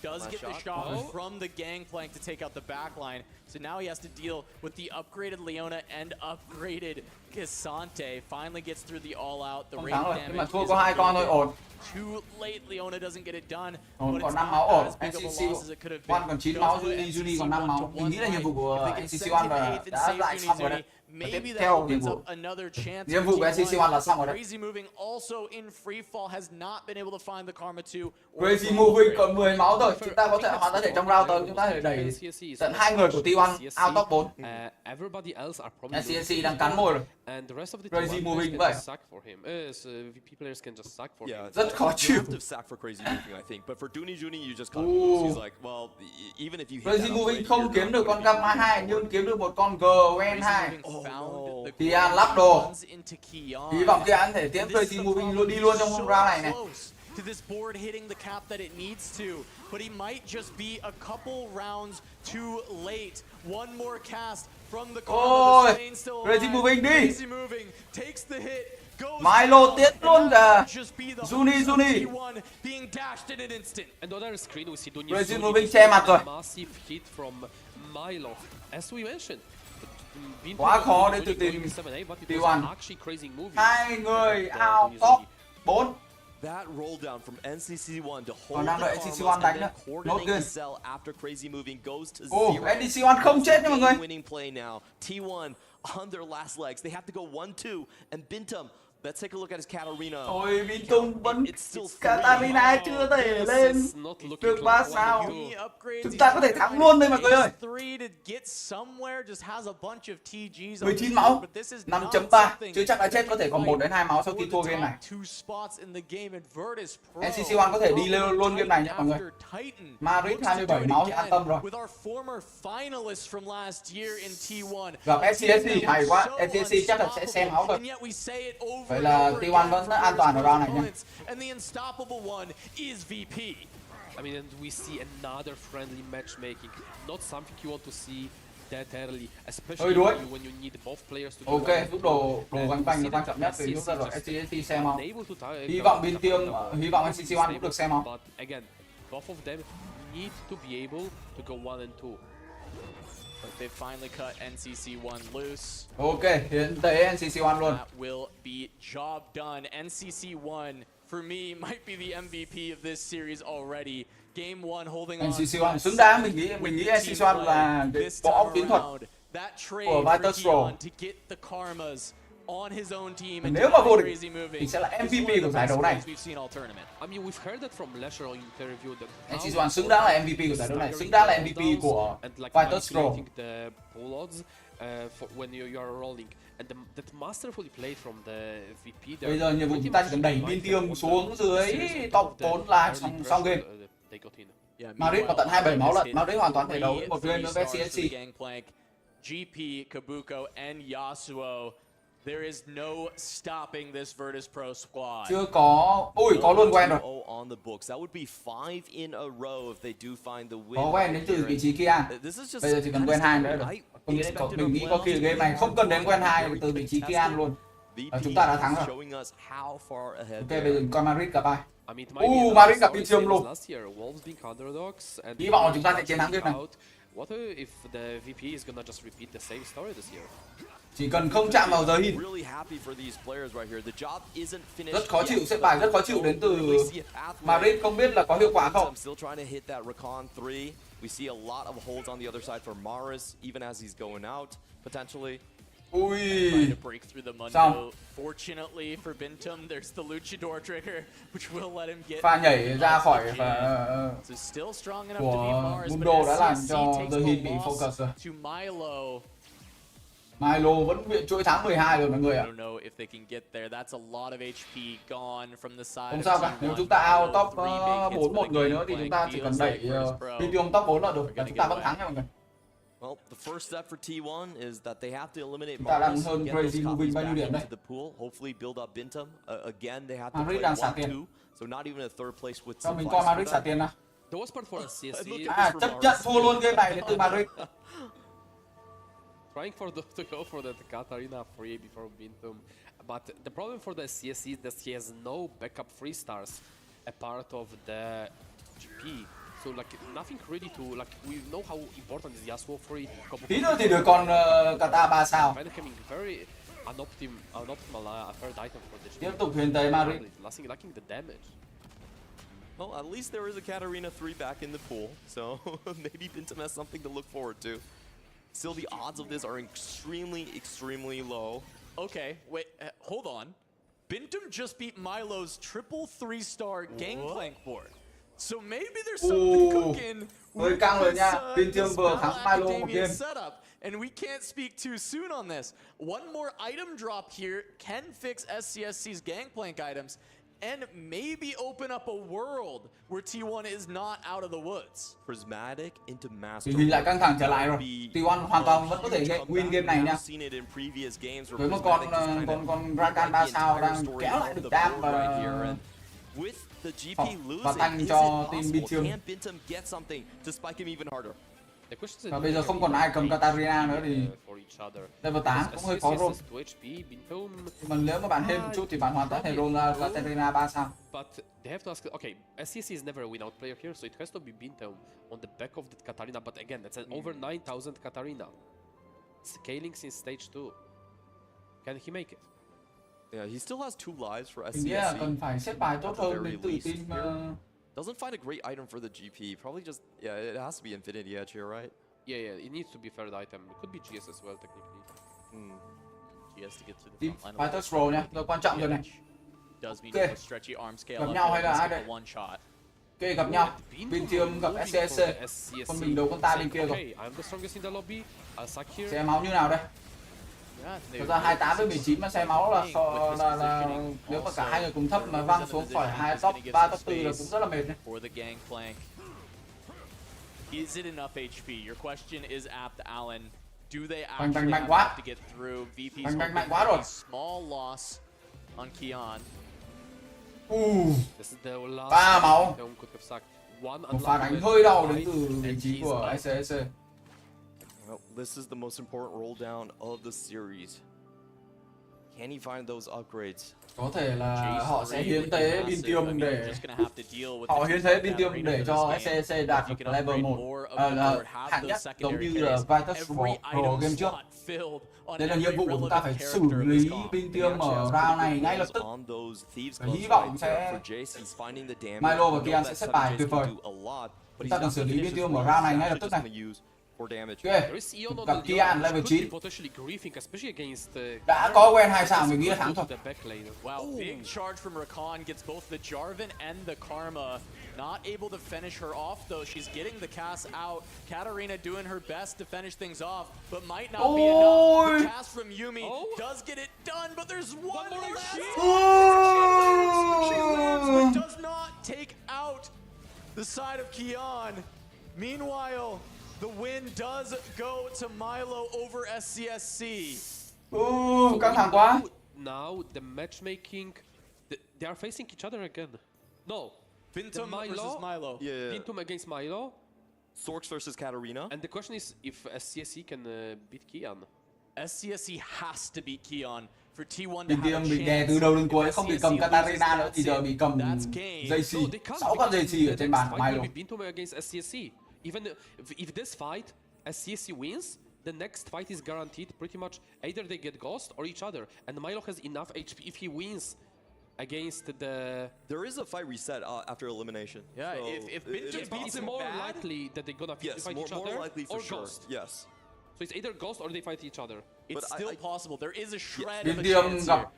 Speaker 15: Does get the shot from the gangplank to take out the backline. So now he has to deal with the upgraded Leona and upgraded Cassante. Finally gets through the all-out. The rate damage
Speaker 12: nhưng mà thua có 2 con thôi, ổn.
Speaker 15: Too late, Leona doesn't get it done.
Speaker 12: Ổn, còn 5 máu ổn. NCC1 còn 9 máu, Juni còn 5 máu. Mình nghĩ là nhiệm vụ của NCC1 là đã lại xong rồi đấy.
Speaker 15: Maybe
Speaker 12: that opens
Speaker 15: up another chance.
Speaker 12: Nhiệm vụ của NCC1 là xong rồi đấy.
Speaker 15: Crazy Moving also in free fall has not been able to find the Karma 2.
Speaker 12: Crazy Moving còn 10 máu thôi. Chúng ta có thể hoàn thể trong round tới chúng ta có thể đẩy tận 2 người của T1 out top 4. NCC đang cắn môi rồi. Crazy Moving vậy. Rất khó chịu. Crazy Moving không kiếm được con Gamma 2 nhưng kiếm được một con Gwen 2. Thì anh lắp đồ. Hy vọng thì anh thể tiến Crazy Moving luôn đi luôn trong round này này.
Speaker 15: To this board hitting the cap that it needs to, but he might just be a couple rounds too late. One more cast from the corner.
Speaker 12: Crazy Moving đi.
Speaker 15: Crazy Moving takes the hit.
Speaker 12: Milo tiến luôn cả. Juni.
Speaker 15: Being dashed in an instant.
Speaker 11: Another screen we see
Speaker 12: Crazy Moving che mặt rồi.
Speaker 11: Massive hit from Milo. As we mentioned,
Speaker 12: quá khó đến từ team T1. 2 người out top 4.
Speaker 10: That roll down from NCC1 to hold
Speaker 12: còn đang đợi NCC1 đánh nữa. Nốt good. NCC1 không chết nha mọi người.
Speaker 10: Winning play now. T1 on their last legs. They have to go 1-2 and Bintum. Let's take a look at his Katarina.
Speaker 12: Ôi Bintum vẫn Katarina chưa thể lên được 3 sao. Chúng ta có thể thắng luôn đây mọi người ơi. 19 máu, 5.3, chưa chắc đã chết, có thể còn 1 đến 2 máu sau khi thua game này. NCC1 có thể đi luôn game này nhé mọi người. Madrid 27 máu thì an tâm rồi. Gặp SCSC hay quá, SCSC chắc là sẽ xem máu rồi. Vậy là T1 vẫn an toàn ở round này nhé.
Speaker 15: And the unstoppable one is VP.
Speaker 11: I mean, and we see another friendly matchmaking. Not something you want to see that early, especially when you need both players to.
Speaker 12: Ok, rút đồ gánh banh là quan trọng nhất vì chúng ta rồi SCSC xem máu. Hy vọng bên team, hy vọng NCC1 cũng được xem máu.
Speaker 11: But again, both of them need to be able to go 1 and 2.
Speaker 15: But they finally cut NCC1 loose.
Speaker 12: Ok, hiện tới NCC1 luôn.
Speaker 15: That will be job done. NCC1 for me might be the MVP of this series already. Game 1 holding on.
Speaker 12: NCC1 xứng đáng, mình nghĩ NCC1 là võ chiến thuật của Vitus Pro.
Speaker 15: On his own team,
Speaker 12: nếu mà vô địch thì sẽ là MVP của giải đấu này. NCC1 xứng đáng là MVP của giải đấu này, xứng đáng là MVP của Vitus Pro. Bây giờ nhiệm vụ chúng ta chỉ cần đẩy bên team xuống dưới top 4 là xong game. Madrid còn tận 27 máu lận, Madrid hoàn toàn thể đấu một game nữa với CHC.
Speaker 15: GP, Kabuko, and Yasuo. There is no stopping this Virtus Pro squad.
Speaker 12: Chưa có. Ui, có luôn quen rồi.
Speaker 10: On the books. That would be 5 in a row if they do find the win.
Speaker 12: Có quen đến từ vị trí Kian. Bây giờ chỉ cần quen 2 nữa rồi. Mình nghĩ có khi game này không cần đến quen 2 từ vị trí Kian luôn. Chúng ta đã thắng rồi. Ok, bây giờ coi Madrid gặp ai. Madrid gặp Pentium luôn. Hy vọng là chúng ta sẽ chiến thắng game này. Chỉ cần không chạm vào giới hình. Rất khó chịu, xếp bài rất khó chịu đến từ Madrid, không biết là có hiệu quả không.
Speaker 10: We see a lot of holds on the other side for Maris, even as he's going out, potentially.
Speaker 12: Ui.
Speaker 15: Trying to break through the Mundo. Fortunately for Bintum, there's the Luchador trigger, which will let him get.
Speaker 12: Pha nhảy ra khỏi
Speaker 15: So still strong enough to beat Mars,
Speaker 12: Mundo đã làm
Speaker 15: but
Speaker 12: cho
Speaker 15: takes
Speaker 12: The
Speaker 15: the
Speaker 12: Hin bị
Speaker 15: loss
Speaker 12: focus rồi.
Speaker 15: to Milo.
Speaker 12: Milo vẫn viện chuỗi tháng 12 rồi mọi người ạ.
Speaker 15: I don't know if they can get there. That's a lot of HP gone from the side.
Speaker 12: Không sao cả, nếu chúng ta out top 4 một người nữa thì chúng ta chỉ cần đẩy Pentium top 4 là được và chúng ta vẫn thắng nha mọi người.
Speaker 10: Well, the first step for T1 is that they have to eliminate
Speaker 12: Chúng ta đang
Speaker 10: Maris,
Speaker 12: hơn
Speaker 10: get
Speaker 12: Crazy
Speaker 10: those
Speaker 12: Moving
Speaker 10: copies
Speaker 12: bao nhiêu
Speaker 10: back
Speaker 12: điểm đây?
Speaker 10: into the pool, hopefully build up Bintum. Again, they have to
Speaker 12: Madrid
Speaker 10: play
Speaker 12: đang xả
Speaker 10: 1-2,
Speaker 12: tiền.
Speaker 10: so not even a third place with
Speaker 12: Cho mình
Speaker 10: supplies
Speaker 12: coi
Speaker 10: for
Speaker 12: Madrid xả
Speaker 10: that.
Speaker 12: tiền nào.
Speaker 11: The worst part for us, CSC.
Speaker 12: Chấp nhận thua luôn game này đến từ Madrid.
Speaker 11: Trying to go for the Katarina free before Bintum, but the problem for the CSC is that he has no backup 3 stars apart of the GP. So like nothing really to like. We know how important is Yasuo free.
Speaker 12: Tí nữa thì được con Qatar 3 sao.
Speaker 11: Becoming very unoptimal third item for the GP.
Speaker 12: Tiếp tục huyền tới Madrid.
Speaker 11: Lacking the damage.
Speaker 10: Well, at least there is a Katarina 3 back in the pool, so maybe Bintum has something to look forward to. Still, the odds of this are extremely low.
Speaker 15: Okay, wait, hold on. Bintum just beat Milo's triple 3-star Gangplank board. So maybe there's something cooking
Speaker 12: Hơi căng rồi nha. Pentium vừa thắng Milo một game.
Speaker 15: Setup, and we can't speak too soon on this. One more item drop here can fix SCSC's Gangplank items and maybe open up a world where T1 is not out of the woods.
Speaker 10: Prismatic into Master.
Speaker 12: Tình hình lại căng thẳng trở lại rồi. T1 hoàn toàn vẫn có thể win game này nha. Với một con Rakan 3 sao đang kéo lại được đam và tăng cho team Pentium. Và bây giờ không còn ai cầm Katarina nữa thì level 8 cũng hơi khó roll. Mà nếu mà bạn thêm một chút thì bạn hoàn toàn thể roll ra Katarina 3 sao.
Speaker 11: But they have to ask, okay, SCC is never a win-out player here, so it has to be Bintum on the back of the Katarina, but again, that's an over 9,000 Katarina. Scaling since stage 2. Can he make it?
Speaker 10: Yeah, he still has 2 lives for SCSC.
Speaker 12: Mình nghĩ là cần phải xếp bài tốt hơn đến từ team.
Speaker 10: Doesn't find a great item for the GP. Probably just, yeah, it has to be Infinity Edge here, right?
Speaker 11: Yeah, it needs to be third item. It could be GS as well, technically.
Speaker 15: GS to get to the front line.
Speaker 12: Vitus Roll nha, rất quan trọng rồi này.
Speaker 15: Ok, gặp
Speaker 12: nhau hay là ai đây? Ok, gặp nhau. Pentium gặp SCSC. Còn mình đấu con ta bên kia rồi. Xe máu như nào đây? Thực ra 28 với 19 mà xe máu là nếu mà cả hai người cùng thấp mà văng xuống khỏi hai top 3 top 4 là cũng rất là mệt đấy.
Speaker 15: Is it enough HP? Your question is apt, Alan. Do they
Speaker 12: Mạnh
Speaker 15: actually have
Speaker 12: quá.
Speaker 15: enough to get through? VP's
Speaker 12: Mạnh quá rồi.
Speaker 15: Small loss on Kian.
Speaker 12: 3 máu. Một pha đánh hơi đau đến từ vị trí của SCSC.
Speaker 10: Well, this is the most important roll down of the series. Can he find those upgrades?
Speaker 12: Có thể là họ sẽ hiến tế Pentium để cho SCSC đạt được level 1 hạng nhất giống như là Vitus Pro game trước. Đây là nhiệm vụ của chúng ta phải xử lý Pentium ở round này ngay lập tức. Và hy vọng sẽ Milo và Kian sẽ xếp bài tuyệt vời. Chúng ta cần xử lý Pentium ở round này ngay lập tức này. Ok, gặp Kian level 9. Đã có quen 2 sao mình nghĩ là thắng thôi.
Speaker 15: Wow, big charge from Rakan gets both the Jarvan and the Karma. Not able to finish her off though. She's getting the cast out. Katarina doing her best to finish things off, but might not be enough. The cast from Yumi does get it done, but there's one more left. She lives, but does not take out the side of Kian. Meanwhile, the win does go to Milo over SCSC.
Speaker 12: căng thẳng quá.
Speaker 11: Now the matchmaking, they are facing each other again. No,
Speaker 10: Bintum versus Milo. Yeah.
Speaker 11: Bintum against Milo.
Speaker 10: Sorks versus Katarina.
Speaker 11: And the question is if SCSC can beat Kian.
Speaker 15: SCSC has to beat Kian for T1 to
Speaker 12: Bên
Speaker 15: have
Speaker 12: kia
Speaker 15: a
Speaker 12: bị
Speaker 15: chance.
Speaker 12: đè từ đầu đến cuối, không bị cầm
Speaker 15: SCSC
Speaker 12: Katarina nữa
Speaker 15: loses,
Speaker 12: thì giờ
Speaker 15: that's
Speaker 12: bị
Speaker 15: it.
Speaker 12: cầm
Speaker 15: That's game.
Speaker 12: JC.
Speaker 11: They can't
Speaker 12: 6 con
Speaker 11: because
Speaker 12: JC ở
Speaker 11: the
Speaker 12: trên
Speaker 11: next
Speaker 12: bàn
Speaker 11: fight
Speaker 12: của Milo.
Speaker 11: will be Bintum against SCSC. Even if this fight SCSC wins, the next fight is guaranteed pretty much either they get Ghost or each other. And Milo has enough HP if he wins against the...
Speaker 10: There is a fight reset after elimination.
Speaker 15: Yeah,
Speaker 10: so
Speaker 15: if Bintum beats him
Speaker 11: more
Speaker 15: bad,
Speaker 11: likely that they're gonna fight each other
Speaker 10: more likely for
Speaker 11: or
Speaker 10: sure.
Speaker 11: Ghost.
Speaker 10: Yes.
Speaker 11: So it's either Ghost or they fight each other.
Speaker 15: it's
Speaker 10: But
Speaker 15: still possible. There is a shred
Speaker 12: Bên
Speaker 15: of a
Speaker 12: kia
Speaker 15: chance
Speaker 12: gặp
Speaker 15: here.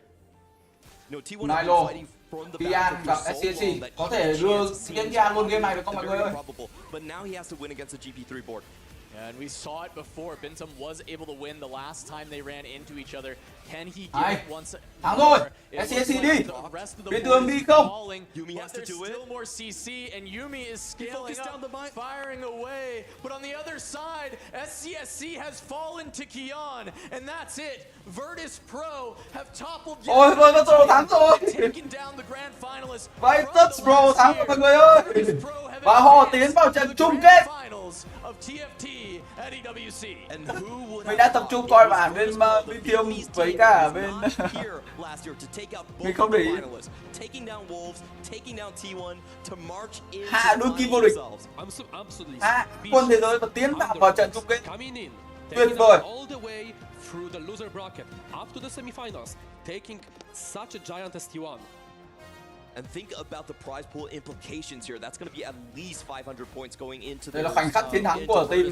Speaker 10: No, T1 have been
Speaker 12: Milo,
Speaker 10: fighting from the
Speaker 12: Kian
Speaker 10: back
Speaker 12: gặp
Speaker 10: for so
Speaker 12: SCSC.
Speaker 10: long that
Speaker 12: Có thể
Speaker 10: each
Speaker 12: đưa
Speaker 10: chance seems
Speaker 12: Kian luôn game này được không mọi người
Speaker 10: very
Speaker 12: ơi?
Speaker 10: probable. But now he has to win against the GP3 board.
Speaker 15: Yeah, and we saw it before. Bintum was able to win the last time they ran into each other. Can he get
Speaker 12: Ai?
Speaker 15: it once
Speaker 12: Thắng rồi.
Speaker 15: more? It looks
Speaker 12: SCSC
Speaker 15: like
Speaker 12: đi.
Speaker 15: the rest of the
Speaker 12: Bên
Speaker 15: board
Speaker 12: tường
Speaker 15: is
Speaker 12: đi không?
Speaker 15: falling,
Speaker 10: Yumi
Speaker 15: but
Speaker 10: has to
Speaker 15: there's
Speaker 10: do
Speaker 15: still
Speaker 10: it.
Speaker 15: more CC, and Yumi is scaling
Speaker 10: focused
Speaker 15: up,
Speaker 10: down the mine.
Speaker 15: firing away. But on the other side, SCSC has fallen to Kian, and that's it. Virtus Pro have toppled yet
Speaker 12: Ôi, Virtus Pro thắng rồi.
Speaker 15: taken down the grand finalists.
Speaker 12: Virtus Pro thắng rồi mọi người ơi. Và họ tiến vào trận chung kết.
Speaker 15: Finals of TFT at EWC.
Speaker 10: And who would
Speaker 12: Mình đã tập trung coi bản bên TIểng với cả bên
Speaker 10: mình
Speaker 12: không để ý. Hạ đương kim vô địch. Hạ quân thế giới và tiến vào trận chung kết. Tuyệt vời.
Speaker 11: Through the loser bracket up to the semifinals, taking such a giant as T1.
Speaker 10: And think about the prize pool implications here. That's going to be at least 500 points going into
Speaker 12: Đây là khoảnh khắc chiến thắng của team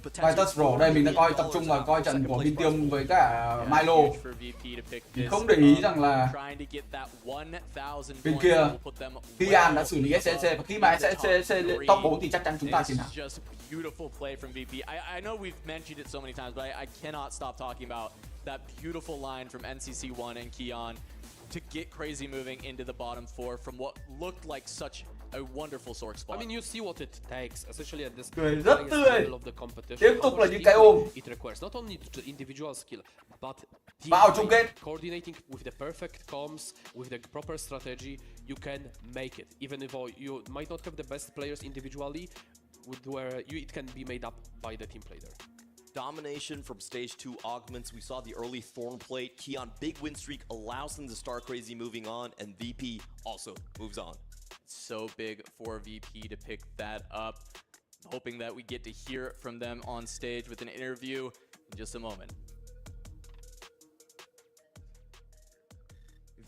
Speaker 12: Virtus Pro. Đây mình đã tập trung vào coi trận của TIểng với cả Milo. Mình không để ý rằng là bên kia Kian đã xử lý SCSC và khi mà SCSC top 4 thì chắc chắn chúng ta chiến thắng.
Speaker 15: Beautiful play from VP. I know we've mentioned it so many times, but I cannot stop talking about that beautiful line from NCC1 and Kian to get crazy moving into the bottom four from what looked like such a wonderful Sork spot.
Speaker 11: I mean, you see what it takes, especially at this
Speaker 12: rất tươi.
Speaker 11: level of the competition.
Speaker 12: Tiếp tục là những cái ôm.
Speaker 11: It requires not only individual skill, but
Speaker 12: vào chung kết.
Speaker 11: Coordinating with the perfect comms, with the proper strategy, you can make it. Even if you might not have the best players individually, it can be made up by the team player.
Speaker 10: Domination from stage 2 augments. We saw the early Thorn plate. Kian, big win streak allows them to start crazy moving on, and VP also moves on.
Speaker 15: So big for VP to pick that up. Hoping that we get to hear it from them on stage with an interview in just a moment.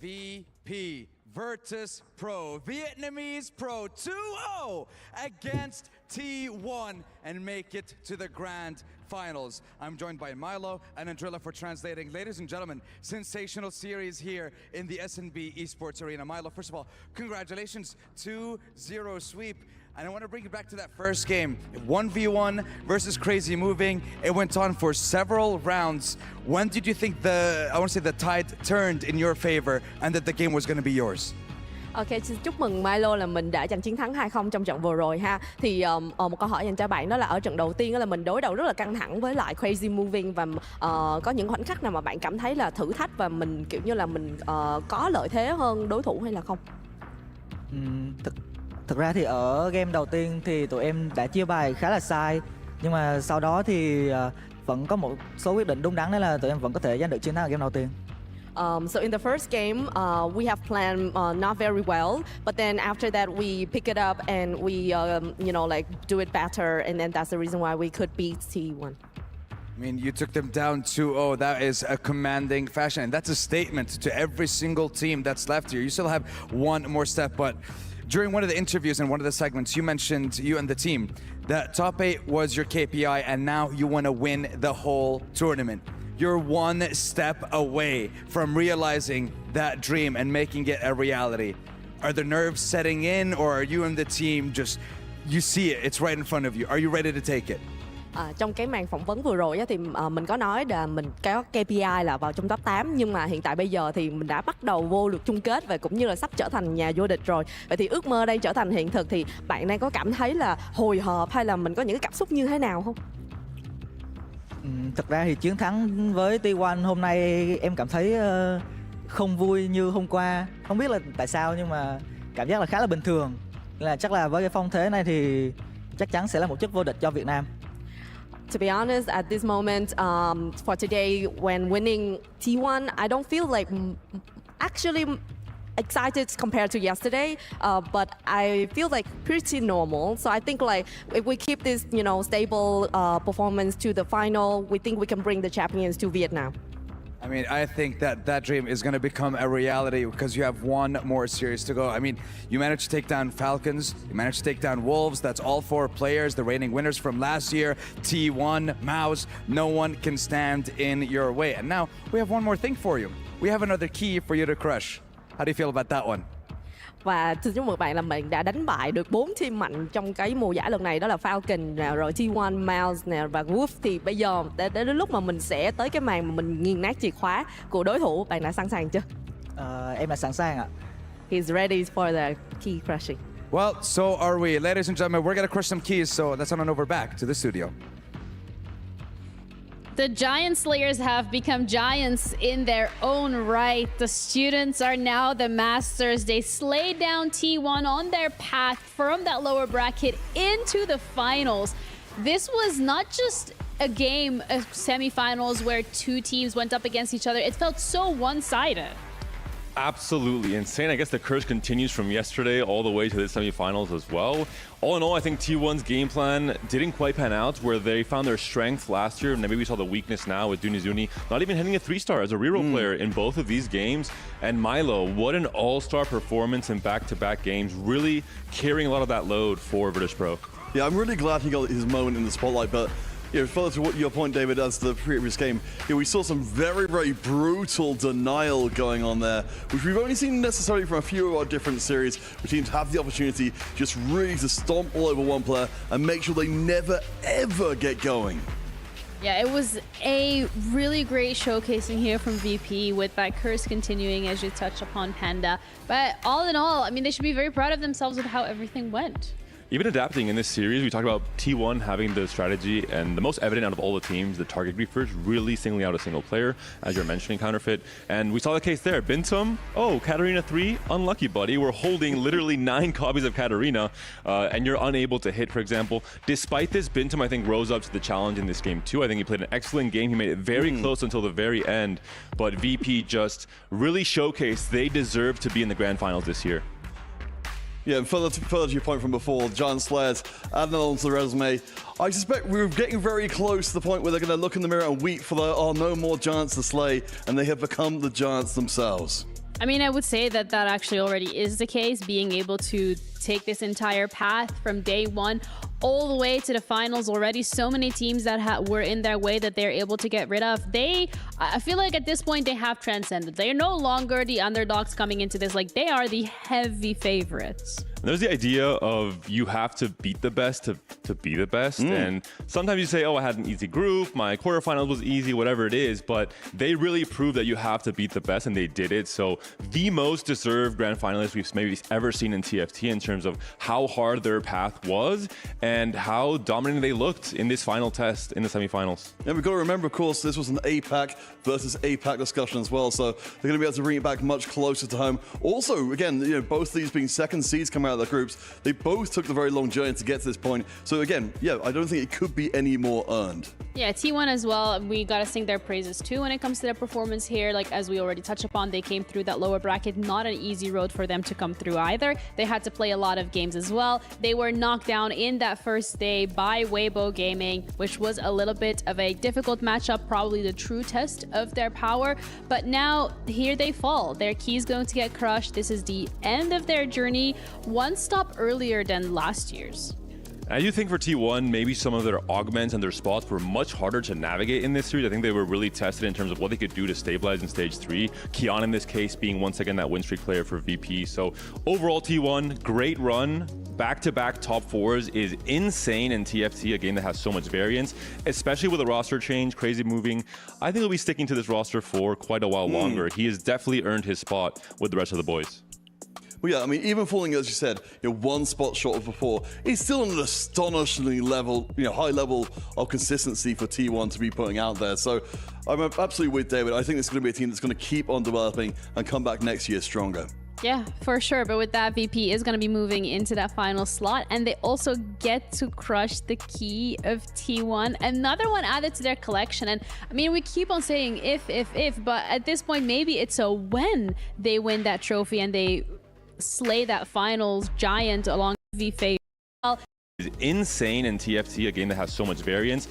Speaker 8: VP Virtus Pro, Vietnamese Pro 2-0 against T1 and make it to the grand finals. I'm joined by Milo and Andrilla for translating. Ladies and gentlemen, sensational series here in the SNB Esports Arena. Milo, first of all, congratulations, 2-0 sweep. And I want to bring you back to that first game. 1v1 versus Crazy Moving. It went on for several rounds. When did you think the tide turned in your favor and that the game was going to be yours?
Speaker 16: Ok, xin chúc mừng Milo là mình đã giành chiến thắng 2-0 trong trận vừa rồi ha. Thì một câu hỏi dành cho bạn đó là ở trận đầu tiên đó là mình đối đầu rất là căng thẳng với lại Crazy Moving và có những khoảnh khắc nào mà bạn cảm thấy là thử thách và mình kiểu như là mình có lợi thế hơn đối thủ hay là không?
Speaker 7: Thực ra thì ở game đầu tiên thì tụi em đã chia bài khá là sai, nhưng mà sau đó thì vẫn có một số quyết định đúng đắn, nên là tụi em vẫn có thể giành được chiến thắng ở game đầu tiên.
Speaker 16: So in the first game, we have planned not very well, but then after that we pick it up and we, do it better, and then that's the reason why we could beat T1.
Speaker 8: I mean, you took them down 2-0. That is a commanding fashion, and that's a statement to every single team that's left here. You still have one more step, but during one of the interviews and one of the segments, you mentioned, you and the team, that top 8 was your KPI, and now you want to win the whole tournament. You're one step away from realizing that dream and making it a reality. Are the nerves setting in, or are you and the team just, you see it, it's right in front of you? Are you ready to take it?
Speaker 16: Trong cái màn phỏng vấn vừa rồi á, thì mình có nói là mình có KPI là vào trong top 8, nhưng mà hiện tại bây giờ thì mình đã bắt đầu vô được chung kết và cũng như là sắp trở thành nhà vô địch rồi. Vậy thì ước mơ đây trở thành hiện thực, thì bạn đang có cảm thấy là hồi hộp hay là mình có những cái cảm xúc như thế nào không?
Speaker 7: Thực ra thì chiến thắng với T1 hôm nay em cảm thấy không vui như hôm qua. Không biết là tại sao nhưng mà cảm giác là khá là bình thường. Là chắc là với cái phong thế này thì chắc chắn sẽ là một chức vô địch cho Việt Nam.
Speaker 16: To be honest, at this moment, for today, when winning T1, I don't feel like actually excited compared to yesterday, but I feel like pretty normal. So I think like if we keep this, stable performance to the final, we think we can bring the champions to Vietnam.
Speaker 8: I mean, I think that dream is going to become a reality because you have one more series to go. I mean, you managed to take down Falcons, you managed to take down Wolves. That's all 4 players, the reigning winners from last year. T1, Mouse, no one can stand in your way. And now we have one more thing for you. We have another key for you to crush. How do you feel about that one?
Speaker 16: Và xin chúc mừng bạn là mình đã đánh bại được 4 team mạnh trong cái mùa giải lần này, đó là Falcon nè, rồi T1, Mouse nè và Wolf. Thì bây giờ đến lúc mà mình sẽ tới cái màn mà mình nghiền nát chìa khóa của đối thủ. Bạn đã sẵn sàng chưa?
Speaker 7: Em đã sẵn sàng ạ.
Speaker 16: He's ready for the key crushing.
Speaker 8: Well, so are we. Ladies and gentlemen, we're going to crush some keys, so let's head on over back to the studio.
Speaker 1: The Giant Slayers have become giants in their own right. The students are now the masters. They slayed down T1 on their path from that lower bracket into the finals. This was not just a game of semifinals where 2 teams went up against each other. It felt so one-sided.
Speaker 3: Absolutely insane. I guess the curse continues from yesterday all the way to the semifinals as well. All in all, I think T1's game plan didn't quite pan out where they found their strength last year, and maybe we saw the weakness now with Dunizuni not even hitting a 3-star as a reroll player in both of these games. And Milo, what an all-star performance in back-to-back games, really carrying a lot of that load for TRspods.
Speaker 2: Yeah, I'm really glad he got his moment in the spotlight, but further to what your point, David, as the previous game, we saw some very, very brutal denial going on there, which we've only seen necessarily from a few of our different series, where teams have the opportunity just really to stomp all over one player and make sure they never, ever get going.
Speaker 1: Yeah, it was a really great showcasing here from VP with that curse continuing as you touch upon Panda. But all in all, I mean, they should be very proud of themselves with how everything went.
Speaker 3: Even adapting in this series, we talked about T1 having the strategy and the most evident out of all the teams, the target griefers, really singling out a single player, as you're mentioning, Counterfeit. And we saw the case there. Bintum, Katarina 3, unlucky, buddy. We're holding literally 9 copies of Katarina, and you're unable to hit, for example. Despite this, Bintum, I think, rose up to the challenge in this game, too. I think he played an excellent game. He made it very close until the very end. But VP just really showcased they deserve to be in the grand finals this year.
Speaker 2: Yeah, and further to your point from before, Giant Slayers adding on to the resume. I suspect we're getting very close to the point where they're going to look in the mirror and weep for there are no more giants to slay, and they have become the giants themselves.
Speaker 1: I mean, I would say that actually already is the case, being able to take this entire path from day one all the way to the finals already. So many teams that were in their way that they're able to get rid of. I feel like at this point they have transcended. They're no longer the underdogs coming into this. Like, they are the heavy favorites.
Speaker 3: There's the idea of you have to beat the best to be the best. And sometimes you say, I had an easy group, my quarterfinals was easy, whatever it is. But they really prove that you have to beat the best, and they did it. So the most deserved grand finalists we've maybe ever seen in TFT in terms of how hard their path was and how dominant they looked in this final test in the semifinals.
Speaker 2: And we've got to remember, of course, this was an APAC versus APAC discussion as well. So they're going to be able to bring it back much closer to home. Also, again, both these being second seeds coming out of their groups, they both took the very long journey to get to this point. So again, I don't think it could be any more earned.
Speaker 1: Yeah, T1 as well, we got to sing their praises too when it comes to their performance here. Like, as we already touched upon, they came through that lower bracket. Not an easy road for them to come through either. They had to play a lot of games as well. They were knocked down in that first day by Weibo Gaming, which was a little bit of a difficult matchup, probably the true test of their power. But now, here they fall. Their key is going to get crushed. This is the end of their journey, one stop earlier than last year's.
Speaker 3: I do think for T1, maybe some of their augments and their spots were much harder to navigate in this series. I think they were really tested in terms of what they could do to stabilize in Stage 3. Kian, in this case, being once again that win streak player for VP. So overall, T1, great run. Back-to-back top 4s is insane in TFT, a game that has so much variance, especially with a roster change, crazy moving. I think he'll be sticking to this roster for quite a while longer. He has definitely earned his spot with the rest of the boys.
Speaker 2: Well, yeah, I mean, even falling, as you said, one spot short of before, it's still an astonishingly high level of consistency for T1 to be putting out there. So I'm absolutely with David. I think it's going to be a team that's going to keep on developing and come back next year stronger.
Speaker 1: Yeah, for sure. But with that, VP is going to be moving into that final slot, and they also get to crush the key of T1. Another one added to their collection. And I mean, we keep on saying if, but at this point, maybe it's a when they win that trophy and they slay that finals giant along with VP.
Speaker 3: It's insane in TFT, a game that has so much variance.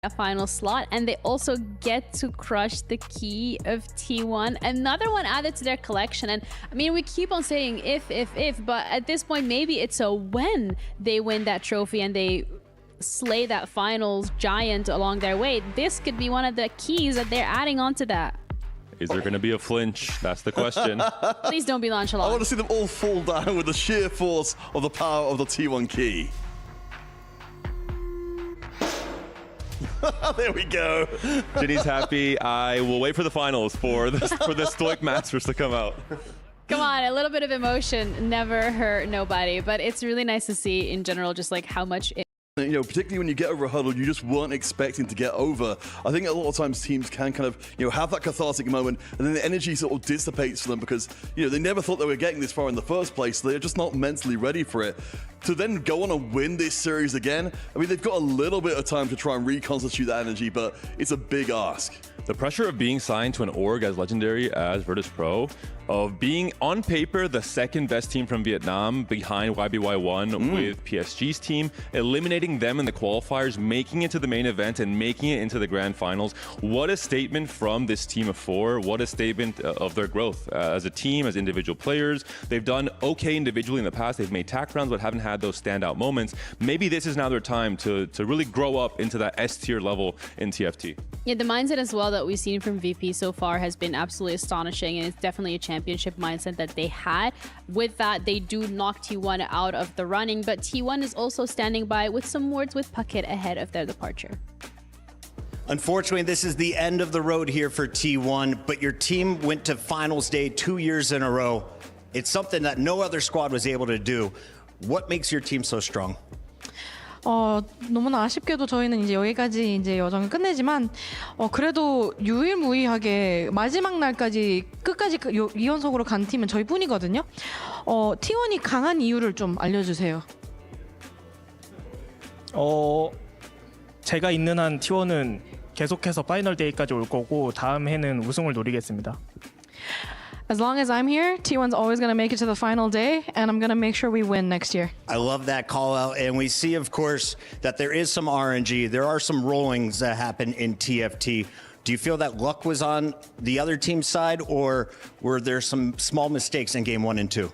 Speaker 1: A final slot, and they also get to crush the key of T1. Another one added to their collection. And I mean, we keep on saying if, but at this point, maybe it's a when they win that trophy and they slay that finals giant along their way. This could be one of the keys that they're adding onto that.
Speaker 3: Is there going to be a flinch? That's the question.
Speaker 1: Please don't be nonchalant.
Speaker 2: I want to see them all fall down with the sheer force of the power of the T1 key. There we go.
Speaker 3: Ginny's happy. I will wait for the finals for the Stoic Masters to come out.
Speaker 1: Come on, a little bit of emotion never hurt nobody, but it's really nice to see in general just like how much
Speaker 2: particularly when you get over a hurdle you just weren't expecting to get over. I think a lot of times teams can kind of, have that cathartic moment, and then the energy sort of dissipates for them because, they never thought they were getting this far in the first place. So they're just not mentally ready for it. To then go on and win this series again, I mean, they've got a little bit of time to try and reconstitute that energy, but it's a big ask.
Speaker 3: The pressure of being signed to an org as legendary as Virtus.pro, of being on paper the second best team from Vietnam behind YBY1 with PSG's team, eliminating them in the qualifiers, making it to the main event and making it into the grand finals. What a statement from this team of four. What a statement of their growth as a team, as individual players. They've done okay individually in the past. They've made TAC rounds but haven't had those standout moments. Maybe this is now their time to really grow up into that S-tier level in TFT.
Speaker 1: Yeah, the mindset as well that we've seen from VP so far has been absolutely astonishing, and it's definitely a championship mindset that they had. With that, they do knock T1 out of the running, but T1 is also standing by with some words with Puckett ahead of their departure.
Speaker 14: Unfortunately, this is the end of the road here for T1, but your team went to finals day 2 years in a row. It's something that no other squad was able to do. What makes your team so strong?
Speaker 17: 너무나 아쉽게도 저희는 이제 여기까지 이제 여정을 끝내지만 그래도 유일무이하게 마지막 날까지 끝까지 2연속으로 간 팀은 저희뿐이거든요. T1이 강한 이유를 좀 알려주세요.
Speaker 5: 제가 있는 한 T1은 계속해서 파이널 데이까지 올 거고 다음 해는 우승을 노리겠습니다.
Speaker 17: As long as I'm here, T1's always going to make it to the final day, and I'm going to make sure we win next year.
Speaker 14: I love that call out, and we see, of course, that there is some RNG. There are some rollings that happen in TFT. Do you feel that luck was on the other team's side, or were there some small mistakes in game 1 and 2?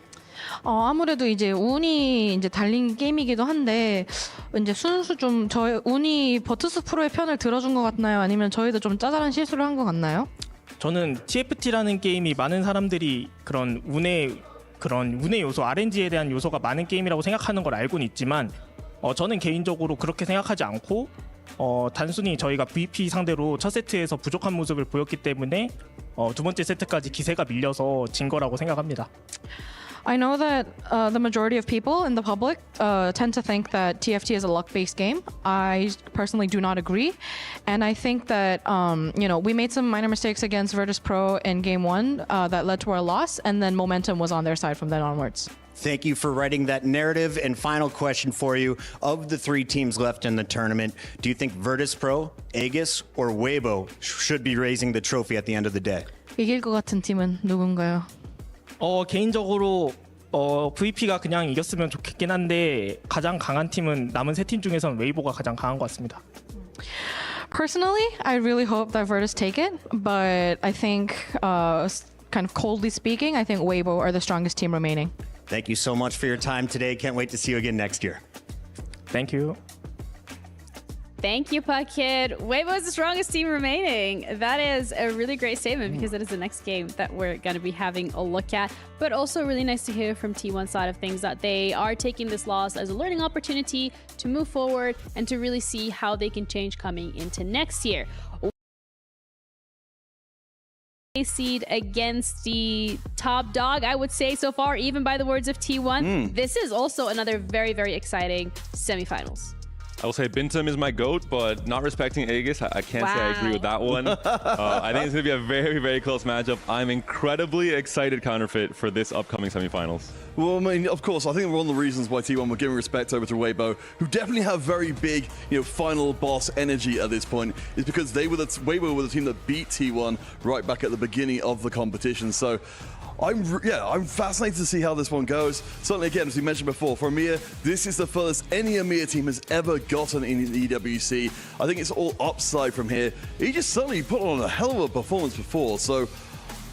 Speaker 17: 아무래도 이제 운이 이제 달린 게임이기도 한데 이제 순수 좀 운이 버투스 프로의 편을 들어준 것 같나요? 아니면 저희도 좀 짜잘한 실수를 한 것 같나요?
Speaker 5: 저는 TFT라는 게임이 많은 사람들이 그런 운의 요소, RNG에 대한 요소가 많은 게임이라고 생각하는 걸 알고는 있지만 저는 개인적으로 그렇게 생각하지 않고 단순히 저희가 VP 상대로 첫 세트에서 부족한 모습을 보였기 때문에 두 번째 세트까지 기세가 밀려서 진 거라고 생각합니다.
Speaker 17: I know that the majority of people in the public tend to think that TFT is a luck-based game. I personally do not agree. And I think that, we made some minor mistakes against Virtus.pro in game 1 that led to our loss, and then momentum was on their side from then onwards.
Speaker 14: Thank you for writing that narrative. And final question for you. Of the 3 teams left in the tournament, do you think Virtus.pro, Aegis, or Weibo should be raising the trophy at the end of the day?
Speaker 17: 이길 것 같은 팀은 누군가요?
Speaker 5: 개인적으로 VP가 그냥 이겼으면 좋겠긴 한데 가장 강한 팀은 남은 3팀 중에서는 웨이보가 가장 강한 것 같습니다.
Speaker 17: Personally, I really hope that Virtus take it, but I think, kind of coldly speaking, I think Weibo are the strongest team remaining.
Speaker 14: Thank you so much for your time today. Can't wait to see you again next year.
Speaker 5: Thank you.
Speaker 1: Thank you, Puckett. Weibo is the strongest team remaining. That is a really great statement because that is the next game that we're going to be having a look at. But also really nice to hear from T1's side of things that they are taking this loss as a learning opportunity to move forward and to really see how they can change coming into next year. seed against the top dog, I would say so far, even by the words of T1. This is also another very, very exciting semifinals.
Speaker 3: I will say Bintum is my GOAT, but not respecting Aegis, I can't say I agree with that one. I think it's going to be a very, very close matchup. I'm incredibly excited, Counterfeit, for this upcoming semifinals.
Speaker 2: Well, I mean, of course, I think one of the reasons why T1 were giving respect over to Weibo, who definitely have very big, final boss energy at this point, is because Weibo were the team that beat T1 right back at the beginning of the competition. So I'm fascinated to see how this one goes. Certainly, again, as we mentioned before, for EMEA, this is the furthest any EMEA team has ever gotten in EWC. I think it's all upside from here. He just certainly put on a hell of a performance before, so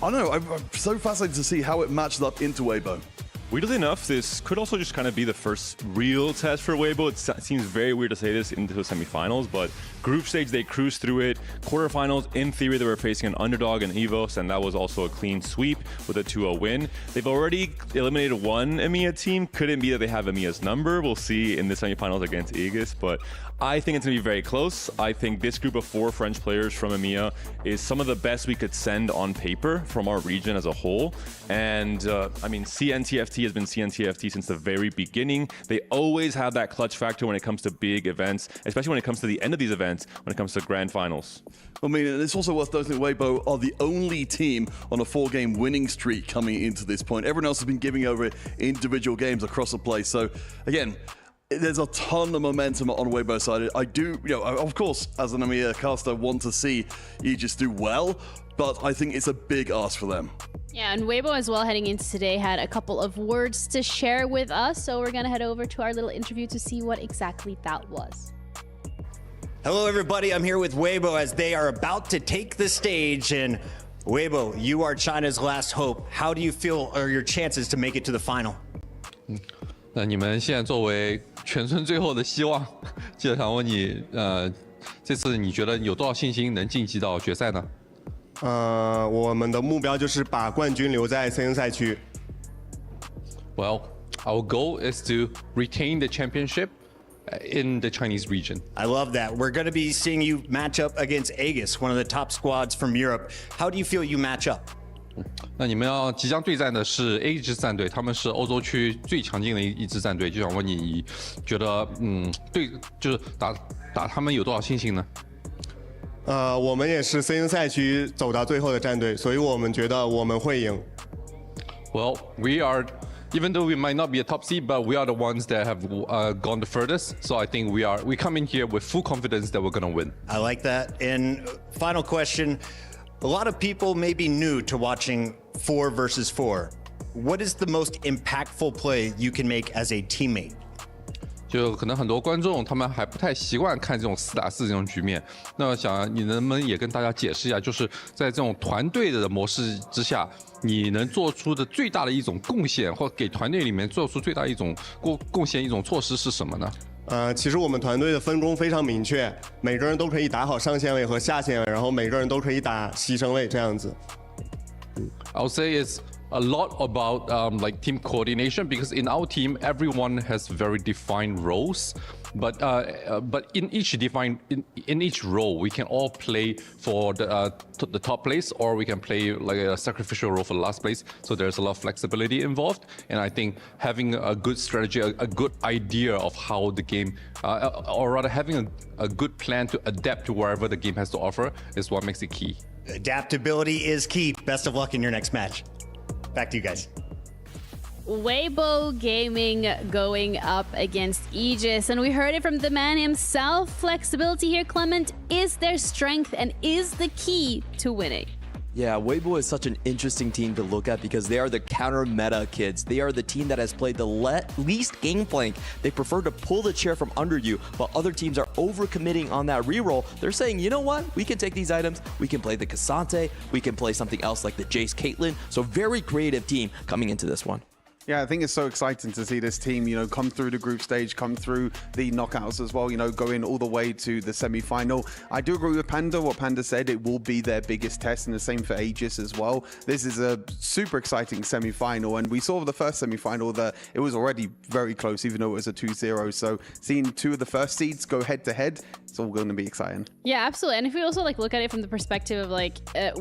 Speaker 2: I don't know, I'm so fascinated to see how it matches up into Weibo.
Speaker 3: Weirdly enough, this could also just kind of be the first real test for Weibo. It seems very weird to say this into the semifinals, but group stage, they cruised through it. Quarterfinals, in theory, they were facing an underdog in EVOS, and that was also a clean sweep with a 2-0 win. They've already eliminated one EMEA team. Could it be that they have EMEA's number? We'll see in the semifinals against Aegis, but I think it's going to be very close. I think this group of 4 French players from EMEA is some of the best we could send on paper from our region as a whole. And I mean, CNTFT has been CNTFT since the very beginning. They always have that clutch factor when it comes to big events, especially when it comes to the end of these events, when it comes to grand finals.
Speaker 2: I mean, it's also worth noting that Weibo are the only team on a 4-game winning streak coming into this point. Everyone else has been giving over individual games across the place. So again, there's a ton of momentum on Weibo's side. I do, of course, as an EMEA caster, want to see Aegis do well, but I think it's a big ask for them.
Speaker 1: Yeah, and Weibo as well, heading into today, had a couple of words to share with us. So we're going to head over to our little interview to see what exactly that was.
Speaker 14: Hello, everybody. I'm here with Weibo as they are about to take the stage. And Weibo, you are China's last hope. How do you feel are your chances to make it to the final?
Speaker 18: 那你们现在作为全村最后的希望，就想问你，这次你觉得有多少信心能晋级到决赛呢？
Speaker 19: 我们的目标就是把冠军留在CN赛区。
Speaker 18: Well, our goal is to retain the championship in the Chinese region.
Speaker 14: I love that. We're going to be seeing you match up against Aegis, one of the top squads from Europe. How do you feel you match up?
Speaker 18: 那你们要即将对战的是 A 支战队，他们是欧洲区最强劲的一支战队，就想问你觉得，对，就是打他们有多少信心呢？
Speaker 19: 我们也是CN赛区走到最后的战队，所以我们觉得我们会赢。
Speaker 18: Well, we are. Even though we might not be a top seed, but we are the ones that have gone the furthest. So I think we come in here with full confidence that we're going to win.
Speaker 14: I like that. And final question. A lot of people may be new to watching 4 versus 4. What is the most impactful play you can make as a teammate?
Speaker 18: 就可能很多观众他们还不太习惯看这种4打4这种局面。那想你能不能也跟大家解释一下，就是在这种团队的模式之下，你能做出的最大的一种贡献，或给团队里面做出最大的一种贡献一种措施是什么呢？
Speaker 19: 其实我们团队的分工非常明确，每个人都可以打好上线位和下线位，然后每个人都可以打牺牲位这样子。
Speaker 18: I'll say it's a lot about like team coordination because in our team everyone has very defined roles, but in each role we can all play for the top place, or we can play like a sacrificial role for the last place. So there's a lot of flexibility involved, and I think having a good strategy, a good idea of how the game, or rather having a good plan to adapt to wherever the game has to offer is what makes it key.
Speaker 14: Adaptability is key. Best of luck in your next match. Back to you guys.
Speaker 1: Weibo Gaming going up against Aegis, and we heard it from the man himself. Flexibility here, Clement, is their strength and is the key to winning.
Speaker 10: Yeah, Weibo is such an interesting team to look at because they are the counter-meta kids. They are the team that has played the least Gangplank. They prefer to pull the chair from under you, while other teams are overcommitting on that reroll. They're saying, you know what? We can take these items. We can play the Cassante. We can play something else like the Jace Caitlyn. So very creative team coming into this one.
Speaker 20: Yeah, I think it's so exciting to see this team, come through the group stage, come through the knockouts as well, going all the way to the semi-final. I do agree with Panda, what Panda said, it will be their biggest test, and the same for Aegis as well. This is a super exciting semi-final, and we saw the first semi-final that it was already very close, even though it was a 2-0. So seeing two of the first seeds go head-to-head, it's all going to be exciting.
Speaker 1: Yeah, absolutely. And if we also look at it from the perspective of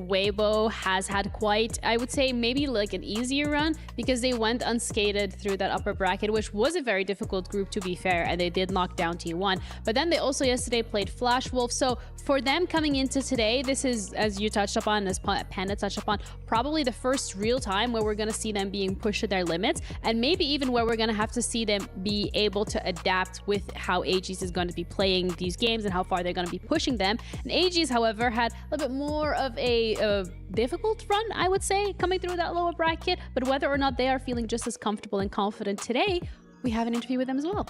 Speaker 1: Weibo has had quite, I would say maybe an easier run, because they went unscathed through that upper bracket, which was a very difficult group to be fair, and they did knock down T1. But then they also yesterday played Flash Wolf. So for them coming into today, this is, as you touched upon, as Panda touched upon, probably the first real time where we're going to see them being pushed to their limits, and maybe even where we're going to have to see them be able to adapt with how Aegis is going to be playing these games and how far they're going to be pushing them. And Aegis, however, had a little bit more of a difficult run, I would say, coming through that lower bracket. But whether or not they are feeling just as comfortable and confident today, we have an interview with them as well.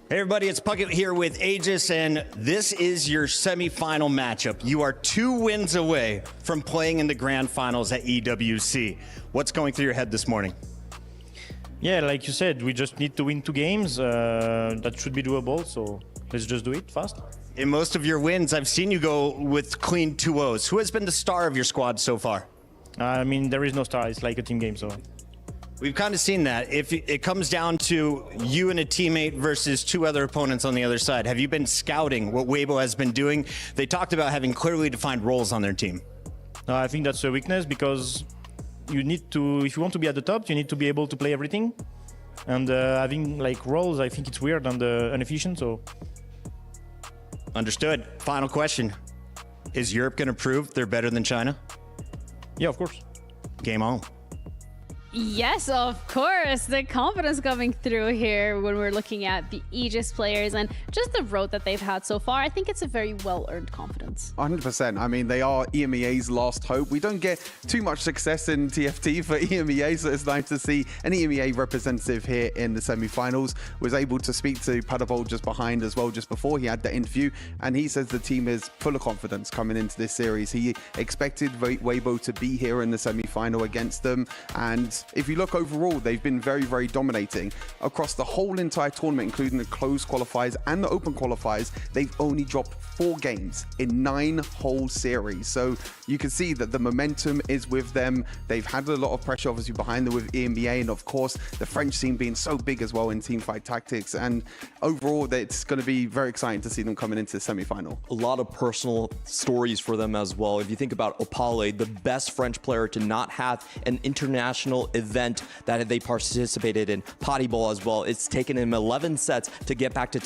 Speaker 14: Hey everybody, it's Puckett here with Aegis, and this is your semi-final matchup. You are 2 wins away from playing in the grand finals at EWC. What's going through your head this morning?
Speaker 5: Yeah, like you said, we just need to win 2 games. That should be doable, so let's just do it fast.
Speaker 14: In most of your wins, I've seen you go with clean 2-0s. Who has been the star of your squad so far?
Speaker 5: I mean, there is no star. It's like a team game, so...
Speaker 14: We've kind of seen that. If it comes down to you and a teammate versus 2 other opponents on the other side, have you been scouting what Weibo has been doing? They talked about having clearly defined roles on their team.
Speaker 5: I think that's a weakness, because you need to, if you want to be at the top, you need to be able to play everything. And having roles, I think it's weird and inefficient, so...
Speaker 14: Understood. Final question. Is Europe going to prove they're better than China?
Speaker 5: Yeah, of course.
Speaker 14: Game on.
Speaker 1: Yes, of course. The confidence coming through here when we're looking at the Aegis players and just the road that they've had so far. I think it's a very well-earned confidence.
Speaker 20: 100%. I mean, they are EMEA's last hope. We don't get too much success in TFT for EMEA, so it's nice to see an EMEA representative here in the semi-finals. Was able to speak to Padavol just behind as well, just before he had the interview, and he says the team is full of confidence coming into this series. He expected Weibo to be here in the semi-final against them, and if you look overall, they've been very, very dominating. Across the whole entire tournament, including the closed qualifiers and the open qualifiers, they've only dropped 4 games in 9 whole series. So you can see that the momentum is with them. They've had a lot of pressure, obviously, behind them with EMEA, and of course, the French scene being so big as well in teamfight tactics. And overall, it's going to be very exciting to see them coming into the semi-final.
Speaker 10: A lot of personal stories for them as well. If you think about Opale, the best French player to not have an international event that they participated in, Potty Bowl as well. It's taken him 11 sets to get back to